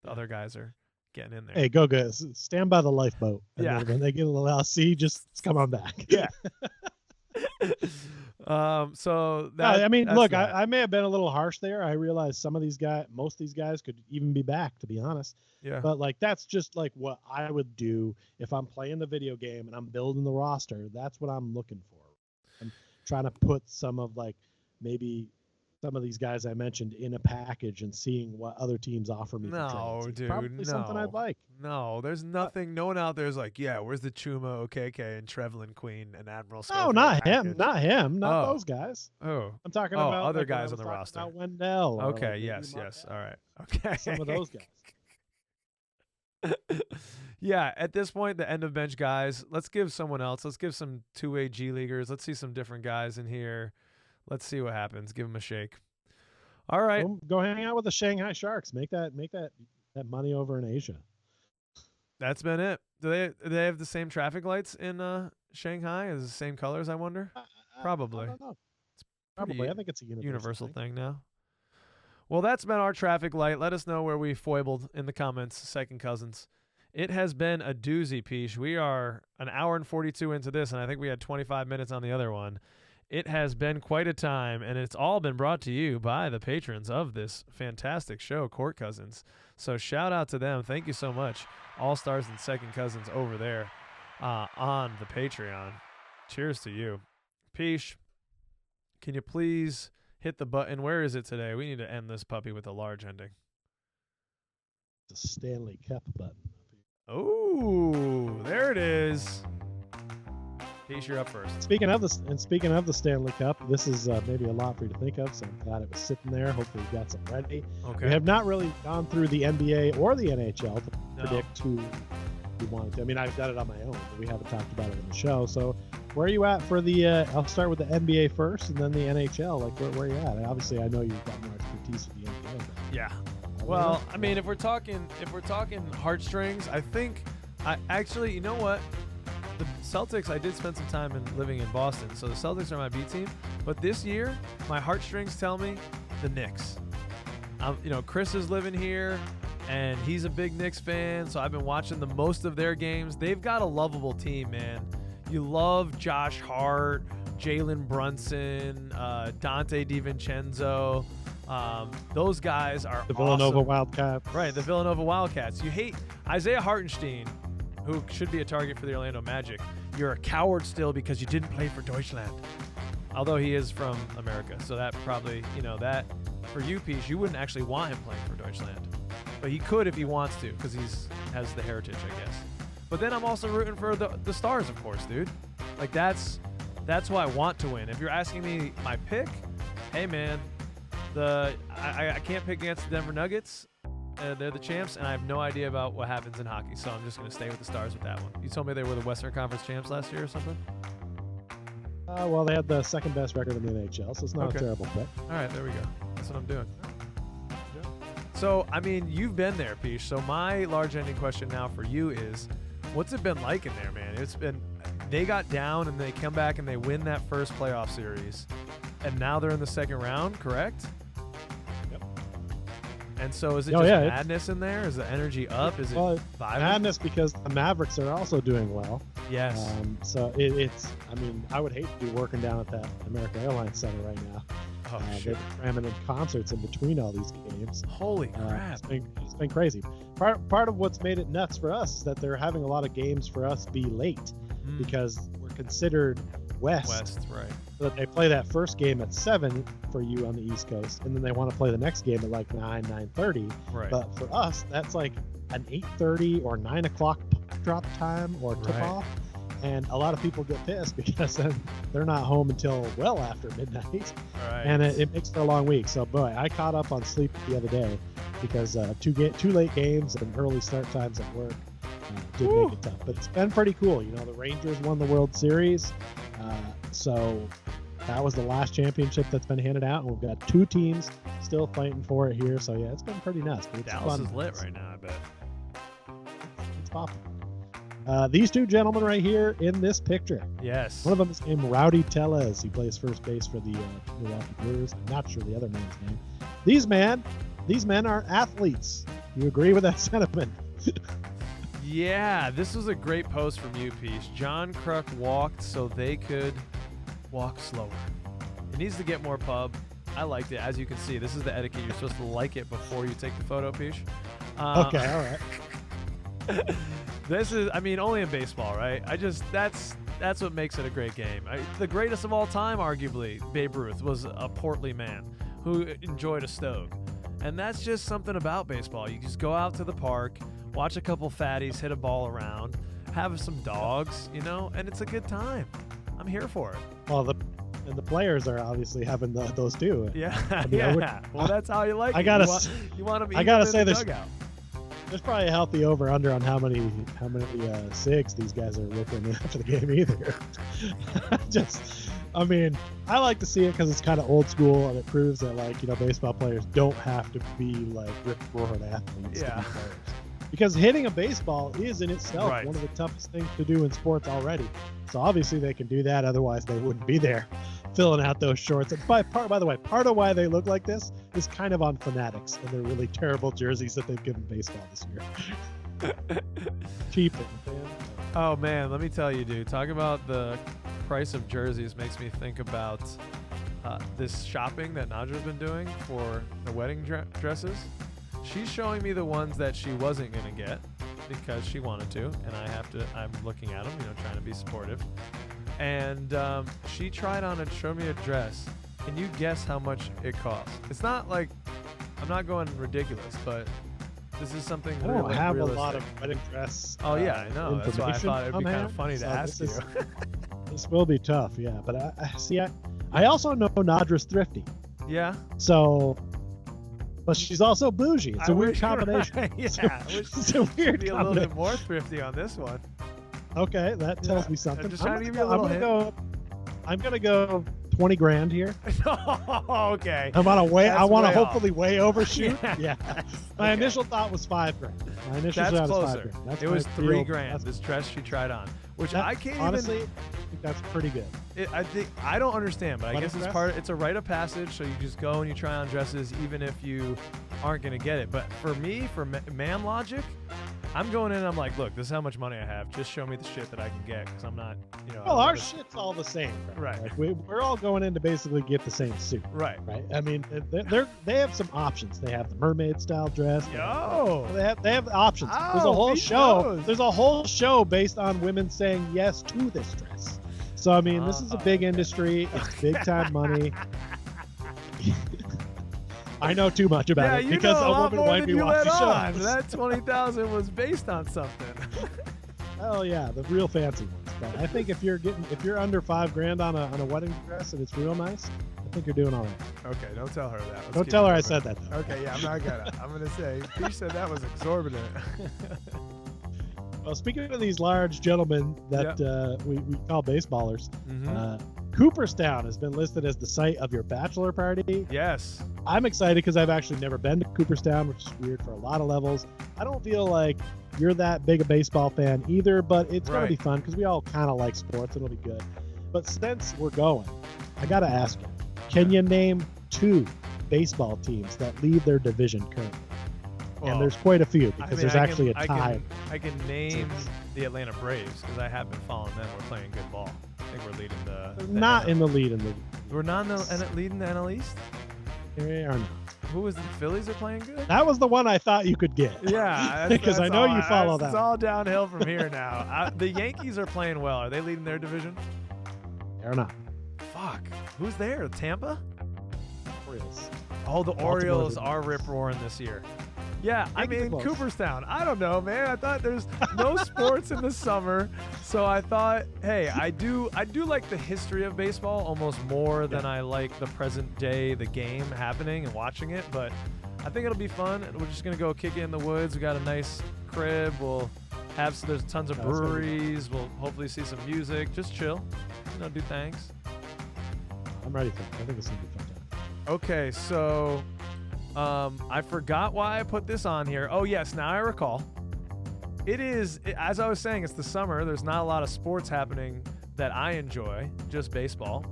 the other guys are getting in there. Hey, Goga, stand by the lifeboat. And yeah. When they get a little LC, just come on back. Yeah. So that, I mean, look, I may have been a little harsh there. I realize most of these guys could even be back, to be honest. Yeah. But like, that's just like what I would do if I'm playing the video game and I'm building the roster. That's what I'm looking for. I'm trying to put maybe some of these guys I mentioned in a package and seeing what other teams offer me. No, dude, probably something I'd like. No, there's nothing. No one out there is like, yeah, where's the Chuma, OKK, and Trevlin Queen and Admiral Schofield? No, not package? him, not those guys. Oh, I'm talking about other guys on the roster. About Wendell. Okay, yes. All right. Okay. Some of those guys. Yeah, at this point, the end of bench guys, let's give someone else. Let's give some two-way G Leaguers. Let's see some different guys in here. Let's see what happens. Give them a shake. All right. Go hang out with the Shanghai Sharks. Make that money over in Asia. That's been it. Do they have the same traffic lights in Shanghai? Is it the same colors, I wonder? Probably. I don't know. Probably. I think it's a universal thing now. Well, that's been our traffic light. Let us know where we foibled in the comments, second cousins. It has been a doozy, Peach. We are an hour and 42 into this, and I think we had 25 minutes on the other one. It has been quite a time, and it's all been brought to you by the patrons of this fantastic show, Court Cousins. So shout out to them. Thank you so much, All-Stars and Second Cousins over there on the Patreon. Cheers to you. Peach, can you please hit the button? Where is it today? We need to end this puppy with a large ending. The Stanley Cup button. Oh, there it is. Peace, you're up first. Speaking of the Stanley Cup, this is maybe a lot for you to think of, so I'm glad it was sitting there. Hopefully you got some ready. Okay. We have not really gone through the NBA or the NHL to predict who we wanted to. I mean, I've done it on my own, but we haven't talked about it in the show. So where are you at for the I'll start with the NBA first and then the NHL. Like, where are you at? And obviously, I know you've got more expertise with the NBA. Yeah. Well, I mean, if we're talking heartstrings, I think actually, you know what? The Celtics, I did spend some time living in Boston, so the Celtics are my B team. But this year, my heartstrings tell me the Knicks. Chris is living here, and he's a big Knicks fan, so I've been watching the most of their games. They've got a lovable team, man. You love Josh Hart, Jalen Brunson, Dante DiVincenzo. Those guys are the Villanova awesome. Wildcats. Right, the Villanova Wildcats. You hate Isaiah Hartenstein, who should be a target for the Orlando Magic. You're a coward still because you didn't play for Deutschland. Although he is from America, so that probably, that for you, Peach, you wouldn't actually want him playing for Deutschland. But he could if he wants to, because has the heritage, I guess. But then I'm also rooting for the Stars, of course, dude. Like, that's who I want to win. If you're asking me my pick, hey, man, I can't pick against the Denver Nuggets. They're the champs, and I have no idea about what happens in hockey, so I'm just going to stay with the Stars with that one. You told me they were the Western Conference champs last year or something? Well, they had the second best record in the NHL, so it's not a terrible pick. All right, there we go. That's what I'm doing. So, I mean, you've been there, Peach. So my large ending question now for you is, what's it been like in there, man? They got down, and they come back, and they win that first playoff series, and now they're in the second round, correct? And so is it madness in there? Is the energy up? Is it violent? Madness because the Mavericks are also doing well. Yes. So it's, I mean, I would hate to be working down at that American Airlines Center right now. Oh, shit. They're cramming in concerts in between all these games. Holy crap. It's been crazy. Part of what's made it nuts for us is that they're having a lot of games for us be late because we're considered West, right. So that they play that first game at 7 for you on the East Coast, and then they want to play the next game at like 9:30. Right. But for us, that's like an 8:30 or 9 o'clock drop time or tip off. And a lot of people get pissed because then they're not home until well after midnight. Right. And it makes for a long week. So, boy, I caught up on sleep the other day because two late games and early start times at work did make it tough. But it's been pretty cool. You know, the Rangers won the World Series. So that was the last championship that's been handed out. And we've got 2 teams still fighting for it here. So, yeah, it's been pretty nuts. But it's Dallas fun. is lit right now, I bet. It's popping. These 2 gentlemen right here in this picture. Yes. One of them is named Rowdy Tellez. He plays first base for the Milwaukee Brewers. I'm not sure the other man's name. These men are athletes. You agree with that sentiment? Yeah, this was a great post from you, Peach. John Kruk walked so they could walk slower. It needs to get more pub. I liked it. As you can see, this is the etiquette. You're supposed to like it before you take the photo, Peach. Okay, all right. This is, I mean, only in baseball, right? That's what makes it a great game. The greatest of all time, arguably, Babe Ruth, was a portly man who enjoyed a Stoke. And that's just something about baseball. You just go out to the park, watch a couple fatties hit a ball around, have some dogs, you know, and it's a good time. I'm here for it. Well, the players are obviously having those too. Yeah, I mean, yeah. Well, that's how you like it. You want to be. I gotta say this. There's probably a healthy over/under on how many cigs these guys are ripping after the game either. I mean, I like to see it because it's kind of old school and it proves that, like, you know, baseball players don't have to be like rip-roaring athletes to be players. Because hitting a baseball is in itself one of the toughest things to do in sports already. So obviously they can do that, otherwise they wouldn't be there filling out those shorts. And by the way, part of why they look like this is kind of on Fanatics and their really terrible jerseys that they've given baseball this year. Cheap. Oh man, let me tell you, dude. Talk about the price of jerseys makes me think about this shopping that Nadra's been doing for the wedding dresses. She's showing me the ones that she wasn't gonna get because she wanted to, and I'm looking at them, you know, trying to be supportive. And she tried on and showed me a dress. Can you guess how much it costs? It's not like, I'm not going ridiculous, but this is something I don't have realistic. a lot of wedding dress. Oh yeah, I know. That's why I thought it'd be kind of funny to ask you. This will be tough, yeah. But I also know Nadra's thrifty. Yeah. So, but she's also bougie. It's a weird combination. Right. Yeah, I wish it's a weird be a little bit more thrifty on this one. Okay, that tells me something. I'm just trying to give you a little hint. I'm gonna go 20 grand here. Okay. I want to hopefully off. way overshoot. Yeah. My initial thought was 5 grand. My initial that's thought closer. was 5 grand. It was 3 grand. This dress she tried on, which I can't honestly, even. I think that's pretty good. I don't understand, but I guess dress? it's a rite of passage. So you just go and you try on dresses, even if you aren't gonna get it. But for me, for man logic, I'm going in and I'm like, look, this is how much money I have. Just show me the shit that I can get, because I'm not, you know. Well, our shit's all the same, right? Like we're all going in to basically get the same suit. Right. I mean, they have some options. They have the mermaid style dress. They have options. There's a whole show. There's a whole show based on women saying yes to this dress. So I mean, this is a big industry. It's big time money. I know too much about it because a woman might be watching shows. That 20,000 was based on something. Oh yeah, the real fancy ones. But I think if you're under 5 grand on a wedding dress and it's real nice, I think you're doing all right. Okay, don't tell her that. Don't tell her I said that. Though. Okay, yeah, I'm not gonna. I'm gonna say Peach said that was exorbitant. Well, speaking of these large gentlemen that we call baseballers, Cooperstown has been listed as the site of your bachelor party. Yes. I'm excited because I've actually never been to Cooperstown, which is weird for a lot of levels. I don't feel like you're that big a baseball fan either, but it's going to be fun because we all kind of like sports. It'll be good. But since we're going, I got to ask you, can you name 2 baseball teams that lead their division currently? Well, and there's quite a few because there's actually a tie. I can name the Atlanta Braves because I have been following them. We're playing good ball. I think we're leading the not NL. In the lead. We're not leading the NL East? They are not. Who was the Phillies are playing good? That was the one I thought you could get. Yeah, because I know you follow that. It's all downhill from here now. The Yankees are playing well. Are they leading their division? They're not. Fuck. Who's there? Tampa? Orioles. Oh, the Orioles are rip-roaring this year. Yeah, I Yankees are mean, close. Cooperstown. I don't know, man. I thought there's no sports in the summer, so I thought, hey, I do like the history of baseball almost more than I like the present day, the game happening and watching it. But I think it'll be fun. We're just gonna go kick it in the woods. We got a nice crib. We'll have there's tons of breweries. We'll hopefully see some music. Just chill, do things. I'm ready for it. I think it's gonna be fun time. Okay, so I forgot why I put this on here. Oh, yes, now I recall. As I was saying, it's the summer. There's not a lot of sports happening that I enjoy, just baseball.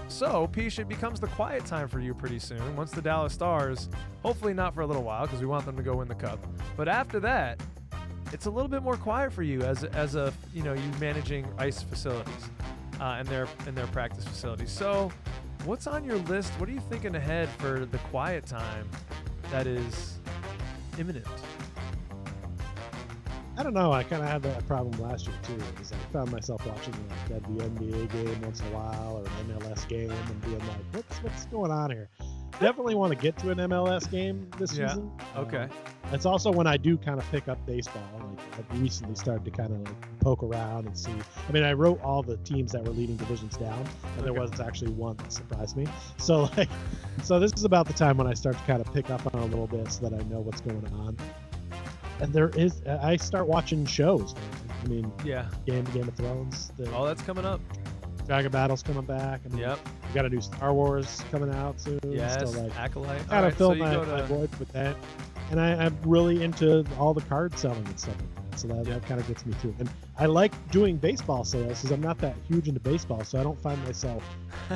So, Peach, it becomes the quiet time for you pretty soon. Once the Dallas Stars, hopefully not for a little while because we want them to go win the Cup. But after that, it's a little bit more quiet for you as a you managing ice facilities and their practice facilities. So, what's on your list? What are you thinking ahead for the quiet time that is imminent? I don't know. I kind of had that problem last year too. Because I found myself watching the NBA game once in a while or an MLS game and being like, "What's going on here?" Definitely want to get to an MLS game this season. Okay. It's also when I do kind of pick up baseball. Like I've recently started to kind of like poke around and see. I mean, I wrote all the teams that were leading divisions down, and there was actually one that surprised me. So so this is about the time when I start to kind of pick up on a little bit so that I know what's going on. And I start watching shows, man. I mean, Game of Thrones. That's coming up. Dragon Battle's coming back. I mean, we got a new Star Wars coming out soon. Yes, so Acolyte. Kind of fill my void with that. And I'm really into all the card selling and stuff like that. So that kind of gets me too. And I like doing baseball sales because I'm not that huge into baseball, so I don't find myself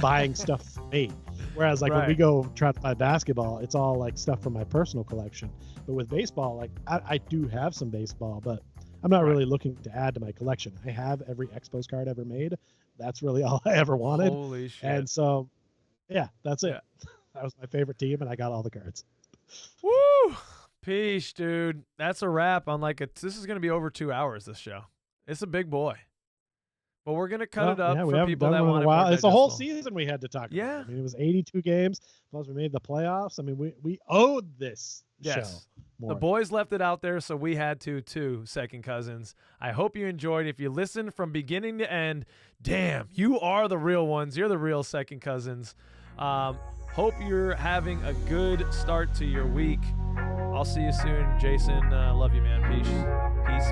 buying stuff for me. Whereas when we go try to buy basketball, it's all like stuff from my personal collection. But with baseball, like I do have some baseball, but I'm not really looking to add to my collection. I have every Expos card ever made. That's really all I ever wanted. Holy shit. And so, that's it. That was my favorite team, and I got all the cards. Woo! Peace, dude. That's a wrap on this is going to be over 2 hours, this show. It's a big boy. But we're going to cut it up for people that want to. It's a whole season we had to talk about. Yeah. I mean, it was 82 games, plus we made the playoffs. I mean, we owed this show more. The boys left it out there, so we had to too, Second Cousins. I hope you enjoyed. If you listened from beginning to end, damn, you are the real ones. You're the real Second Cousins. Hope you're having a good start to your week. I'll see you soon, Jason. Love you, man. Peace. Peace.